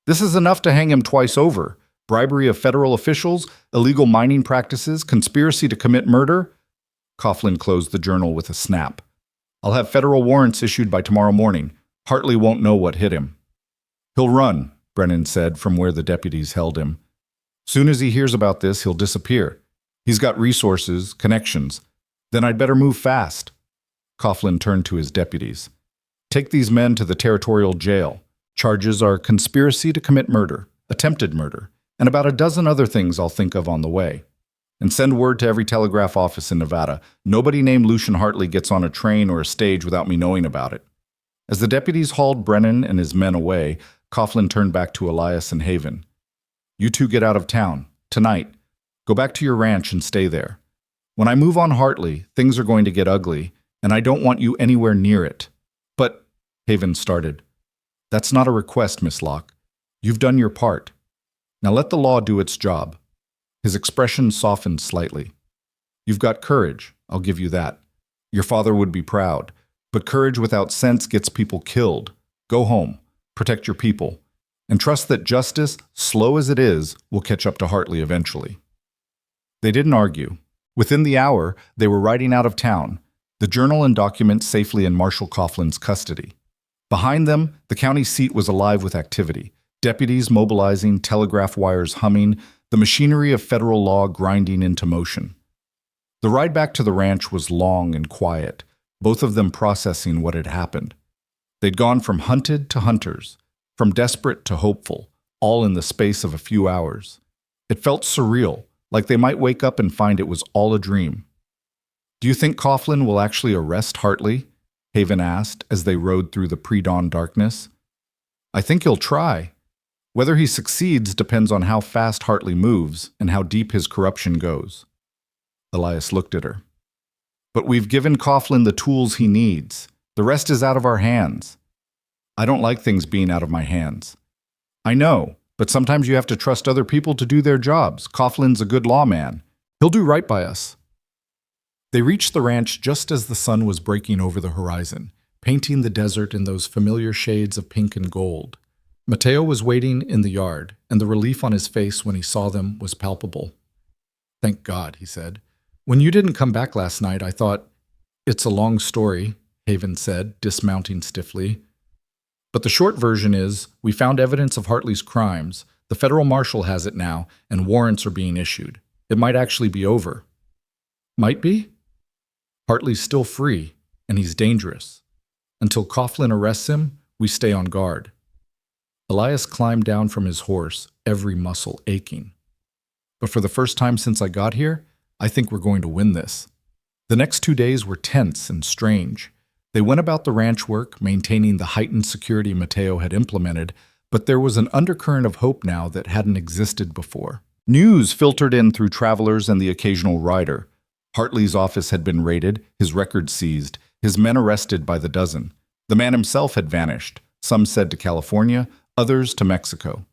This is enough to hang him twice over. Bribery of federal officials, illegal mining practices, conspiracy to commit murder. Coughlin closed the journal with a snap. I'll have federal warrants issued by tomorrow morning. Hartley won't know what hit him. He'll run, Brennan said from where the deputies held him. Soon as he hears about this, he'll disappear. He's got resources, connections. Then I'd better move fast. Coughlin turned to his deputies. Take these men to the territorial jail. Charges are conspiracy to commit murder, attempted murder, and about a dozen other things I'll think of on the way. And send word to every telegraph office in Nevada. Nobody named Lucian Hartley gets on a train or a stage without me knowing about it. As the deputies hauled Brennan and his men away, Coughlin turned back to Elias and Haven. You two get out of town, tonight. Go back to your ranch and stay there. When I move on Hartley, things are going to get ugly, and I don't want you anywhere near it. But, Haven started. That's not a request, Miss Locke. You've done your part. Now let the law do its job. His expression softened slightly. You've got courage, I'll give you that. Your father would be proud. But courage without sense gets people killed. Go home. Protect your people, and trust that justice, slow as it is, will catch up to Hartley eventually. They didn't argue. Within the hour, they were riding out of town, the journal and documents safely in Marshal Coughlin's custody. Behind them, the county seat was alive with activity, deputies mobilizing, telegraph wires humming, the machinery of federal law grinding into motion. The ride back to the ranch was long and quiet, both of them processing what had happened. They'd gone from hunted to hunters, from desperate to hopeful, all in the space of a few hours. It felt surreal, like they might wake up and find it was all a dream. Do you think Coughlin will actually arrest Hartley? Haven asked as they rode through the pre-dawn darkness. I think he'll try. Whether he succeeds depends on how fast Hartley moves and how deep his corruption goes. Elias looked at her. But we've given Coughlin the tools he needs. The rest is out of our hands. I don't like things being out of my hands. I know, but sometimes you have to trust other people to do their jobs. Coughlin's a good lawman. He'll do right by us. They reached the ranch just as the sun was breaking over the horizon, painting the desert in those familiar shades of pink and gold. Mateo was waiting in the yard, and the relief on his face when he saw them was palpable. "Thank God," he said. "When you didn't come back last night, I thought—" "It's a long story," Haven said, dismounting stiffly. "But the short version is, we found evidence of Hartley's crimes. The federal marshal has it now, and warrants are being issued. It might actually be over." "Might be?" "Hartley's still free, and he's dangerous. Until Coughlin arrests him, we stay on guard." Elias climbed down from his horse, every muscle aching. "But for the first time since I got here, I think we're going to win this." The next 2 days were tense and strange. They went about the ranch work, maintaining the heightened security Mateo had implemented, but there was an undercurrent of hope now that hadn't existed before. News filtered in through travelers and the occasional rider. Hartley's office had been raided, his records seized, his men arrested by the dozen. The man himself had vanished, some said to California, others to Mexico.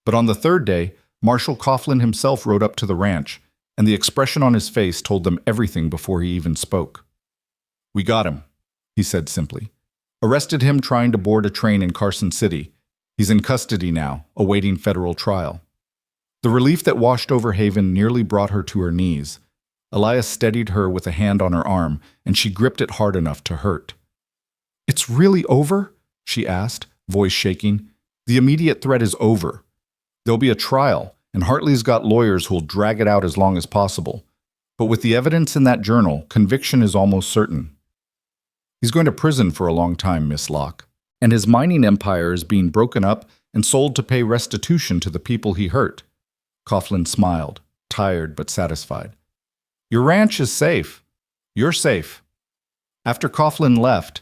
But on the third day, Marshal Coughlin himself rode up to the ranch, and the expression on his face told them everything before he even spoke. "We got him," he said simply. "Arrested him trying to board a train in Carson City. He's in custody now, awaiting federal trial." The relief that washed over Haven nearly brought her to her knees. Elias steadied her with a hand on her arm, and she gripped it hard enough to hurt. "It's really over?" she asked, voice shaking. "The immediate threat is over. There'll be a trial, and Hartley's got lawyers who'll drag it out as long as possible. But with the evidence in that journal, conviction is almost certain. He's going to prison for a long time, Miss Locke, and his mining empire is being broken up and sold to pay restitution to the people he hurt." Coughlin smiled, tired but satisfied. "Your ranch is safe. You're safe." After Coughlin left,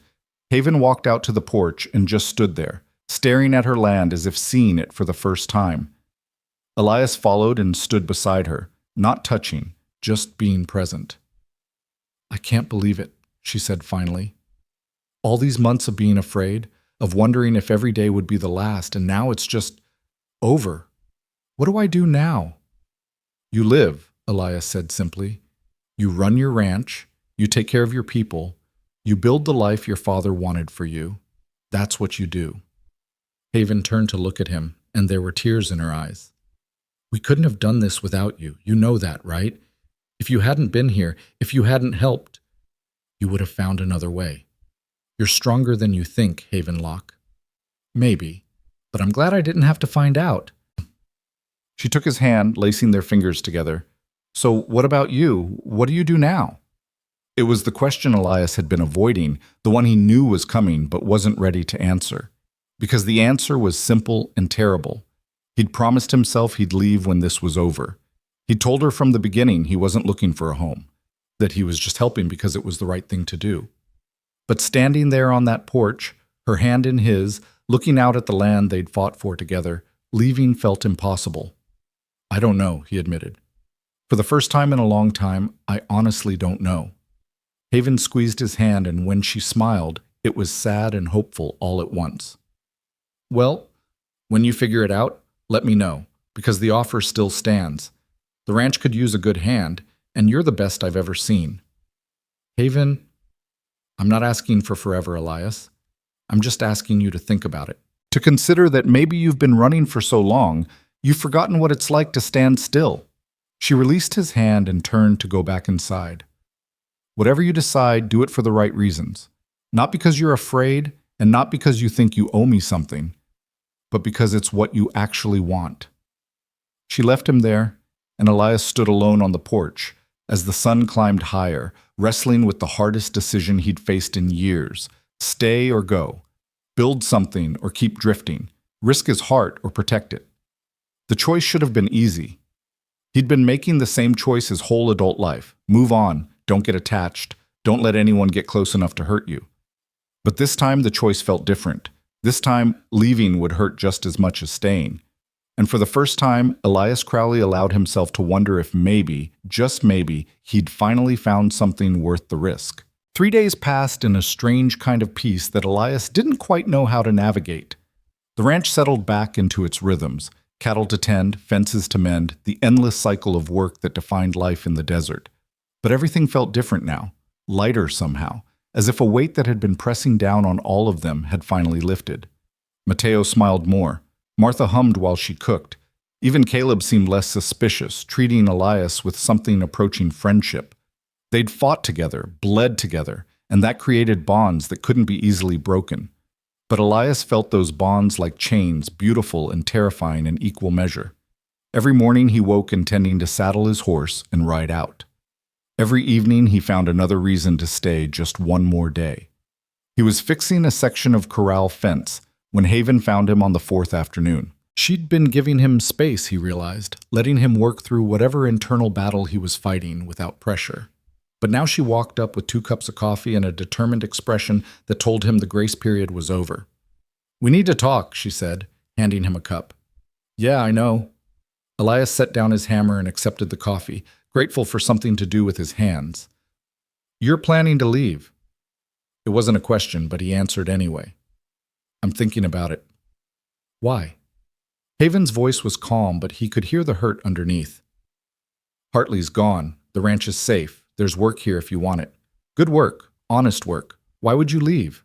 Haven walked out to the porch and just stood there, staring at her land as if seeing it for the first time. Elias followed and stood beside her, not touching, just being present. "I can't believe it," she said finally. "All these months of being afraid, of wondering if every day would be the last, and now it's just over. What do I do now?" "You live," Elias said simply. "You run your ranch, you take care of your people, you build the life your father wanted for you. That's what you do." Haven turned to look at him, and there were tears in her eyes. "We couldn't have done this without you. You know that, right? If you hadn't been here, if you hadn't helped, you would have found another way. You're stronger than you think, Haven Locke." "Maybe, but I'm glad I didn't have to find out." She took his hand, lacing their fingers together. "So what about you? What do you do now?" It was the question Elias had been avoiding, the one he knew was coming but wasn't ready to answer. Because the answer was simple and terrible. He'd promised himself he'd leave when this was over. He'd told her from the beginning he wasn't looking for a home, that he was just helping because it was the right thing to do. But standing there on that porch, her hand in his, looking out at the land they'd fought for together, leaving felt impossible. "I don't know," he admitted. "For the first time in a long time, I honestly don't know." Haven squeezed his hand, and when she smiled, it was sad and hopeful all at once. "Well, when you figure it out, let me know, because the offer still stands. The ranch could use a good hand, and you're the best I've ever seen." "Haven, I'm not asking for forever, Elias. I'm just asking you to think about it. To consider that maybe you've been running for so long, you've forgotten what it's like to stand still." She released his hand and turned to go back inside. "Whatever you decide, do it for the right reasons. Not because you're afraid, and not because you think you owe me something, but because it's what you actually want." She left him there, and Elias stood alone on the porch as the sun climbed higher, wrestling with the hardest decision he'd faced in years: stay or go, build something or keep drifting, risk his heart or protect it. The choice should have been easy. He'd been making the same choice his whole adult life: move on, don't get attached, don't let anyone get close enough to hurt you. But this time the choice felt different. This time, leaving would hurt just as much as staying. And for the first time, Elias Crowley allowed himself to wonder if maybe, just maybe, he'd finally found something worth the risk. 3 days passed in a strange kind of peace that Elias didn't quite know how to navigate. The ranch settled back into its rhythms: cattle to tend, fences to mend, the endless cycle of work that defined life in the desert. But everything felt different now, lighter somehow, as if a weight that had been pressing down on all of them had finally lifted. Mateo smiled more. Martha hummed while she cooked. Even Caleb seemed less suspicious, treating Elias with something approaching friendship. They'd fought together, bled together, and that created bonds that couldn't be easily broken. But Elias felt those bonds like chains, beautiful and terrifying in equal measure. Every morning he woke intending to saddle his horse and ride out. Every evening he found another reason to stay just one more day. He was fixing a section of corral fence when Haven found him on the fourth afternoon. She'd been giving him space, he realized, letting him work through whatever internal battle he was fighting without pressure. But now she walked up with 2 cups of coffee and a determined expression that told him the grace period was over. "We need to talk," she said, handing him a cup. "Yeah, I know." Elias set down his hammer and accepted the coffee, grateful for something to do with his hands. "You're planning to leave." It wasn't a question, but he answered anyway. "I'm thinking about it." "Why?" Haven's voice was calm, but he could hear the hurt underneath. "Hartley's gone. The ranch is safe. There's work here if you want it. Good work, honest work. Why would you leave?"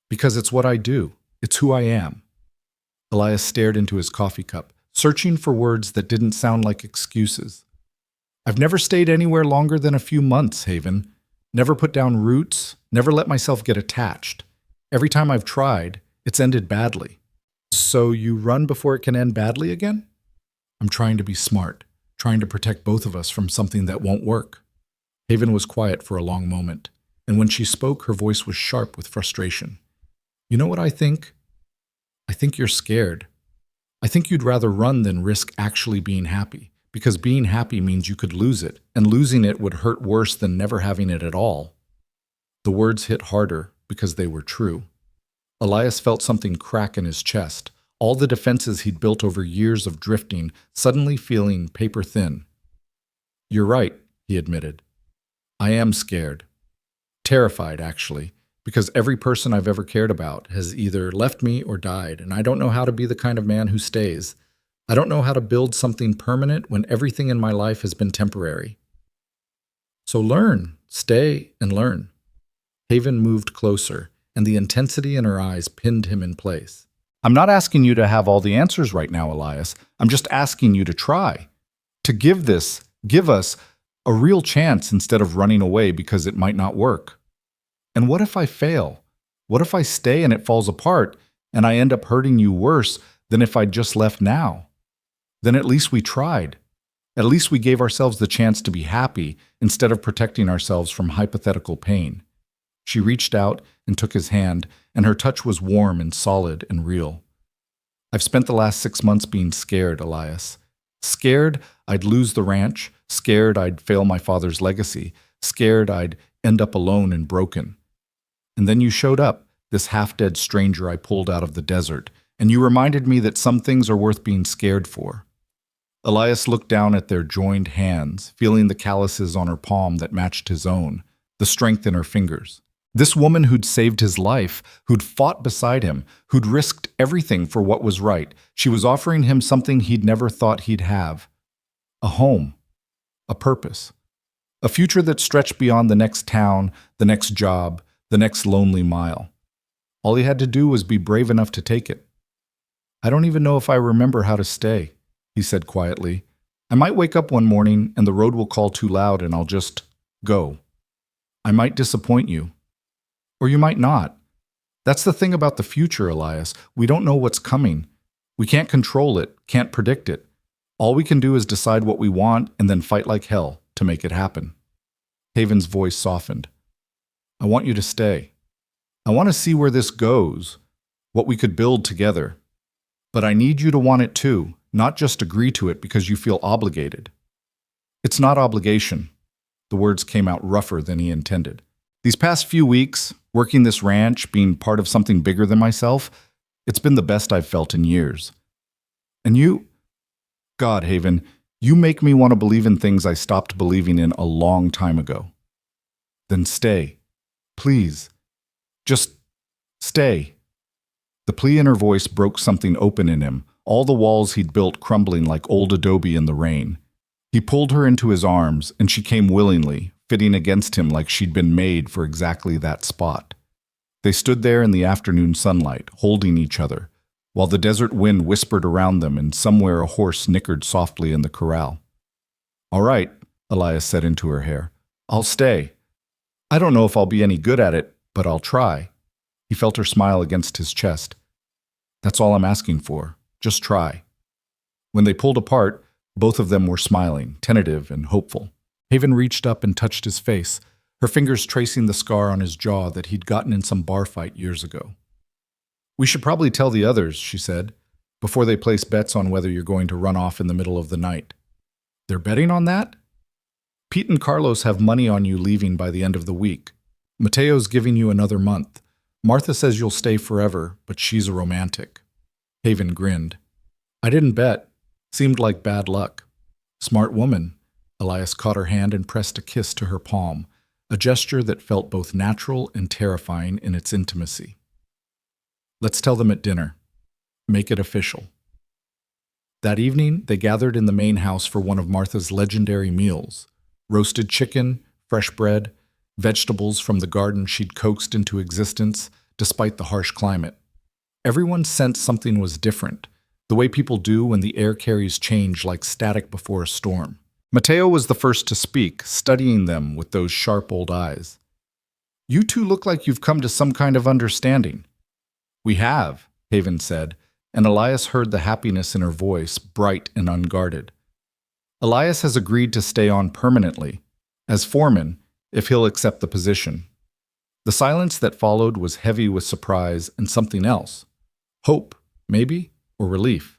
"Because it's what I do. It's who I am." Elias stared into his coffee cup, searching for words that didn't sound like excuses. "I've never stayed anywhere longer than a few months, Haven. Never put down roots, never let myself get attached. Every time I've tried, it's ended badly." "So you run before it can end badly again?" "I'm trying to be smart, trying to protect both of us from something that won't work." Haven was quiet for a long moment, and when she spoke, her voice was sharp with frustration. "You know what I think? I think you're scared. I think you'd rather run than risk actually being happy, because being happy means you could lose it, and losing it would hurt worse than never having it at all." The words hit harder because they were true. Elias felt something crack in his chest, all the defenses he'd built over years of drifting suddenly feeling paper thin. "You're right," he admitted. "I am scared. Terrified, actually, because every person I've ever cared about has either left me or died, and I don't know how to be the kind of man who stays. I don't know how to build something permanent when everything in my life has been temporary." "So learn, stay, and learn." Haven moved closer, and the intensity in her eyes pinned him in place. "I'm not asking you to have all the answers right now, Elias. I'm just asking you to try. To give us, a real chance instead of running away because it might not work. And what if I fail? What if I stay and it falls apart, and I end up hurting you worse than if I'd just left now? Then at least we tried. At least we gave ourselves the chance to be happy instead of protecting ourselves from hypothetical pain." She reached out and took his hand, and her touch was warm and solid and real. "I've spent the last 6 months being scared, Elias. Scared I'd lose the ranch, scared I'd fail my father's legacy, scared I'd end up alone and broken. And then you showed up, this half-dead stranger I pulled out of the desert, and you reminded me that some things are worth being scared for." Elias looked down at their joined hands, feeling the calluses on her palm that matched his own, the strength in her fingers. This woman who'd saved his life, who'd fought beside him, who'd risked everything for what was right, she was offering him something he'd never thought he'd have. A home, a purpose, a future that stretched beyond the next town, the next job, the next lonely mile. All he had to do was be brave enough to take it. "I don't even know if I remember how to stay," he said quietly. "I might wake up one morning and the road will call too loud and I'll just go. I might disappoint you. Or you might not. That's the thing about the future, Elias. We don't know what's coming. We can't control it, can't predict it. All we can do is decide what we want and then fight like hell to make it happen." Haven's voice softened. "I want you to stay. I want to see where this goes, what we could build together. But I need you to want it too, not just agree to it because you feel obligated." "It's not obligation." The words came out rougher than he intended. "These past few weeks, working this ranch, being part of something bigger than myself, it's been the best I've felt in years. And you, God, Haven, you make me want to believe in things I stopped believing in a long time ago. Then stay. Please. Just stay." The plea in her voice broke something open in him, all the walls he'd built crumbling like old adobe in the rain. He pulled her into his arms, and she came willingly, fitting against him like she'd been made for exactly that spot. They stood there in the afternoon sunlight, holding each other, while the desert wind whispered around them and somewhere a horse nickered softly in the corral. "All right," Elias said into her hair. "I'll stay. I don't know if I'll be any good at it, but I'll try." He felt her smile against his chest. "That's all I'm asking for. Just try." When they pulled apart, both of them were smiling, tentative and hopeful. Haven reached up and touched his face, her fingers tracing the scar on his jaw that he'd gotten in some bar fight years ago. "We should probably tell the others," she said, "before they place bets on whether you're going to run off in the middle of the night." "They're betting on that?" "Pete and Carlos have money on you leaving by the end of the week. Mateo's giving you another month. Martha says you'll stay forever, but she's a romantic." Haven grinned. "I didn't bet. Seemed like bad luck." "Smart woman." Elias caught her hand and pressed a kiss to her palm, a gesture that felt both natural and terrifying in its intimacy. "Let's tell them at dinner. Make it official." That evening, they gathered in the main house for one of Martha's legendary meals: roasted chicken, fresh bread, vegetables from the garden she'd coaxed into existence despite the harsh climate. Everyone sensed something was different, the way people do when the air carries change like static before a storm. Mateo was the first to speak, studying them with those sharp old eyes. "You two look like you've come to some kind of understanding." "We have," Haven said, and Elias heard the happiness in her voice, bright and unguarded. "Elias has agreed to stay on permanently, as foreman, if he'll accept the position." The silence that followed was heavy with surprise and something else. Hope, maybe, or relief.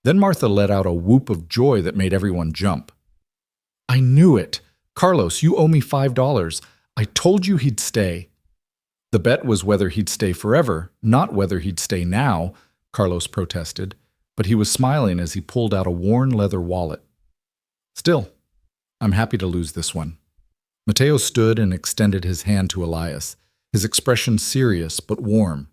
Then Martha let out a whoop of joy that made everyone jump. "I knew it! Carlos, you owe me $5. I told you he'd stay." "The bet was whether he'd stay forever, not whether he'd stay now," Carlos protested, but he was smiling as he pulled out a worn leather wallet. "Still, I'm happy to lose this one." Mateo stood and extended his hand to Elias, his expression serious but warm.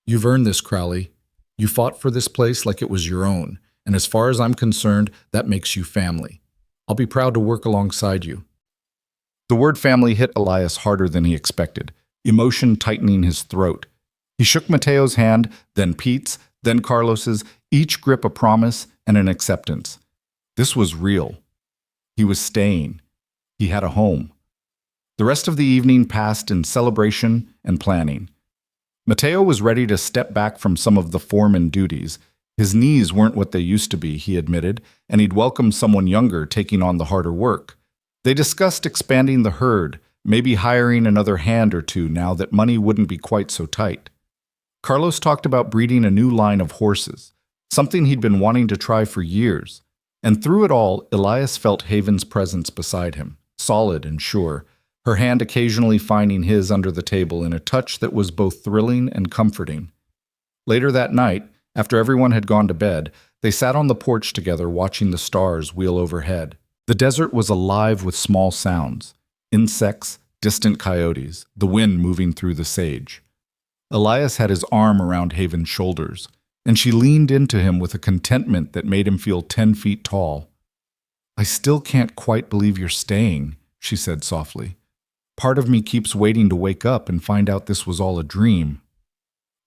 "You've earned this, Crowley. You fought for this place like it was your own, and as far as I'm concerned, that makes you family. I'll be proud to work alongside you." The word family hit Elias harder than he expected, emotion tightening his throat. He shook Mateo's hand, then Pete's, then Carlos's, each grip a promise and an acceptance. This was real. He was staying. He had a home. The rest of the evening passed in celebration and planning. Mateo was ready to step back from some of the foreman duties. His knees weren't what they used to be, he admitted, and he'd welcome someone younger taking on the harder work. They discussed expanding the herd, maybe hiring another hand or two now that money wouldn't be quite so tight. Carlos talked about breeding a new line of horses, something he'd been wanting to try for years. And through it all, Elias felt Haven's presence beside him, solid and sure, her hand occasionally finding his under the table in a touch that was both thrilling and comforting. Later that night, after everyone had gone to bed, they sat on the porch together watching the stars wheel overhead. The desert was alive with small sounds: insects, distant coyotes, the wind moving through the sage. Elias had his arm around Haven's shoulders, and she leaned into him with a contentment that made him feel 10 feet tall. "I still can't quite believe you're staying," she said softly. "Part of me keeps waiting to wake up and find out this was all a dream."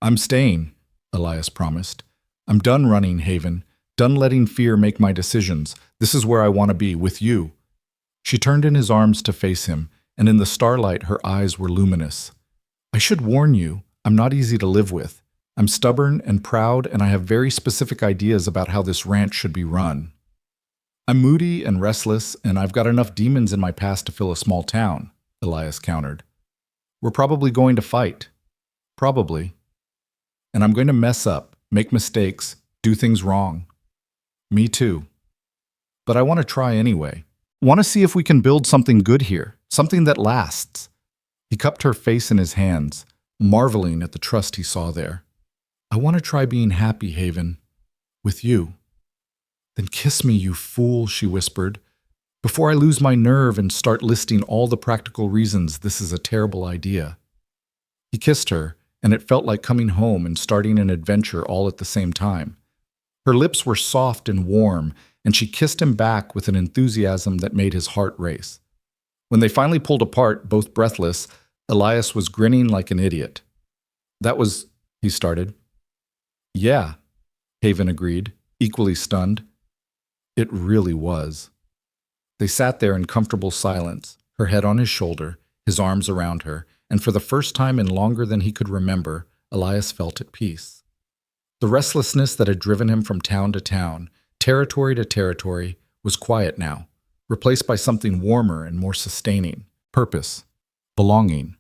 "I'm staying," Elias promised. "I'm done running, Haven. Done letting fear make my decisions. This is where I want to be, with you." She turned in his arms to face him, and in the starlight her eyes were luminous. "I should warn you, I'm not easy to live with. I'm stubborn and proud, and I have very specific ideas about how this ranch should be run. I'm moody and restless, and I've got enough demons in my past to fill a small town," Elias countered. "We're probably going to fight. Probably. And I'm going to mess up, make mistakes, do things wrong. Me too. But I want to try anyway. Want to see if we can build something good here, something that lasts." He cupped her face in his hands, marveling at the trust he saw there. "I want to try being happy, Haven. With you." "Then kiss me, you fool," she whispered, "before I lose my nerve and start listing all the practical reasons this is a terrible idea." He kissed her, and it felt like coming home and starting an adventure all at the same time. Her lips were soft and warm, and she kissed him back with an enthusiasm that made his heart race. When they finally pulled apart, both breathless, Elias was grinning like an idiot. "That was," he started. Yeah, Haven agreed, equally stunned. It really was. They sat there in comfortable silence, her head on his shoulder, his arms around her, and for the first time in longer than he could remember, Elias felt at peace. The restlessness that had driven him from town to town, territory to territory, was quiet now, replaced by something warmer and more sustaining: purpose, belonging,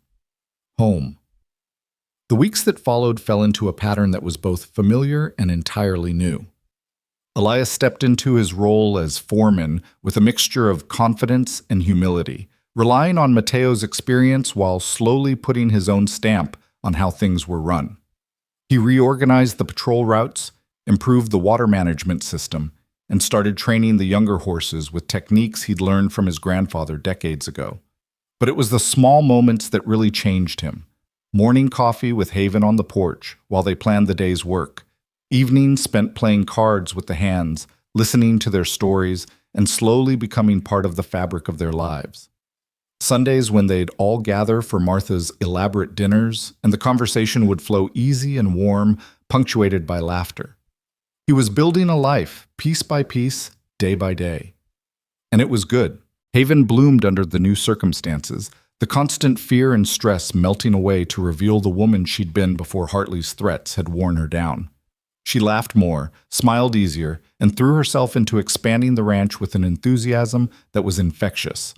home. The weeks that followed fell into a pattern that was both familiar and entirely new. Elias stepped into his role as foreman with a mixture of confidence and humility, relying on Mateo's experience while slowly putting his own stamp on how things were run. He reorganized the patrol routes, improved the water management system, and started training the younger horses with techniques he'd learned from his grandfather decades ago. But it was the small moments that really changed him. Morning coffee with Haven on the porch while they planned the day's work. Evenings spent playing cards with the hands, listening to their stories, and slowly becoming part of the fabric of their lives. Sundays when they'd all gather for Martha's elaborate dinners, and the conversation would flow easy and warm, punctuated by laughter. He was building a life, piece by piece, day by day. And it was good. Haven bloomed under the new circumstances, the constant fear and stress melting away to reveal the woman she'd been before Hartley's threats had worn her down. She laughed more, smiled easier, and threw herself into expanding the ranch with an enthusiasm that was infectious.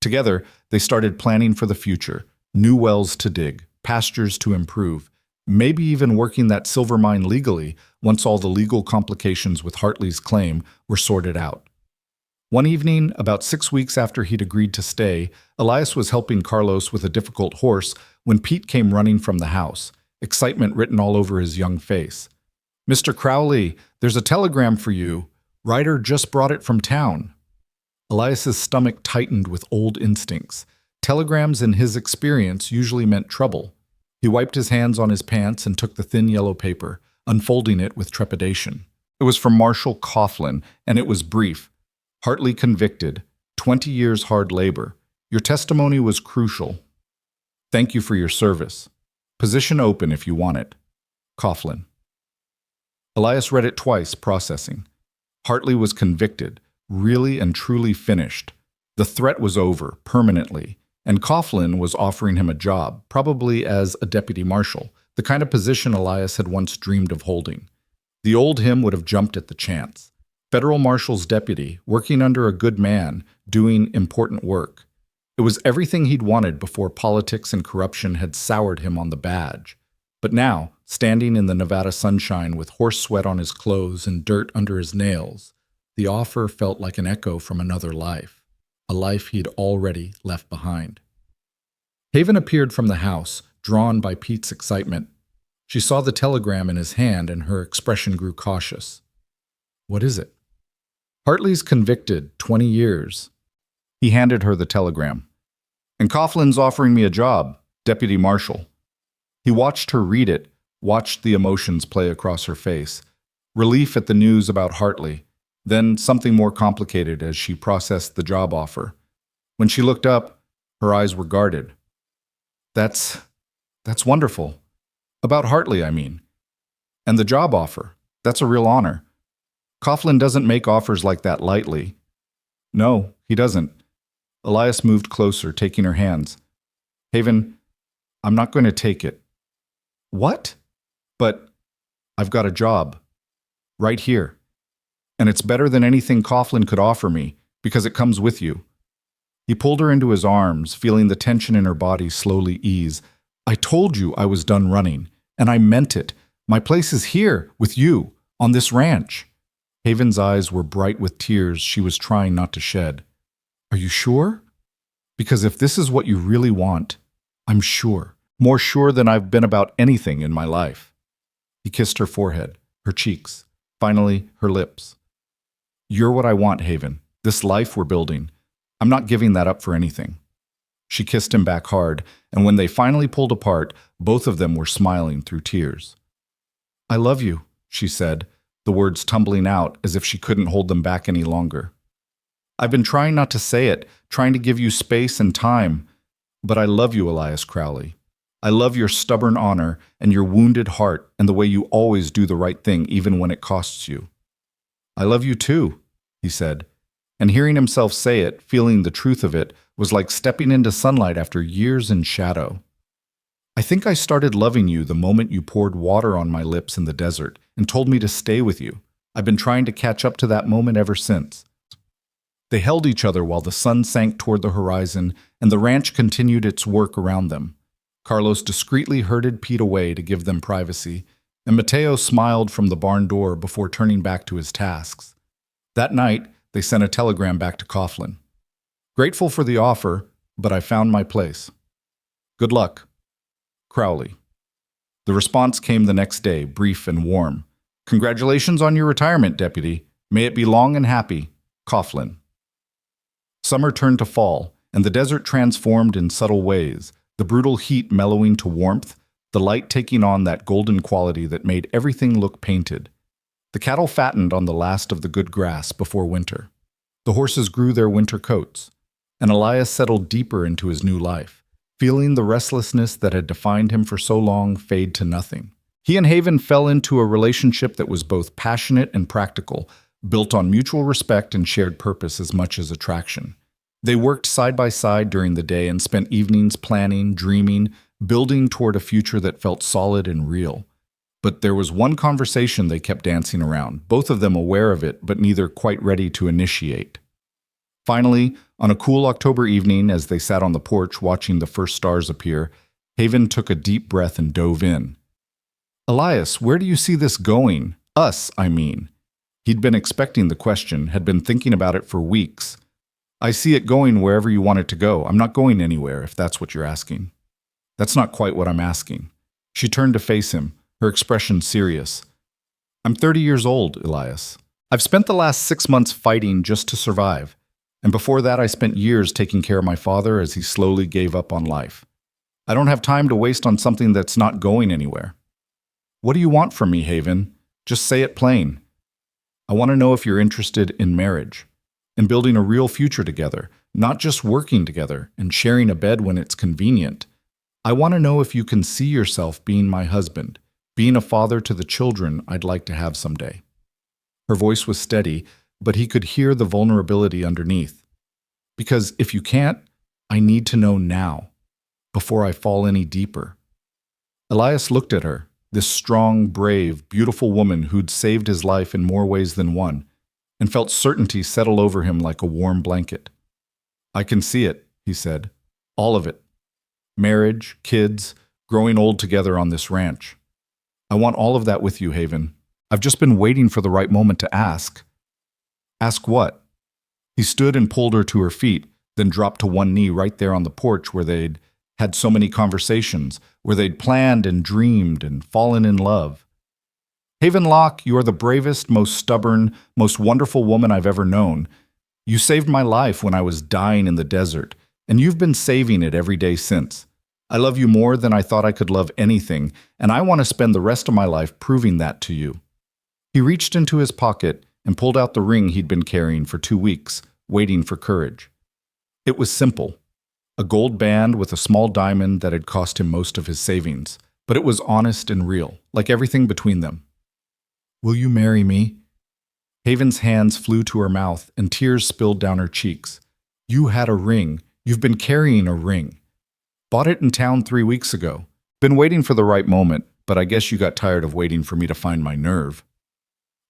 Together, they started planning for the future, new wells to dig, pastures to improve, maybe even working that silver mine legally once all the legal complications with Hartley's claim were sorted out. One evening, about 6 weeks after he'd agreed to stay, Elias was helping Carlos with a difficult horse when Pete came running from the house, excitement written all over his young face. "Mr. Crowley, there's a telegram for you. Ryder just brought it from town." Elias's stomach tightened with old instincts. Telegrams in his experience usually meant trouble. He wiped his hands on his pants and took the thin yellow paper, unfolding it with trepidation. It was from Marshal Coughlin, and it was brief. "Hartley convicted. 20 years hard labor. Your testimony was crucial. Thank you for your service. Position open if you want it. Coughlin." Elias read it twice, processing. Hartley was convicted, really and truly finished. The threat was over, permanently, and Coughlin was offering him a job, probably as a deputy marshal, the kind of position Elias had once dreamed of holding. The old him would have jumped at the chance. Federal marshal's deputy, working under a good man, doing important work. It was everything he'd wanted before politics and corruption had soured him on the badge. But now, standing in the Nevada sunshine with horse sweat on his clothes and dirt under his nails, the offer felt like an echo from another life, a life he'd already left behind. Haven appeared from the house, drawn by Pete's excitement. She saw the telegram in his hand and her expression grew cautious. "What is it?" "Hartley's convicted, 20 years. He handed her the telegram. "And Coughlin's offering me a job, deputy marshal." He watched her read it, watched the emotions play across her face. Relief at the news about Hartley, then something more complicated as she processed the job offer. When she looked up, her eyes were guarded. That's wonderful. About Hartley, I mean. And the job offer, that's a real honor. Coughlin doesn't make offers like that lightly." "No, he doesn't." Elias moved closer, taking her hands. "Haven, I'm not going to take it." "What?" "But I've got a job. Right here. And it's better than anything Coughlin could offer me, because it comes with you." He pulled her into his arms, feeling the tension in her body slowly ease. "I told you I was done running, and I meant it. My place is here, with you, on this ranch." Haven's eyes were bright with tears she was trying not to shed. "Are you sure? Because if this is what you really want, I'm sure. More sure than I've been about anything in my life." He kissed her forehead, her cheeks, finally her lips. "You're what I want, Haven. This life we're building. I'm not giving that up for anything." She kissed him back hard, and when they finally pulled apart, both of them were smiling through tears. "I love you," she said, the words tumbling out as if she couldn't hold them back any longer. "I've been trying not to say it, trying to give you space and time, but I love you, Elias Crowley. I love your stubborn honor and your wounded heart and the way you always do the right thing even when it costs you. I love you too, he said, and hearing himself say it, feeling the truth of it, was like stepping into sunlight after years in shadow. I think I started loving you the moment you poured water on my lips in the desert and told me to stay with you. I've been trying to catch up to that moment ever since. They held each other while the sun sank toward the horizon and the ranch continued its work around them. Carlos discreetly herded Pete away to give them privacy, and Mateo smiled from the barn door before turning back to his tasks. That night, they sent a telegram back to Coughlin. Grateful for the offer, but I found my place. Good luck. Crowley. The response came the next day, brief and warm. Congratulations on your retirement, Deputy. May it be long and happy. Coughlin. Summer turned to fall, and the desert transformed in subtle ways, the brutal heat mellowing to warmth, the light taking on that golden quality that made everything look painted. The cattle fattened on the last of the good grass before winter. The horses grew their winter coats, and Elias settled deeper into his new life, feeling the restlessness that had defined him for so long fade to nothing. He and Haven fell into a relationship that was both passionate and practical, built on mutual respect and shared purpose as much as attraction. They worked side by side during the day and spent evenings planning, dreaming, building toward a future that felt solid and real. But there was one conversation they kept dancing around, both of them aware of it, but neither quite ready to initiate. Finally, on a cool October evening, as they sat on the porch watching the first stars appear, Haven took a deep breath and dove in. Elias, where do you see this going? Us, I mean. He'd been expecting the question, had been thinking about it for weeks. I see it going wherever you want it to go. I'm not going anywhere, if that's what you're asking. That's not quite what I'm asking. She turned to face him, her expression serious. I'm 30 years old, Elias. I've spent the last 6 months fighting just to survive, and before that I spent years taking care of my father as he slowly gave up on life. I don't have time to waste on something that's not going anywhere. What do you want from me, Haven? Just say it plain. I want to know if you're interested in marriage, in building a real future together, not just working together and sharing a bed when it's convenient. I want to know if you can see yourself being my husband, being a father to the children I'd like to have someday. Her voice was steady, but he could hear the vulnerability underneath. Because if you can't, I need to know now, before I fall any deeper. Elias looked at her, this strong, brave, beautiful woman who'd saved his life in more ways than one, and felt certainty settle over him like a warm blanket. I can see it, he said. All of it. Marriage, kids, growing old together on this ranch. I want all of that with you, Haven. I've just been waiting for the right moment to ask. Ask what? He stood and pulled her to her feet, then dropped to one knee right there on the porch where they'd had so many conversations, where they'd planned and dreamed and fallen in love. Haven Locke, you are the bravest, most stubborn, most wonderful woman I've ever known. You saved my life when I was dying in the desert, and you've been saving it every day since. I love you more than I thought I could love anything, and I want to spend the rest of my life proving that to you. He reached into his pocket and pulled out the ring he'd been carrying for 2 weeks, waiting for courage. It was simple. A gold band with a small diamond that had cost him most of his savings, but it was honest and real, like everything between them. Will you marry me? Haven's hands flew to her mouth and tears spilled down her cheeks. You had a ring. You've been carrying a ring. Bought it in town 3 weeks ago. Been waiting for the right moment, but I guess you got tired of waiting for me to find my nerve.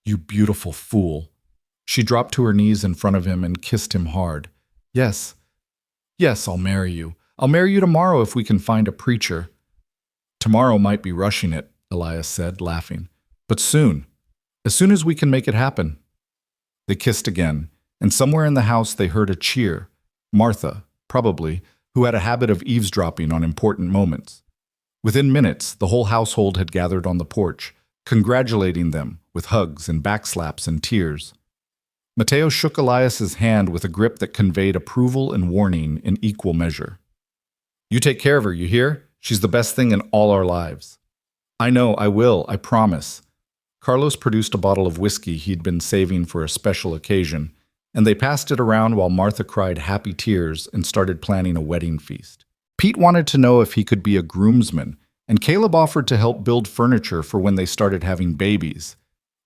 You beautiful fool. She dropped to her knees in front of him and kissed him hard. Yes, I'll marry you. I'll marry you tomorrow if we can find a preacher. Tomorrow might be rushing it, Elias said, laughing. But soon, as soon as we can make it happen. They kissed again, and somewhere in the house they heard a cheer. Martha, probably, who had a habit of eavesdropping on important moments. Within minutes, the whole household had gathered on the porch, congratulating them with hugs and backslaps and tears. Mateo shook Elias's hand with a grip that conveyed approval and warning in equal measure. You take care of her, you hear? She's the best thing in all our lives. I know, I will, I promise. Carlos produced a bottle of whiskey he'd been saving for a special occasion, and they passed it around while Martha cried happy tears and started planning a wedding feast. Pete wanted to know if he could be a groomsman, and Caleb offered to help build furniture for when they started having babies.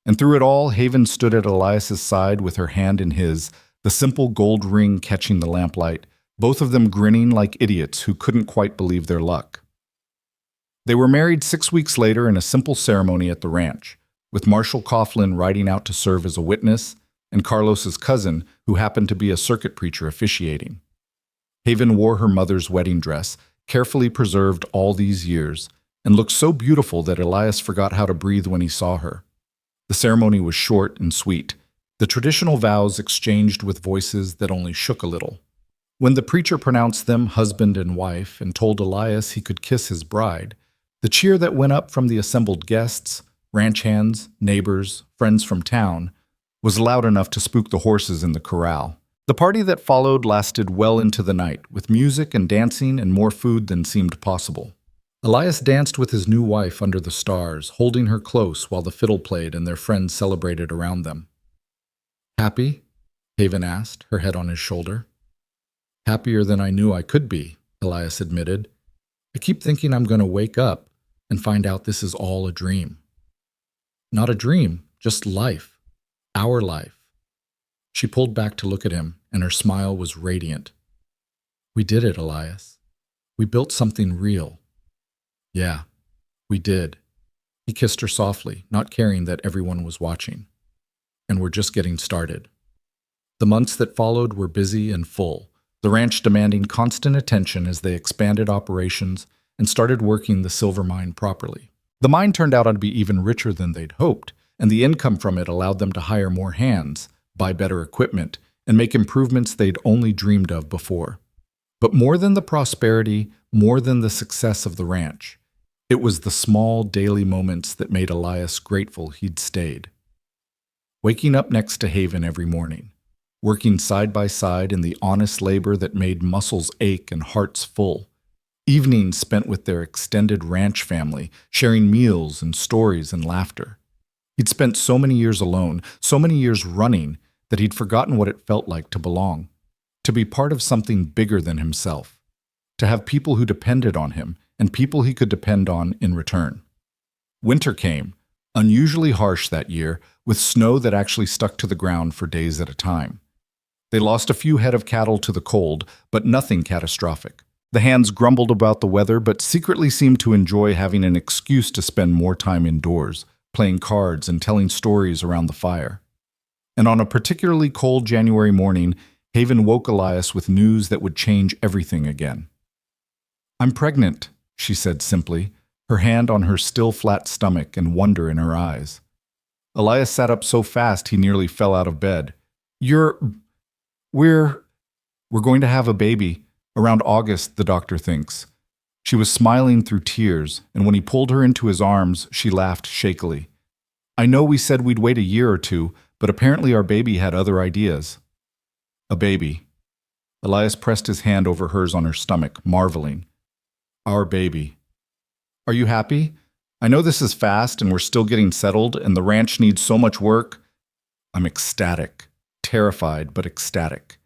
And through it all, Haven stood at Elias's side with her hand in his, the simple gold ring catching the lamplight, both of them grinning like idiots who couldn't quite believe their luck. They were married 6 weeks later in a simple ceremony at the ranch, with Marshall Coughlin riding out to serve as a witness, and Carlos's cousin, who happened to be a circuit preacher, officiating. Haven wore her mother's wedding dress, carefully preserved all these years, and looked so beautiful that Elias forgot how to breathe when he saw her. The ceremony was short and sweet, the traditional vows exchanged with voices that only shook a little. When the preacher pronounced them husband and wife and told Elias he could kiss his bride, the cheer that went up from the assembled guests, ranch hands, neighbors, friends from town, was loud enough to spook the horses in the corral. The party that followed lasted well into the night, with music and dancing and more food than seemed possible. Elias danced with his new wife under the stars, holding her close while the fiddle played and their friends celebrated around them. "Happy?" Haven asked, her head on his shoulder. "Happier than I knew I could be," Elias admitted. "I keep thinking I'm going to wake up and find out this is all a dream." "Not a dream, just life. Our life." She pulled back to look at him, and her smile was radiant. "We did it, Elias. We built something real." "Yeah, we did." He kissed her softly, not caring that everyone was watching. "And we're just getting started." The months that followed were busy and full, the ranch demanding constant attention as they expanded operations and started working the silver mine properly. The mine turned out to be even richer than they'd hoped, and the income from it allowed them to hire more hands, buy better equipment, and make improvements they'd only dreamed of before. But more than the prosperity, more than the success of the ranch, it was the small daily moments that made Elias grateful he'd stayed. Waking up next to Haven every morning, working side by side in the honest labor that made muscles ache and hearts full, evenings spent with their extended ranch family, sharing meals and stories and laughter. He'd spent so many years alone, so many years running, that he'd forgotten what it felt like to belong, to be part of something bigger than himself, to have people who depended on him and people he could depend on in return. Winter came, unusually harsh that year, with snow that actually stuck to the ground for days at a time. They lost a few head of cattle to the cold, but nothing catastrophic. The hands grumbled about the weather, but secretly seemed to enjoy having an excuse to spend more time indoors, playing cards and telling stories around the fire. And on a particularly cold January morning, Haven woke Elias with news that would change everything again. "I'm pregnant," she said simply, her hand on her still flat stomach and wonder in her eyes. Elias sat up so fast he nearly fell out of bed. We're going to have a baby. Around August, the doctor thinks." She was smiling through tears, and when he pulled her into his arms, she laughed shakily. "I know we said we'd wait a year or two, but apparently our baby had other ideas." "A baby." Elias pressed his hand over hers on her stomach, marveling. "Our baby. Are you happy? I know this is fast and we're still getting settled and the ranch needs so much work." "I'm ecstatic. Terrified, but ecstatic."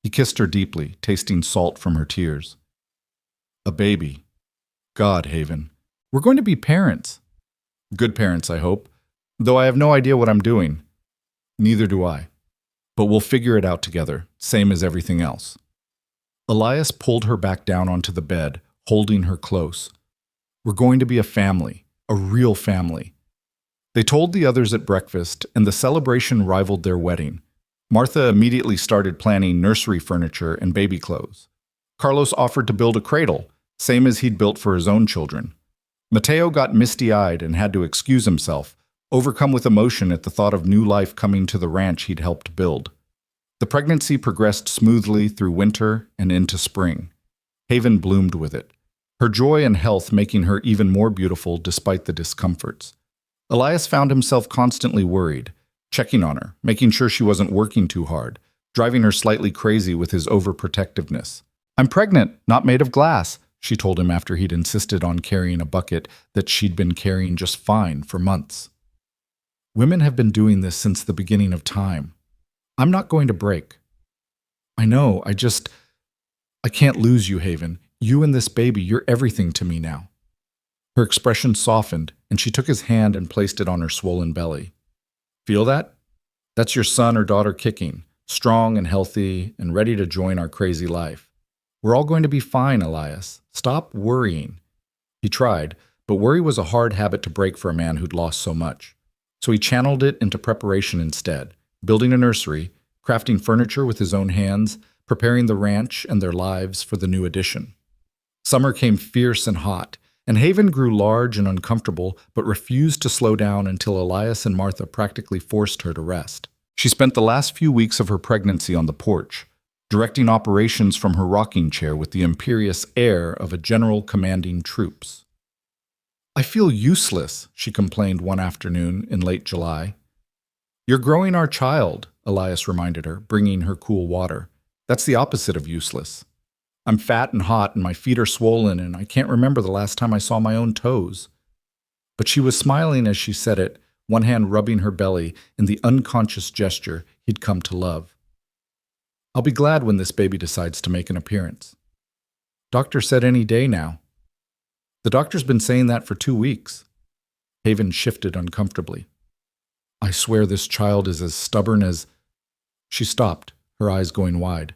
He kissed her deeply, tasting salt from her tears. "A baby. God, Haven. We're going to be parents. Good parents, I hope. Though I have no idea what I'm doing." "Neither do I. But we'll figure it out together, same as everything else." Elias pulled her back down onto the bed, holding her close. "We're going to be a family, a real family." They told the others at breakfast, and the celebration rivaled their wedding. Martha immediately started planning nursery furniture and baby clothes. Carlos offered to build a cradle, same as he'd built for his own children. Mateo got misty-eyed and had to excuse himself, overcome with emotion at the thought of new life coming to the ranch he'd helped build. The pregnancy progressed smoothly through winter and into spring. Haven bloomed with it, her joy and health making her even more beautiful despite the discomforts. Elias found himself constantly worried, checking on her, making sure she wasn't working too hard, driving her slightly crazy with his overprotectiveness. "I'm pregnant, not made of glass," she told him after he'd insisted on carrying a bucket that she'd been carrying just fine for months. "Women have been doing this since the beginning of time. I'm not going to break." "I know, I can't lose you, Haven. You and this baby, you're everything to me now." Her expression softened, and she took his hand and placed it on her swollen belly. "Feel that? That's your son or daughter kicking, strong and healthy and ready to join our crazy life. We're all going to be fine, Elias. Stop worrying." He tried, but worry was a hard habit to break for a man who'd lost so much. So he channeled it into preparation instead, building a nursery, crafting furniture with his own hands, preparing the ranch and their lives for the new addition. Summer came fierce and hot, and Haven grew large and uncomfortable, but refused to slow down until Elias and Martha practically forced her to rest. She spent the last few weeks of her pregnancy on the porch, directing operations from her rocking chair with the imperious air of a general commanding troops. "I feel useless," she complained one afternoon in late July. "You're growing our child," Elias reminded her, bringing her cool water. "That's the opposite of useless. I'm fat and hot, and my feet are swollen, and I can't remember the last time I saw my own toes." But she was smiling as she said it, one hand rubbing her belly in the unconscious gesture he'd come to love. "I'll be glad when this baby decides to make an appearance. Doctor said any day now." "The doctor's been saying that for 2 weeks." Haven shifted uncomfortably. "I swear this child is as stubborn as—" She stopped, her eyes going wide.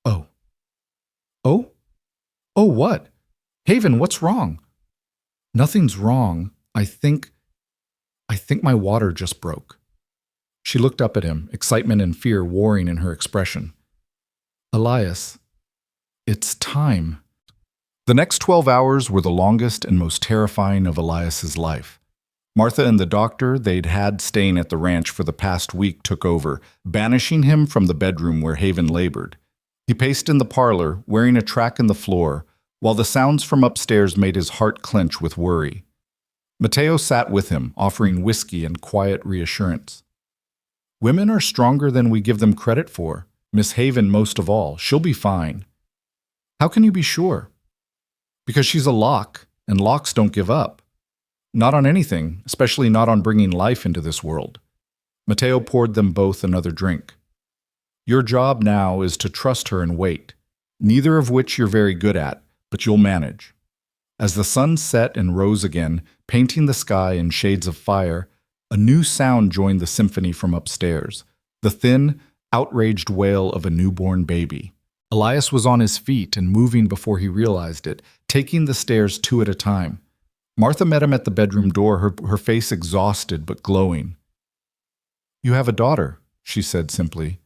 "Oh. Oh? Oh, what? Haven, what's wrong?" "Nothing's wrong. I think my water just broke." She looked up at him, excitement and fear warring in her expression. "Elias, it's time." The next 12 hours were the longest and most terrifying of Elias's life. Martha and the doctor they'd had staying at the ranch for the past week took over, banishing him from the bedroom where Haven labored. He paced in the parlor, wearing a track in the floor, while the sounds from upstairs made his heart clench with worry. Mateo sat with him, offering whiskey and quiet reassurance. "Women are stronger than we give them credit for. Miss Haven most of all. She'll be fine." "How can you be sure?" "Because she's a lock, and locks don't give up. Not on anything, especially not on bringing life into this world." Mateo poured them both another drink. "Your job now is to trust her and wait, neither of which you're very good at, but you'll manage." As the sun set and rose again, painting the sky in shades of fire, a new sound joined the symphony from upstairs, the thin, outraged wail of a newborn baby. Elias was on his feet and moving before he realized it, taking the stairs 2 at a time. Martha met him at the bedroom door, her face exhausted but glowing. "You have a daughter," she said simply.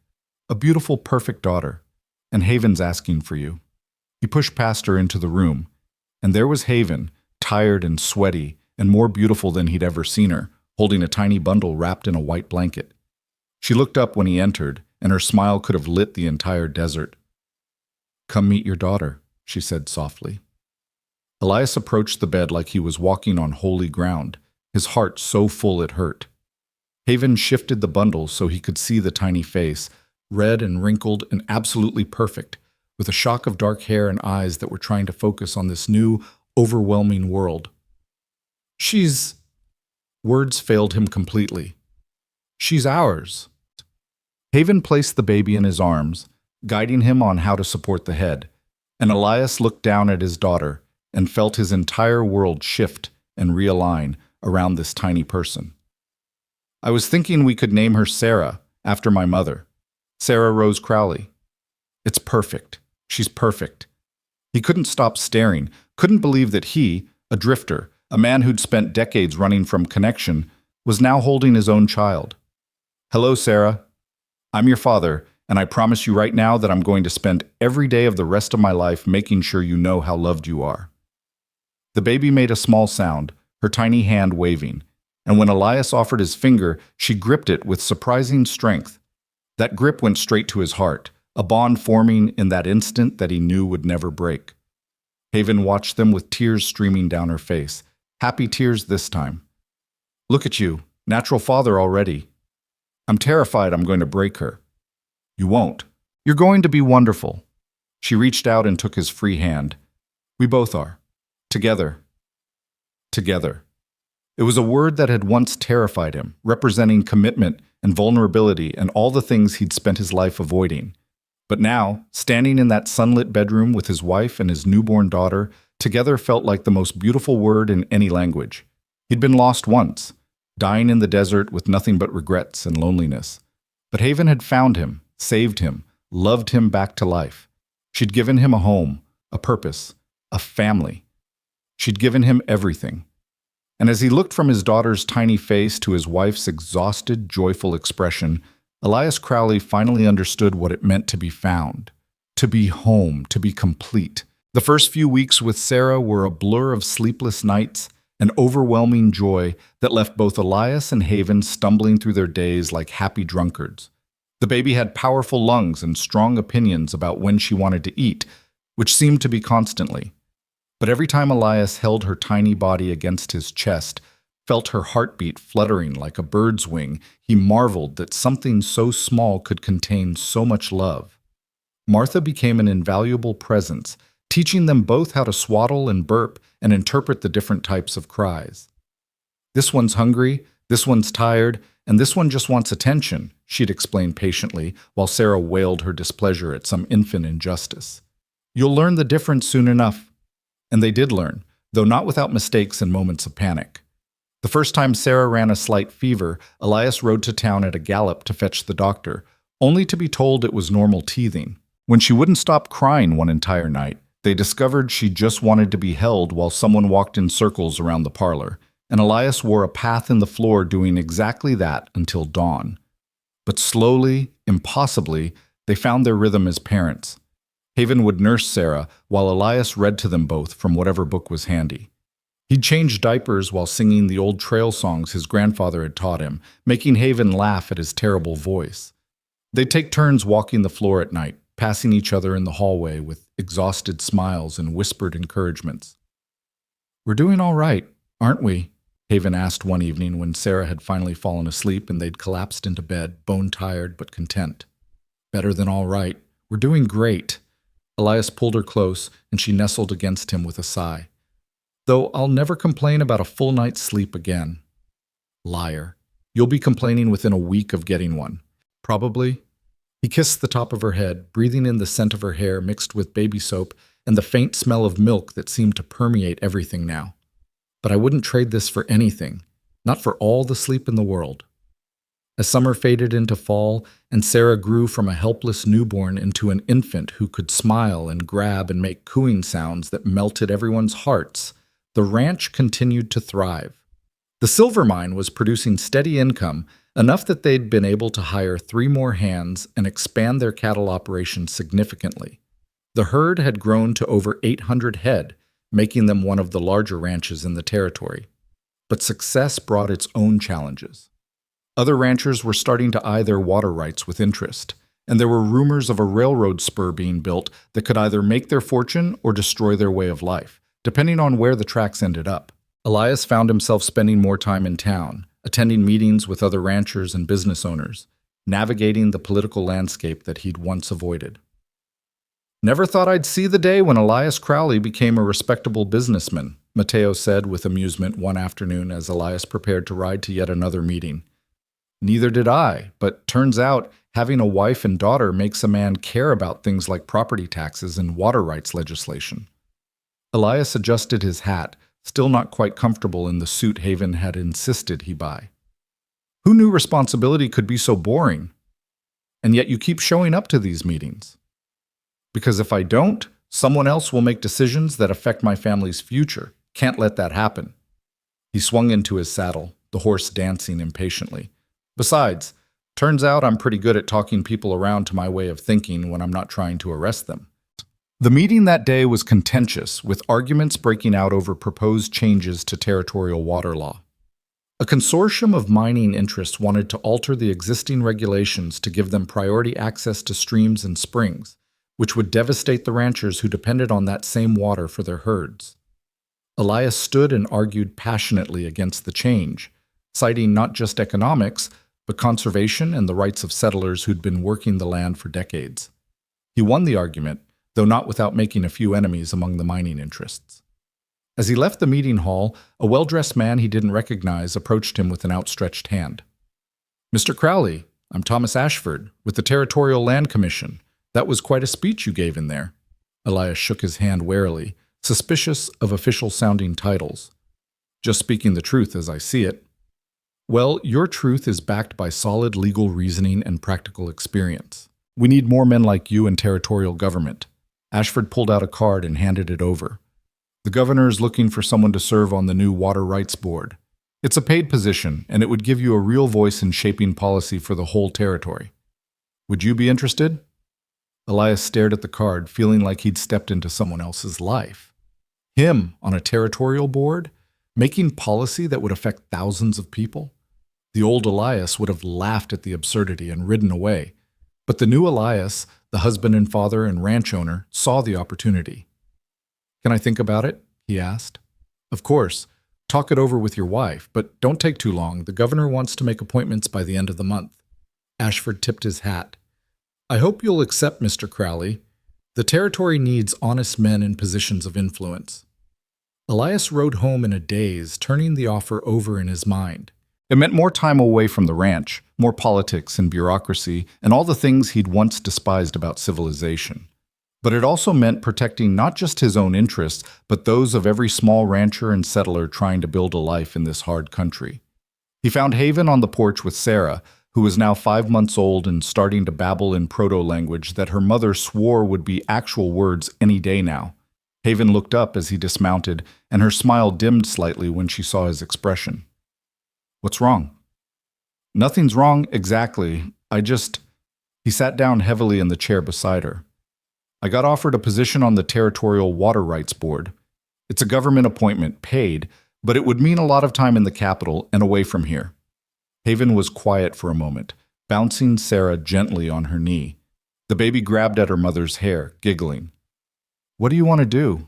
"A beautiful, perfect daughter, and Haven's asking for you." He pushed past her into the room, and there was Haven, tired and sweaty, and more beautiful than he'd ever seen her, holding a tiny bundle wrapped in a white blanket. She looked up when he entered, and her smile could have lit the entire desert. "Come meet your daughter," she said softly. Elias approached the bed like he was walking on holy ground, his heart so full it hurt. Haven shifted the bundle so he could see the tiny face, red and wrinkled and absolutely perfect, with a shock of dark hair and eyes that were trying to focus on this new, overwhelming world. "She's—" Words failed him completely. "She's ours." Haven placed the baby in his arms, guiding him on how to support the head, and Elias looked down at his daughter and felt his entire world shift and realign around this tiny person. "I was thinking we could name her Sarah, after my mother. Sarah Rose Crowley. It's perfect. She's perfect." He couldn't stop staring, couldn't believe that he, a drifter, a man who'd spent decades running from connection, was now holding his own child. "Hello, Sarah. I'm your father, and I promise you right now that I'm going to spend every day of the rest of my life making sure you know how loved you are." The baby made a small sound, her tiny hand waving, and when Elias offered his finger, she gripped it with surprising strength. That grip went straight to his heart, a bond forming in that instant that he knew would never break. Haven watched them with tears streaming down her face, happy tears this time. "Look at you, natural father already. I'm terrified I'm going to break her." "You won't. You're going to be wonderful." She reached out and took his free hand. "We both are. Together." Together. It was a word that had once terrified him, representing commitment and vulnerability and all the things he'd spent his life avoiding. But now, standing in that sunlit bedroom with his wife and his newborn daughter, together felt like the most beautiful word in any language. He'd been lost once, dying in the desert with nothing but regrets and loneliness. But Haven had found him, saved him, loved him back to life. She'd given him a home, a purpose, a family. She'd given him everything. And as he looked from his daughter's tiny face to his wife's exhausted, joyful expression, Elias Crowley finally understood what it meant to be found, to be home, to be complete. The first few weeks with Sarah were a blur of sleepless nights and overwhelming joy that left both Elias and Haven stumbling through their days like happy drunkards. The baby had powerful lungs and strong opinions about when she wanted to eat, which seemed to be constantly. But every time Elias held her tiny body against his chest, felt her heartbeat fluttering like a bird's wing, he marveled that something so small could contain so much love. Martha became an invaluable presence, teaching them both how to swaddle and burp and interpret the different types of cries. This one's hungry, this one's tired, and this one just wants attention, she'd explain patiently, while Sarah wailed her displeasure at some infant injustice. You'll learn the difference soon enough. And they did learn, though not without mistakes and moments of panic. The first time Sarah ran a slight fever, Elias rode to town at a gallop to fetch the doctor, only to be told it was normal teething. When she wouldn't stop crying one entire night, they discovered she just wanted to be held while someone walked in circles around the parlor, and Elias wore a path in the floor doing exactly that until dawn. But slowly, impossibly, they found their rhythm as parents. Haven would nurse Sarah, while Elias read to them both from whatever book was handy. He'd change diapers while singing the old trail songs his grandfather had taught him, making Haven laugh at his terrible voice. They'd take turns walking the floor at night, passing each other in the hallway with exhausted smiles and whispered encouragements. "We're doing all right, aren't we?" Haven asked one evening when Sarah had finally fallen asleep and they'd collapsed into bed, bone-tired but content. "Better than all right. We're doing great." Elias pulled her close, and she nestled against him with a sigh. "Though I'll never complain about a full night's sleep again." "Liar. You'll be complaining within a week of getting one." "Probably." He kissed the top of her head, breathing in the scent of her hair mixed with baby soap and the faint smell of milk that seemed to permeate everything now. "But I wouldn't trade this for anything, not for all the sleep in the world." As summer faded into fall, and Sarah grew from a helpless newborn into an infant who could smile and grab and make cooing sounds that melted everyone's hearts, the ranch continued to thrive. The silver mine was producing steady income, enough that they'd been able to hire 3 more hands and expand their cattle operation significantly. The herd had grown to over 800 head, making them one of the larger ranches in the territory. But success brought its own challenges. Other ranchers were starting to eye their water rights with interest, and there were rumors of a railroad spur being built that could either make their fortune or destroy their way of life, depending on where the tracks ended up. Elias found himself spending more time in town, attending meetings with other ranchers and business owners, navigating the political landscape that he'd once avoided. "Never thought I'd see the day when Elias Crowley became a respectable businessman," Mateo said with amusement one afternoon as Elias prepared to ride to yet another meeting. "Neither did I, but turns out having a wife and daughter makes a man care about things like property taxes and water rights legislation." Elias adjusted his hat, still not quite comfortable in the suit Haven had insisted he buy. "Who knew responsibility could be so boring? And yet you keep showing up to these meetings." "Because if I don't, someone else will make decisions that affect my family's future. Can't let that happen." He swung into his saddle, the horse dancing impatiently. "Besides, turns out I'm pretty good at talking people around to my way of thinking when I'm not trying to arrest them." The meeting that day was contentious, with arguments breaking out over proposed changes to territorial water law. A consortium of mining interests wanted to alter the existing regulations to give them priority access to streams and springs, which would devastate the ranchers who depended on that same water for their herds. Elias stood and argued passionately against the change, citing not just economics, but conservation and the rights of settlers who'd been working the land for decades. He won the argument, though not without making a few enemies among the mining interests. As he left the meeting hall, a well-dressed man he didn't recognize approached him with an outstretched hand. "Mr. Crowley, I'm Thomas Ashford, with the Territorial Land Commission. That was quite a speech you gave in there. Elias shook his hand warily, suspicious of official-sounding titles. Just speaking the truth as I see it. Well, your truth is backed by solid legal reasoning and practical experience. We need more men like you in territorial government. Ashford pulled out a card and handed it over. The governor is looking for someone to serve on the new Water Rights Board. It's a paid position, and it would give you a real voice in shaping policy for the whole territory. Would you be interested? Elias stared at the card, feeling like he'd stepped into someone else's life. Him on a territorial board, making policy that would affect thousands of people? The old Elias would have laughed at the absurdity and ridden away. But the new Elias, the husband and father and ranch owner, saw the opportunity. Can I think about it? He asked. Of course. Talk it over with your wife, but don't take too long. The governor wants to make appointments by the end of the month. Ashford tipped his hat. I hope you'll accept, Mr. Crowley. The territory needs honest men in positions of influence. Elias rode home in a daze, turning the offer over in his mind. It meant more time away from the ranch, more politics and bureaucracy, and all the things he'd once despised about civilization. But it also meant protecting not just his own interests, but those of every small rancher and settler trying to build a life in this hard country. He found Haven on the porch with Sarah, who was now 5 months old and starting to babble in proto-language that her mother swore would be actual words any day now. Haven looked up as he dismounted, and her smile dimmed slightly when she saw his expression. What's wrong? Nothing's wrong exactly. He sat down heavily in the chair beside her. I got offered a position on the Territorial Water Rights Board. It's a government appointment, paid, but it would mean a lot of time in the capital and away from here. Haven was quiet for a moment, bouncing Sarah gently on her knee. The baby grabbed at her mother's hair, giggling. What do you want to do?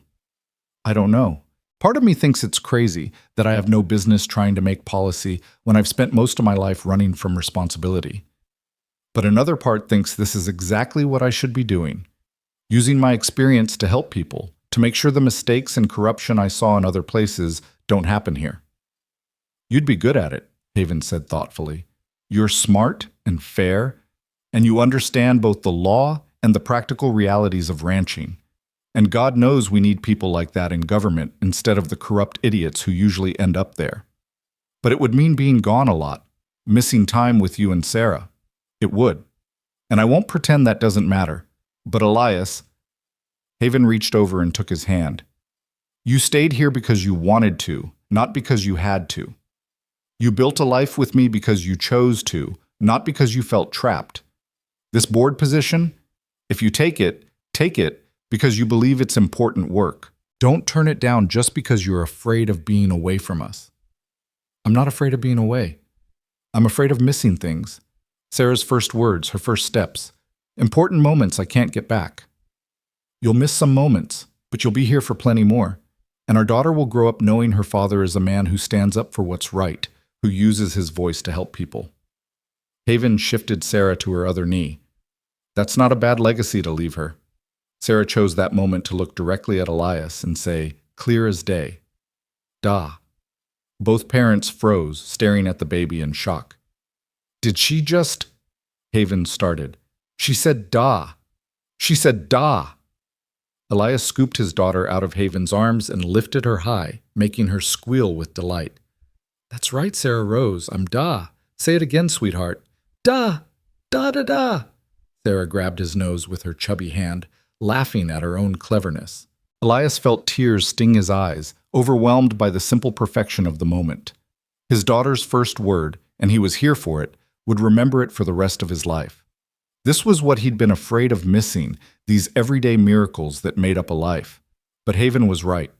I don't know. Part of me thinks it's crazy that I have no business trying to make policy when I've spent most of my life running from responsibility. But another part thinks this is exactly what I should be doing. Using my experience to help people, to make sure the mistakes and corruption I saw in other places don't happen here. You'd be good at it, Haven said thoughtfully. You're smart and fair, and you understand both the law and the practical realities of ranching. And God knows we need people like that in government instead of the corrupt idiots who usually end up there. But it would mean being gone a lot, missing time with you and Sarah. It would. And I won't pretend that doesn't matter. But Elias, Haven reached over and took his hand. You stayed here because you wanted to, not because you had to. You built a life with me because you chose to, not because you felt trapped. This board position, if you take it because you believe it's important work. Don't turn it down just because you're afraid of being away from us. I'm not afraid of being away. I'm afraid of missing things. Sarah's first words, her first steps. Important moments I can't get back. You'll miss some moments, but you'll be here for plenty more. And our daughter will grow up knowing her father is a man who stands up for what's right, who uses his voice to help people. Haven shifted Sarah to her other knee. That's not a bad legacy to leave her. Sarah chose that moment to look directly at Elias and say, clear as day, Da. Both parents froze, staring at the baby in shock. Did she just? Haven started. She said Da. She said Da. Elias scooped his daughter out of Haven's arms and lifted her high, making her squeal with delight. That's right, Sarah Rose. I'm Da. Say it again, sweetheart. Da. Da da da. Sarah grabbed his nose with her chubby hand, laughing at her own cleverness. Elias felt tears sting his eyes, overwhelmed by the simple perfection of the moment. His daughter's first word, and he was here for it, would remember it for the rest of his life. This was what he'd been afraid of missing, these everyday miracles that made up a life. But Haven was right.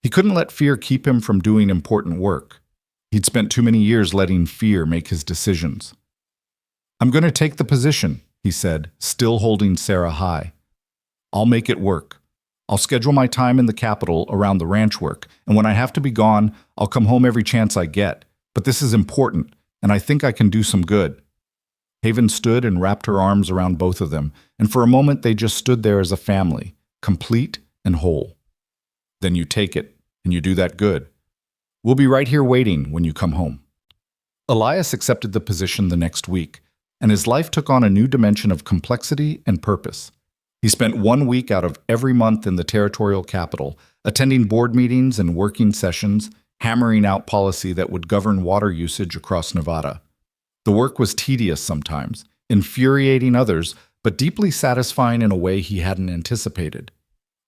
He couldn't let fear keep him from doing important work. He'd spent too many years letting fear make his decisions. I'm going to take the position, he said, still holding Sarah high. I'll make it work. I'll schedule my time in the capital around the ranch work, and when I have to be gone, I'll come home every chance I get. But this is important, and I think I can do some good. Haven stood and wrapped her arms around both of them, and for a moment they just stood there as a family, complete and whole. Then you take it, and you do that good. We'll be right here waiting when you come home. Elias accepted the position the next week, and his life took on a new dimension of complexity and purpose. He spent 1 week out of every month in the territorial capital, attending board meetings and working sessions, hammering out policy that would govern water usage across Nevada. The work was tedious sometimes, infuriating others, but deeply satisfying in a way he hadn't anticipated.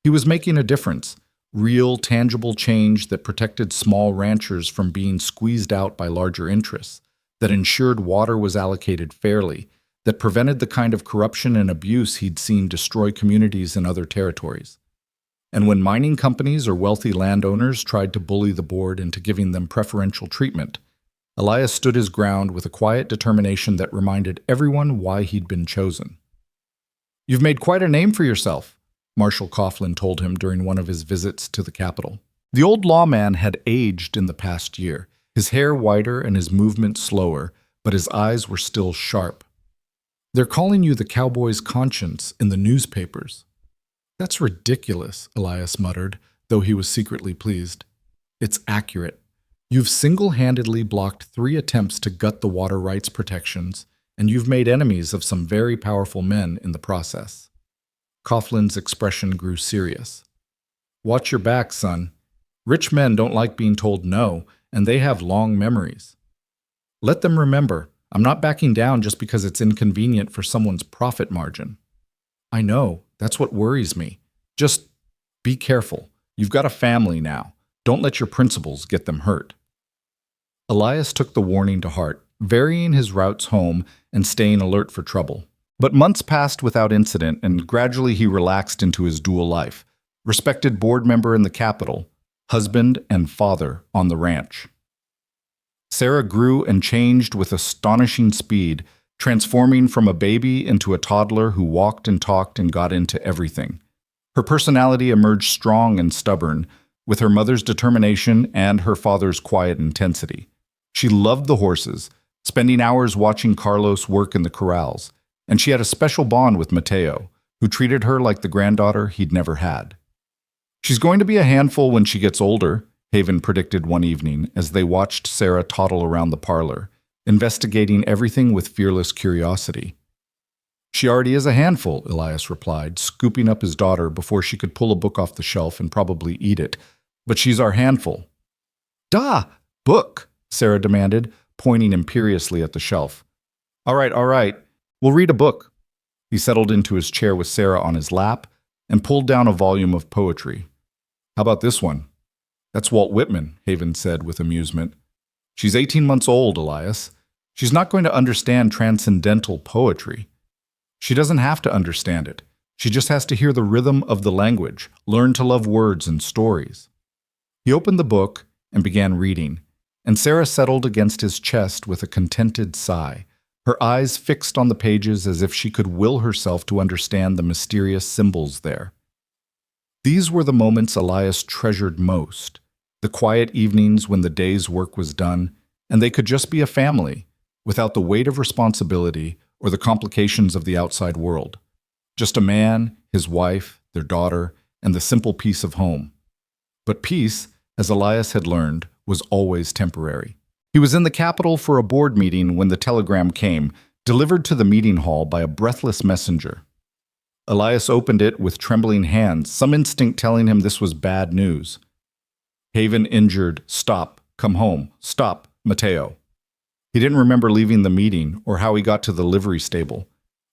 He was making a difference, real, tangible change that protected small ranchers from being squeezed out by larger interests, that ensured water was allocated fairly, that prevented the kind of corruption and abuse he'd seen destroy communities in other territories. And when mining companies or wealthy landowners tried to bully the board into giving them preferential treatment, Elias stood his ground with a quiet determination that reminded everyone why he'd been chosen. "You've made quite a name for yourself," Marshal Coughlin told him during one of his visits to the capital. The old lawman had aged in the past year, his hair whiter and his movement slower, but his eyes were still sharp. "They're calling you the cowboy's conscience in the newspapers." "That's ridiculous," Elias muttered, though he was secretly pleased. "It's accurate. You've single-handedly blocked 3 attempts to gut the water rights protections, and you've made enemies of some very powerful men in the process." Coughlin's expression grew serious. "Watch your back, son. Rich men don't like being told no, and they have long memories. Let them remember, I'm not backing down just because it's inconvenient for someone's profit margin." "I know. That's what worries me. Just be careful. You've got a family now. Don't let your principles get them hurt." Elias took the warning to heart, varying his routes home and staying alert for trouble. But months passed without incident, and gradually he relaxed into his dual life, respected board member in the capital, husband and father on the ranch. Sarah grew and changed with astonishing speed, transforming from a baby into a toddler who walked and talked and got into everything. Her personality emerged strong and stubborn, with her mother's determination and her father's quiet intensity. She loved the horses, spending hours watching Carlos work in the corrals, and she had a special bond with Mateo, who treated her like the granddaughter he'd never had. "She's going to be a handful when she gets older," Haven predicted one evening as they watched Sarah toddle around the parlor, investigating everything with fearless curiosity. "She already is a handful," Elias replied, scooping up his daughter before she could pull a book off the shelf and probably eat it. "But she's our handful." "Da! Book!" Sarah demanded, pointing imperiously at the shelf. All right. We'll read a book." He settled into his chair with Sarah on his lap and pulled down a volume of poetry. "How about this one?" "That's Walt Whitman," Haven said with amusement. "She's 18 months old, Elias. She's not going to understand transcendental poetry. She doesn't have to understand it. She just has to hear the rhythm of the language, learn to love words and stories." He opened the book and began reading, and Sarah settled against his chest with a contented sigh, her eyes fixed on the pages as if she could will herself to understand the mysterious symbols there. These were the moments Elias treasured most, the quiet evenings when the day's work was done, and they could just be a family, without the weight of responsibility or the complications of the outside world. Just a man, his wife, their daughter, and the simple peace of home. But peace, as Elias had learned, was always temporary. He was in the capital for a board meeting when the telegram came, delivered to the meeting hall by a breathless messenger. Elias opened it with trembling hands, some instinct telling him this was bad news. "Haven injured. Stop. Come home. Stop. Mateo." He didn't remember leaving the meeting or how he got to the livery stable.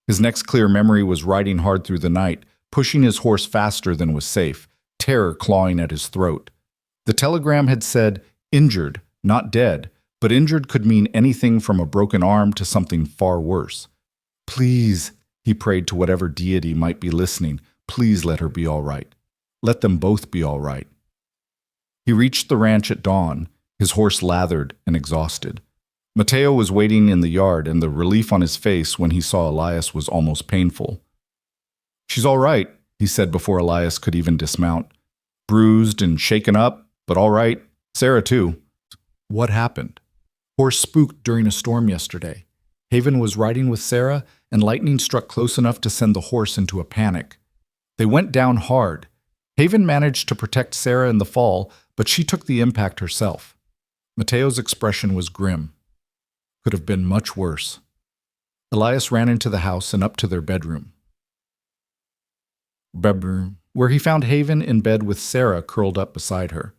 His next clear memory was riding hard through the night, pushing his horse faster than was safe, terror clawing at his throat. The telegram had said, "Injured, not dead," but injured could mean anything from a broken arm to something far worse. "Please," he prayed to whatever deity might be listening, "please let her be all right. Let them both be all right." He reached the ranch at dawn, his horse lathered and exhausted. Mateo was waiting in the yard, and the relief on his face when he saw Elias was almost painful. "She's all right," he said before Elias could even dismount. "Bruised and shaken up, but all right. Sarah, too." "What happened?" "Horse spooked during a storm yesterday. Haven was riding with Sarah, and lightning struck close enough to send the horse into a panic. They went down hard. Haven managed to protect Sarah in the fall, but she took the impact herself." Mateo's expression was grim. "Could have been much worse." Elias ran into the house and up to their bedroom. where he found Haven in bed with Sarah curled up beside her.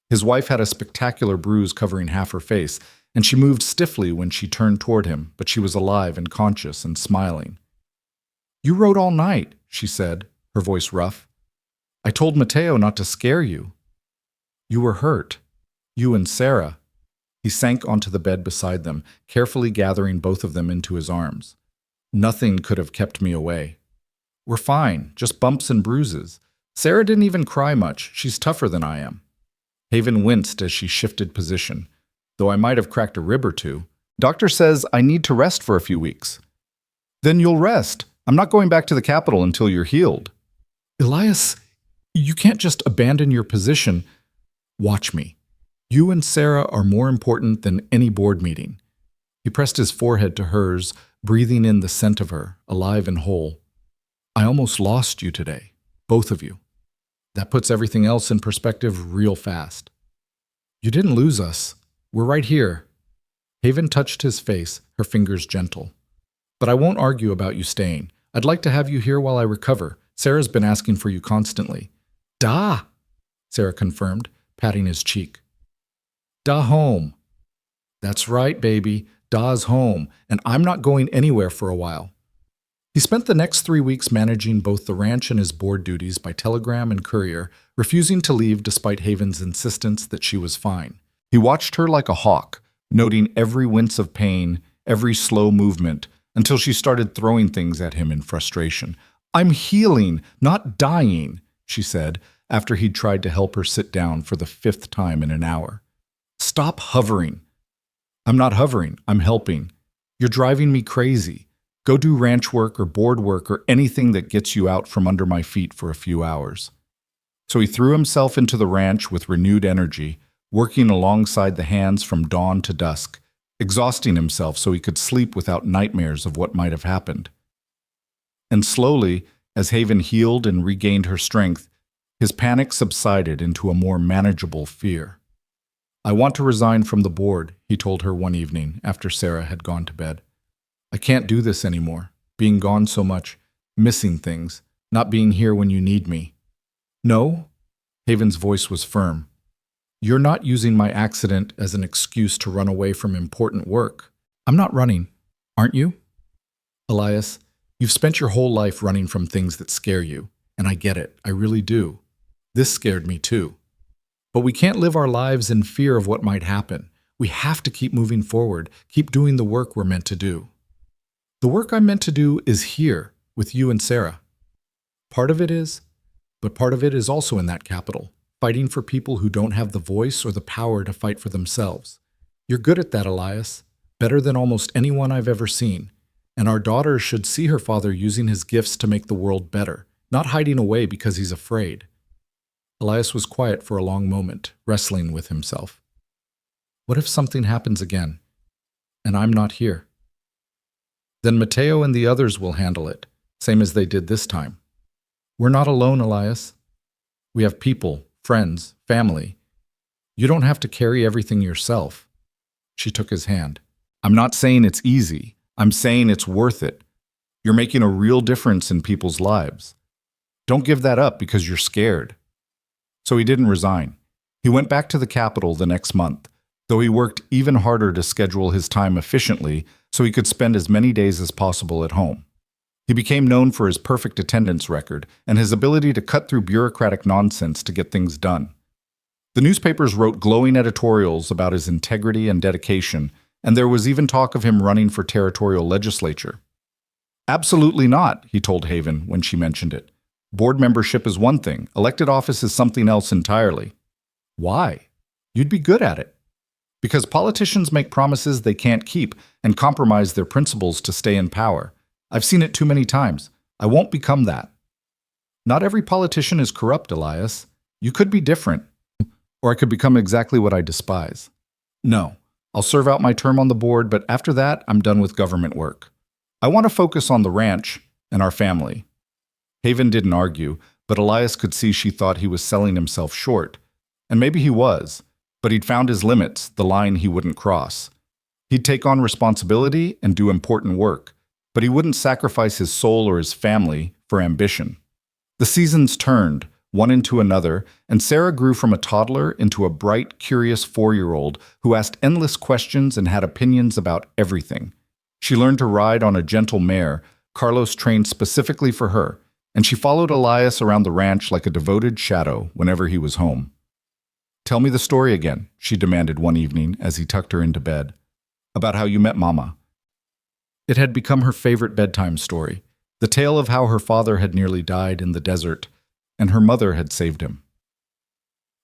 His wife had a spectacular bruise covering half her face, and she moved stiffly when she turned toward him, but she was alive and conscious and smiling. "You rode all night," she said, her voice rough. "I told Mateo not to scare you. You were hurt. You and Sarah." He sank onto the bed beside them, carefully gathering both of them into his arms. "Nothing could have kept me away. We're fine, just bumps and bruises. Sarah didn't even cry much. She's tougher than I am." Haven winced as she shifted position. "Though I might have cracked a rib or two. Doctor says I need to rest for a few weeks." "Then you'll rest. I'm not going back to the capital until you're healed." "Elias, you can't just abandon your position. Watch me. You and Sarah are more important than any board meeting." He pressed his forehead to hers, breathing in the scent of her, alive and whole. "I almost lost you today, both of you. That puts everything else in perspective real fast. You didn't lose us. We're right here." Haven touched his face, her fingers gentle. "But I won't argue about you staying. I'd like to have you here while I recover. Sarah's been asking for you constantly." "Da," Sarah confirmed, patting his cheek. "Da home." "That's right, baby. Da's home, and I'm not going anywhere for a while." He spent the next 3 weeks managing both the ranch and his board duties by telegram and courier, refusing to leave despite Haven's insistence that she was fine. He watched her like a hawk, noting every wince of pain, every slow movement, until she started throwing things at him in frustration. "I'm healing, not dying," she said, after he'd tried to help her sit down for the 5th time in an hour. "Stop hovering." "I'm not hovering, I'm helping. You're driving me crazy. Go do ranch work or board work or anything that gets you out from under my feet for a few hours." So he threw himself into the ranch with renewed energy, working alongside the hands from dawn to dusk, exhausting himself so he could sleep without nightmares of what might have happened. And slowly, as Haven healed and regained her strength, his panic subsided into a more manageable fear. "I want to resign from the board," he told her one evening after Sarah had gone to bed. "I can't do this anymore, being gone so much, missing things, not being here when you need me." "No?" Haven's voice was firm. "You're not using my accident as an excuse to run away from important work." "I'm not running, aren't you?" "Elias, you've spent your whole life running from things that scare you, and I get it, I really do. This scared me too. But we can't live our lives in fear of what might happen. We have to keep moving forward, keep doing the work we're meant to do." "The work I'm meant to do is here, with you and Sarah." "Part of it is, but part of it is also in that capital, fighting for people who don't have the voice or the power to fight for themselves. You're good at that, Elias, better than almost anyone I've ever seen. And our daughter should see her father using his gifts to make the world better, not hiding away because he's afraid." Elias was quiet for a long moment, wrestling with himself. "What if something happens again, and I'm not here?" "Then Mateo and the others will handle it, same as they did this time. We're not alone, Elias. We have people, friends, family. You don't have to carry everything yourself." She took his hand. "I'm not saying it's easy. I'm saying it's worth it. You're making a real difference in people's lives. Don't give that up because you're scared." So he didn't resign. He went back to the capital the next month, though he worked even harder to schedule his time efficiently so he could spend as many days as possible at home. He became known for his perfect attendance record and his ability to cut through bureaucratic nonsense to get things done. The newspapers wrote glowing editorials about his integrity and dedication, and there was even talk of him running for territorial legislature. "Absolutely not," he told Haven when she mentioned it. "Board membership is one thing, elected office is something else entirely." "Why?" "You'd be good at it." "Because politicians make promises they can't keep and compromise their principles to stay in power. I've seen it too many times. I won't become that." "Not every politician is corrupt, Elias. You could be different. Or I could become exactly what I despise." "No, I'll serve out my term on the board, but after that, I'm done with government work. I want to focus on the ranch and our family." Haven didn't argue, but Elias could see she thought he was selling himself short. And maybe he was, but he'd found his limits, the line he wouldn't cross. He'd take on responsibility and do important work, but he wouldn't sacrifice his soul or his family for ambition. The seasons turned, one into another, and Sarah grew from a toddler into a bright, curious 4-year-old who asked endless questions and had opinions about everything. She learned to ride on a gentle mare, Carlos trained specifically for her, and she followed Elias around the ranch like a devoted shadow whenever he was home. "Tell me the story again," she demanded one evening as he tucked her into bed, "about how you met Mama." It had become her favorite bedtime story, the tale of how her father had nearly died in the desert, and her mother had saved him.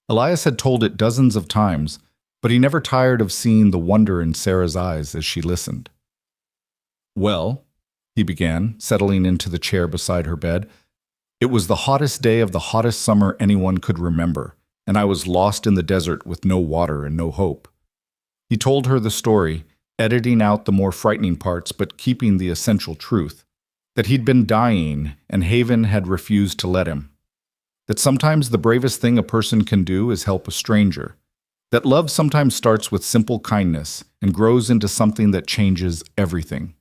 Elias had told it dozens of times, but he never tired of seeing the wonder in Sarah's eyes as she listened. "Well," he began, settling into the chair beside her bed, "it was the hottest day of the hottest summer anyone could remember, and I was lost in the desert with no water and no hope." He told her the story, editing out the more frightening parts but keeping the essential truth, that he'd been dying and Haven had refused to let him. That sometimes the bravest thing a person can do is help a stranger. That love sometimes starts with simple kindness and grows into something that changes everything.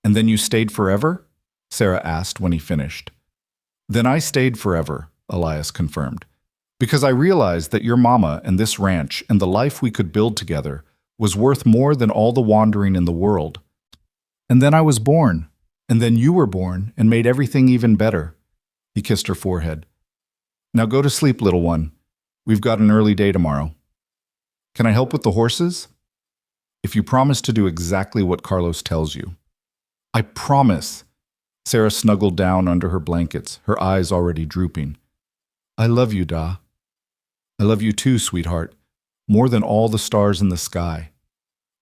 "And then you stayed forever?" Sarah asked when he finished. "Then I stayed forever," Elias confirmed, "because I realized that your mama and this ranch and the life we could build together was worth more than all the wandering in the world. And then I was born, and then you were born and made everything even better." He kissed her forehead. "Now go to sleep, little one. We've got an early day tomorrow. Can I help with the horses?" "If you promise to do exactly what Carlos tells you." "I promise." Sarah snuggled down under her blankets, her eyes already drooping. "I love you, Da. I love you too, sweetheart, more than all the stars in the sky."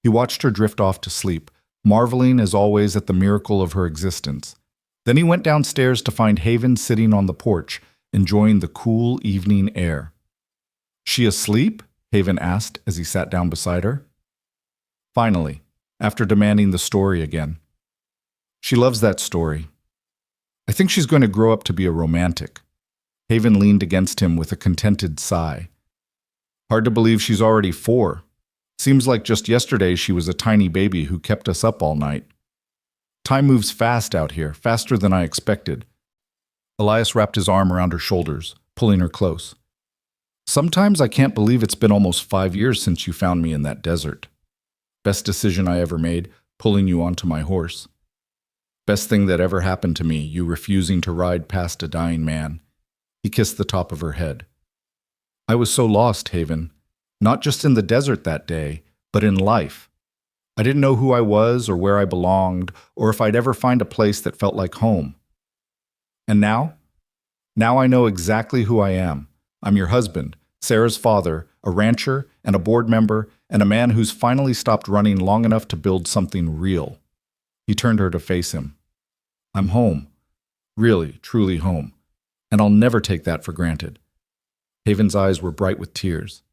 He watched her drift off to sleep, marveling as always at the miracle of her existence. Then he went downstairs to find Haven sitting on the porch, enjoying the cool evening air. "She asleep?" Haven asked as he sat down beside her. Finally, after demanding the story again. "She loves that story. I think she's going to grow up to be a romantic." Haven leaned against him with a contented sigh. "Hard to believe she's already 4. Seems like just yesterday she was a tiny baby who kept us up all night. Time moves fast out here, faster than I expected." Elias wrapped his arm around her shoulders, pulling her close. "Sometimes I can't believe it's been almost 5 years since you found me in that desert. Best decision I ever made, pulling you onto my horse. Best thing that ever happened to me, you refusing to ride past a dying man." He kissed the top of her head. "I was so lost, Haven. Not just in the desert that day, but in life. I didn't know who I was or where I belonged, or if I'd ever find a place that felt like home. And now? Now I know exactly who I am. I'm your husband, Sarah's father, a rancher and a board member, and a man who's finally stopped running long enough to build something real." He turned her to face him. "I'm home. Really, truly home. And I'll never take that for granted." Haven's eyes were bright with tears.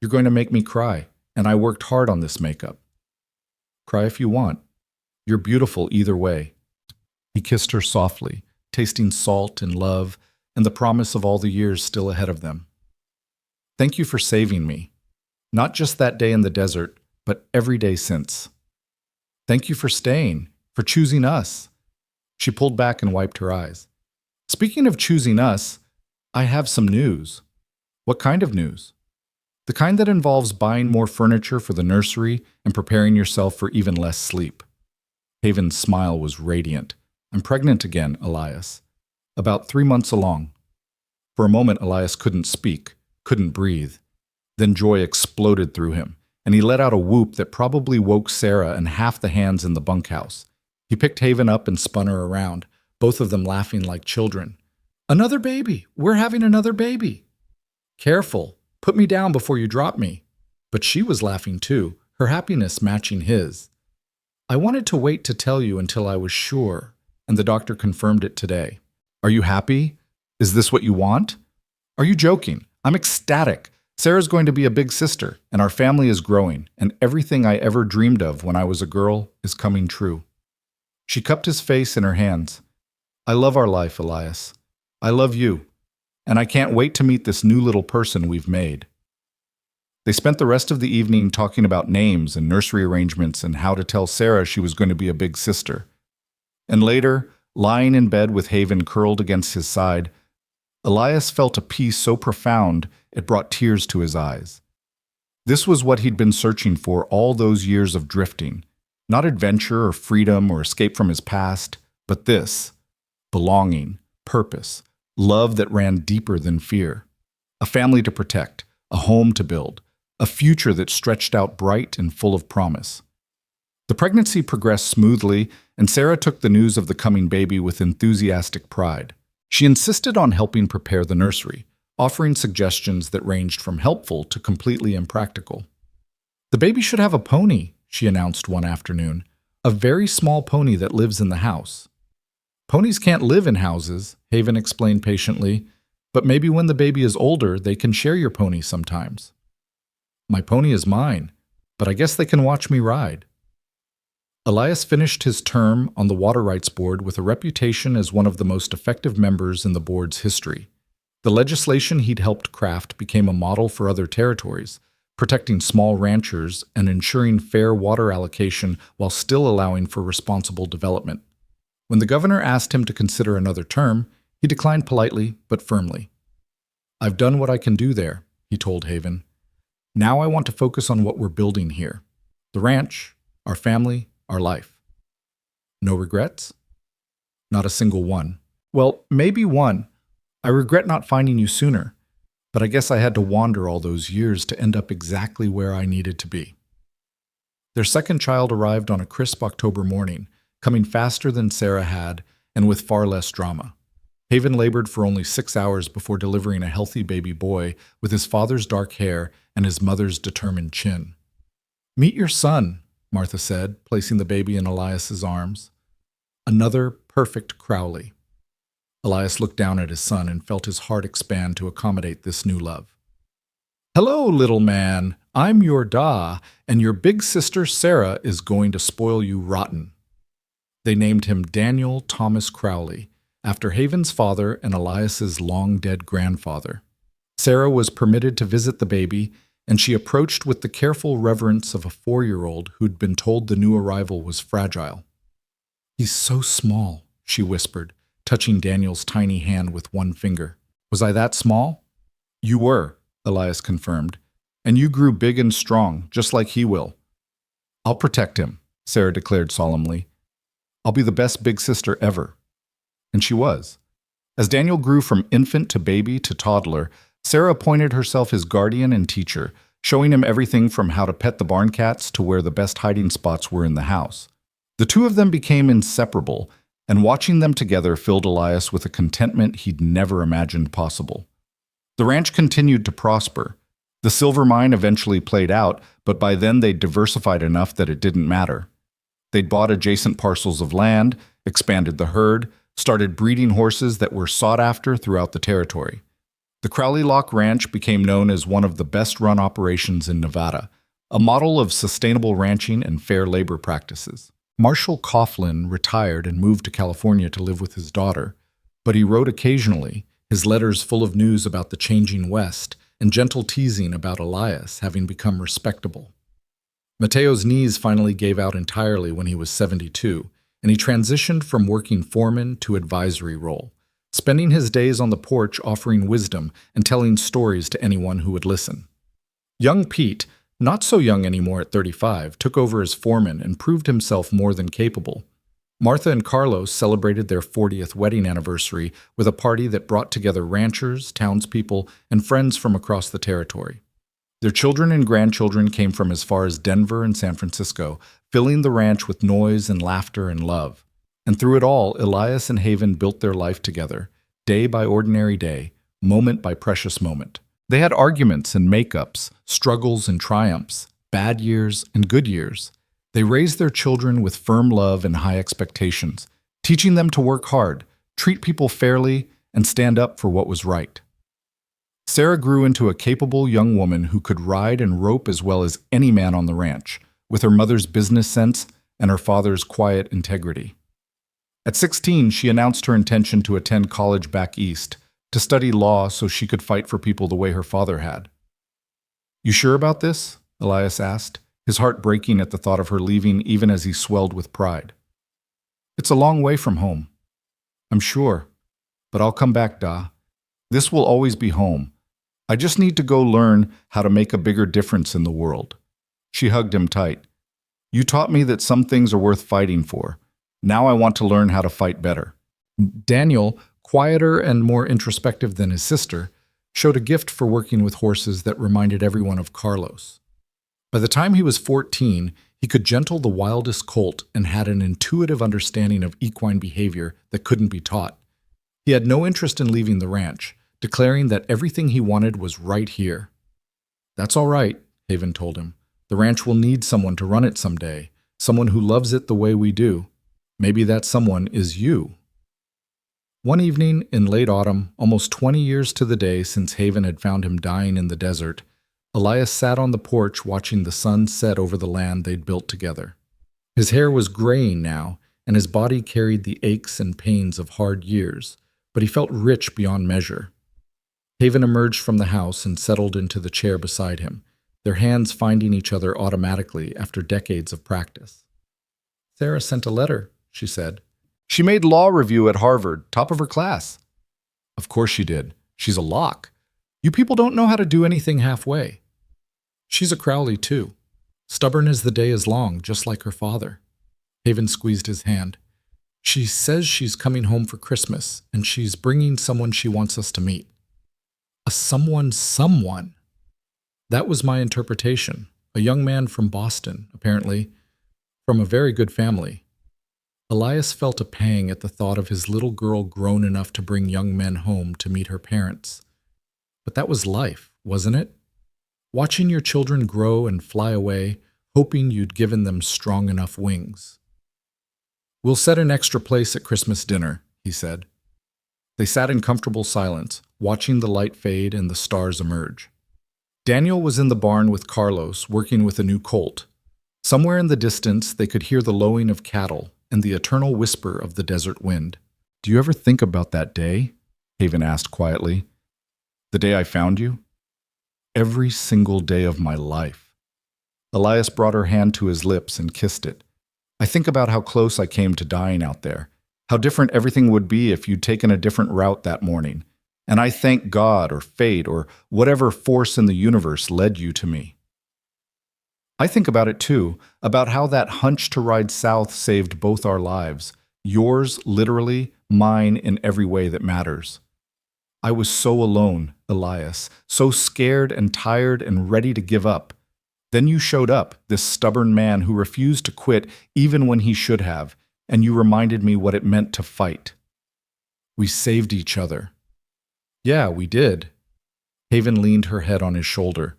"You're going to make me cry, and I worked hard on this makeup." "Cry if you want. You're beautiful either way." He kissed her softly, tasting salt and love and the promise of all the years still ahead of them. "Thank you for saving me. Not just that day in the desert, but every day since. Thank you for staying, for choosing us." She pulled back and wiped her eyes. "Speaking of choosing us, I have some news." "What kind of news?" "The kind that involves buying more furniture for the nursery and preparing yourself for even less sleep." Haven's smile was radiant. "I'm pregnant again, Elias. About 3 months along." For a moment, Elias couldn't speak, couldn't breathe. Then joy exploded through him, and he let out a whoop that probably woke Sarah and half the hands in the bunkhouse. He picked Haven up and spun her around, both of them laughing like children. "Another baby! We're having another baby!" "Careful! Put me down before you drop me." But she was laughing too, her happiness matching his. "I wanted to wait to tell you until I was sure, and the doctor confirmed it today." "Are you happy? Is this what you want?" "Are you joking? I'm ecstatic. Sarah's going to be a big sister, and our family is growing, and everything I ever dreamed of when I was a girl is coming true." She cupped his face in her hands. "I love our life, Elias. I love you, and I can't wait to meet this new little person we've made." They spent the rest of the evening talking about names and nursery arrangements and how to tell Sarah she was going to be a big sister. And later, lying in bed with Haven curled against his side, Elias felt a peace so profound it brought tears to his eyes. This was what he'd been searching for all those years of drifting. Not adventure or freedom or escape from his past, but this: belonging, purpose, love that ran deeper than fear. A family to protect, a home to build, a future that stretched out bright and full of promise. The pregnancy progressed smoothly, and Sarah took the news of the coming baby with enthusiastic pride. She insisted on helping prepare the nursery, offering suggestions that ranged from helpful to completely impractical. "The baby should have a pony," she announced one afternoon. "A very small pony that lives in the house." "Ponies can't live in houses," Haven explained patiently, "but maybe when the baby is older, they can share your pony sometimes." "My pony is mine, but I guess they can watch me ride." Elias finished his term on the Water Rights Board with a reputation as one of the most effective members in the board's history. The legislation he'd helped craft became a model for other territories, protecting small ranchers and ensuring fair water allocation while still allowing for responsible development. When the governor asked him to consider another term, he declined politely but firmly. "I've done what I can do there," he told Haven. "Now I want to focus on what we're building here. The ranch, our family, our life." "No regrets?" "Not a single one. Well, maybe one. I regret not finding you sooner, but I guess I had to wander all those years to end up exactly where I needed to be." Their second child arrived on a crisp October morning, coming faster than Sarah had and with far less drama. Haven labored for only 6 hours before delivering a healthy baby boy with his father's dark hair and his mother's determined chin. "Meet your son," Martha said, placing the baby in Elias's arms. Another perfect Crowley. Elias looked down at his son and felt his heart expand to accommodate this new love. "Hello, little man. I'm your Da, and your big sister Sarah is going to spoil you rotten." They named him Daniel Thomas Crowley, after Haven's father and Elias's long-dead grandfather. Sarah was permitted to visit the baby, and she approached with the careful reverence of a 4-year-old who'd been told the new arrival was fragile. "He's so small," she whispered, touching Daniel's tiny hand with one finger. "Was I that small?" "You were," Elias confirmed, "and you grew big and strong, just like he will." "I'll protect him," Sarah declared solemnly. "I'll be the best big sister ever." And she was. As Daniel grew from infant to baby to toddler, Sarah appointed herself his guardian and teacher, showing him everything from how to pet the barn cats to where the best hiding spots were in the house. The two of them became inseparable, and watching them together filled Elias with a contentment he'd never imagined possible. The ranch continued to prosper. The silver mine eventually played out, but by then they'd diversified enough that it didn't matter. They'd bought adjacent parcels of land, expanded the herd, started breeding horses that were sought after throughout the territory. The Crowley Lock Ranch became known as one of the best-run operations in Nevada, a model of sustainable ranching and fair labor practices. Marshall Coughlin retired and moved to California to live with his daughter, but he wrote occasionally, his letters full of news about the changing West and gentle teasing about Elias having become respectable. Mateo's knees finally gave out entirely when he was 72, and he transitioned from working foreman to advisory role, spending his days on the porch offering wisdom and telling stories to anyone who would listen. Young Pete, not so young anymore at 35, took over as foreman and proved himself more than capable. Martha and Carlos celebrated their 40th wedding anniversary with a party that brought together ranchers, townspeople, and friends from across the territory. Their children and grandchildren came from as far as Denver and San Francisco, filling the ranch with noise and laughter and love. And through it all, Elias and Haven built their life together, day by ordinary day, moment by precious moment. They had arguments and makeups, struggles and triumphs, bad years and good years. They raised their children with firm love and high expectations, teaching them to work hard, treat people fairly, and stand up for what was right. Sarah grew into a capable young woman who could ride and rope as well as any man on the ranch, with her mother's business sense and her father's quiet integrity. At 16, she announced her intention to attend college back east, to study law so she could fight for people the way her father had. "You sure about this?" Elias asked, his heart breaking at the thought of her leaving even as he swelled with pride. "It's a long way from home. I'm sure. But I'll come back, Da. This will always be home. I just need to go learn how to make a bigger difference in the world. She hugged him tight. You taught me that some things are worth fighting for. Now I want to learn how to fight better. Daniel, quieter and more introspective than his sister, showed a gift for working with horses that reminded everyone of Carlos. By the time he was 14, he could gentle the wildest colt and had an intuitive understanding of equine behavior that couldn't be taught. He had no interest in leaving the ranch, declaring that everything he wanted was right here. That's all right, Haven told him. The ranch will need someone to run it someday, someone who loves it the way we do. Maybe that someone is you. One evening in late autumn, almost 20 years to the day since Haven had found him dying in the desert, Elias sat on the porch watching the sun set over the land they'd built together. His hair was graying now, and his body carried the aches and pains of hard years, but he felt rich beyond measure. Haven emerged from the house and settled into the chair beside him, their hands finding each other automatically after decades of practice. Sarah sent a letter, she said. She made law review at Harvard, top of her class. Of course she did. She's a lock. You people don't know how to do anything halfway. She's a Crowley, too. Stubborn as the day is long, just like her father. Haven squeezed his hand. She says she's coming home for Christmas, and she's bringing someone she wants us to meet. A someone. That was my interpretation. A young man from Boston, apparently, from a very good family. Elias felt a pang at the thought of his little girl grown enough to bring young men home to meet her parents. But that was life, wasn't it? Watching your children grow and fly away, hoping you'd given them strong enough wings. We'll set an extra place at Christmas dinner, he said. They sat in comfortable silence, watching the light fade and the stars emerge. Daniel was in the barn with Carlos, working with a new colt. Somewhere in the distance, they could hear the lowing of cattle and the eternal whisper of the desert wind. Do you ever think about that day? Haven asked quietly. The day I found you? Every single day of my life. Elias brought her hand to his lips and kissed it. I think about how close I came to dying out there, how different everything would be if you'd taken a different route that morning. And I thank God or fate or whatever force in the universe led you to me. I think about it too, about how that hunch to ride south saved both our lives, yours literally, mine in every way that matters. I was so alone, Elias, so scared and tired and ready to give up. Then you showed up, this stubborn man who refused to quit even when he should have, and you reminded me what it meant to fight. We saved each other. Yeah, we did. Haven leaned her head on his shoulder.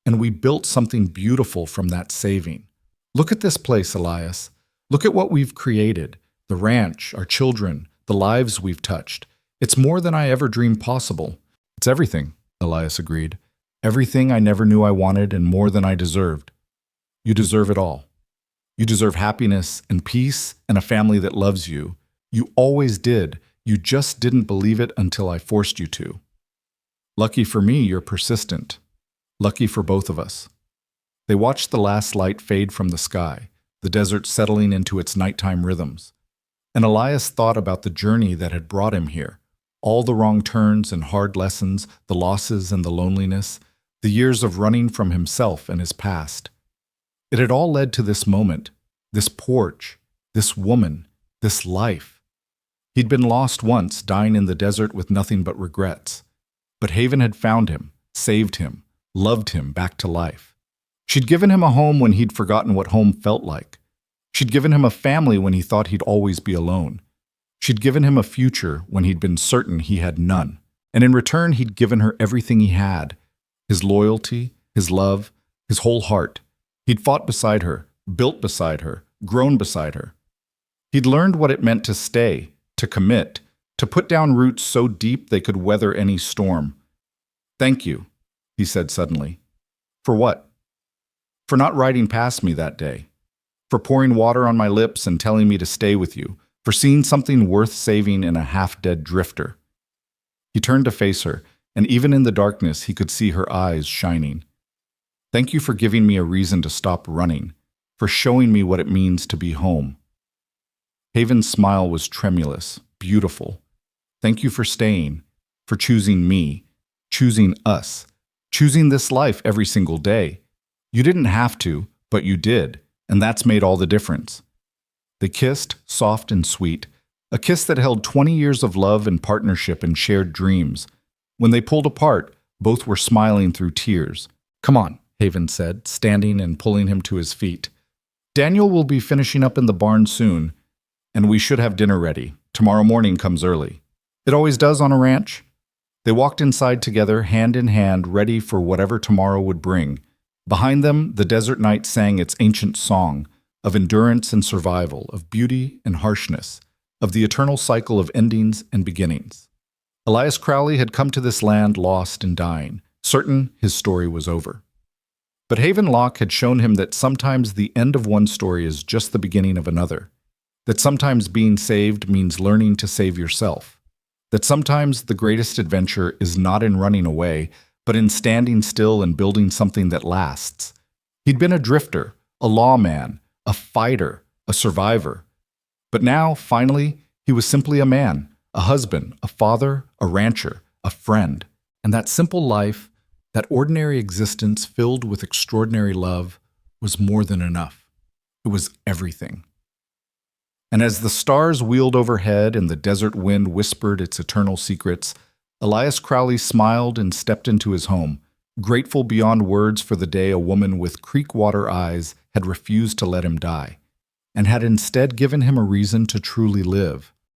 And we built something beautiful from that saving. Look at this place, Elias. Look at what we've created. The ranch, our children, the lives we've touched. It's more than I ever dreamed possible. It's everything, Elias agreed. Everything I never knew I wanted and more than I deserved. You deserve it all. You deserve happiness and peace and a family that loves you. You always did. You just didn't believe it until I forced you to. Lucky for me, you're persistent. Lucky for both of us. They watched the last light fade from the sky, the desert settling into its nighttime rhythms. And Elias thought about the journey that had brought him here, all the wrong turns and hard lessons, the losses and the loneliness, the years of running from himself and his past. It had all led to this moment, this porch, this woman, this life. He'd been lost once, dying in the desert with nothing but regrets. But Haven had found him, saved him, loved him back to life. She'd given him a home when he'd forgotten what home felt like. She'd given him a family when he thought he'd always be alone. She'd given him a future when he'd been certain he had none. And in return, he'd given her everything he had. His loyalty, his love, his whole heart. He'd fought beside her, built beside her, grown beside her. He'd learned what it meant to stay, to commit, to put down roots so deep they could weather any storm. Thank you, he said suddenly. For what? For not riding past me that day. For pouring water on my lips and telling me to stay with you. For seeing something worth saving in a half-dead drifter. He turned to face her, and even in the darkness he could see her eyes shining. Thank you for giving me a reason to stop running, for showing me what it means to be home. Haven's smile was tremulous, beautiful. Thank you for staying, for choosing me, choosing us, choosing this life every single day. You didn't have to, but you did, and that's made all the difference." They kissed, soft and sweet, a kiss that held 20 years of love and partnership and shared dreams. When they pulled apart, both were smiling through tears. "Come on," Haven said, standing and pulling him to his feet. "Daniel will be finishing up in the barn soon, and we should have dinner ready. Tomorrow morning comes early. It always does on a ranch." They walked inside together, hand in hand, ready for whatever tomorrow would bring. Behind them, the desert night sang its ancient song of endurance and survival, of beauty and harshness, of the eternal cycle of endings and beginnings. Elias Crowley had come to this land lost and dying, certain his story was over. But Haven Locke had shown him that sometimes the end of one story is just the beginning of another, that sometimes being saved means learning to save yourself, that sometimes the greatest adventure is not in running away, but in standing still and building something that lasts. He'd been a drifter, a lawman, a fighter, a survivor. But now, finally, he was simply a man, a husband, a father, a rancher, a friend. And that simple life, that ordinary existence filled with extraordinary love, was more than enough. It was everything. And as the stars wheeled overhead and the desert wind whispered its eternal secrets, Elias Crowley smiled and stepped into his home, grateful beyond words for the day a woman with creek water eyes had refused to let him die, and had instead given him a reason to truly live.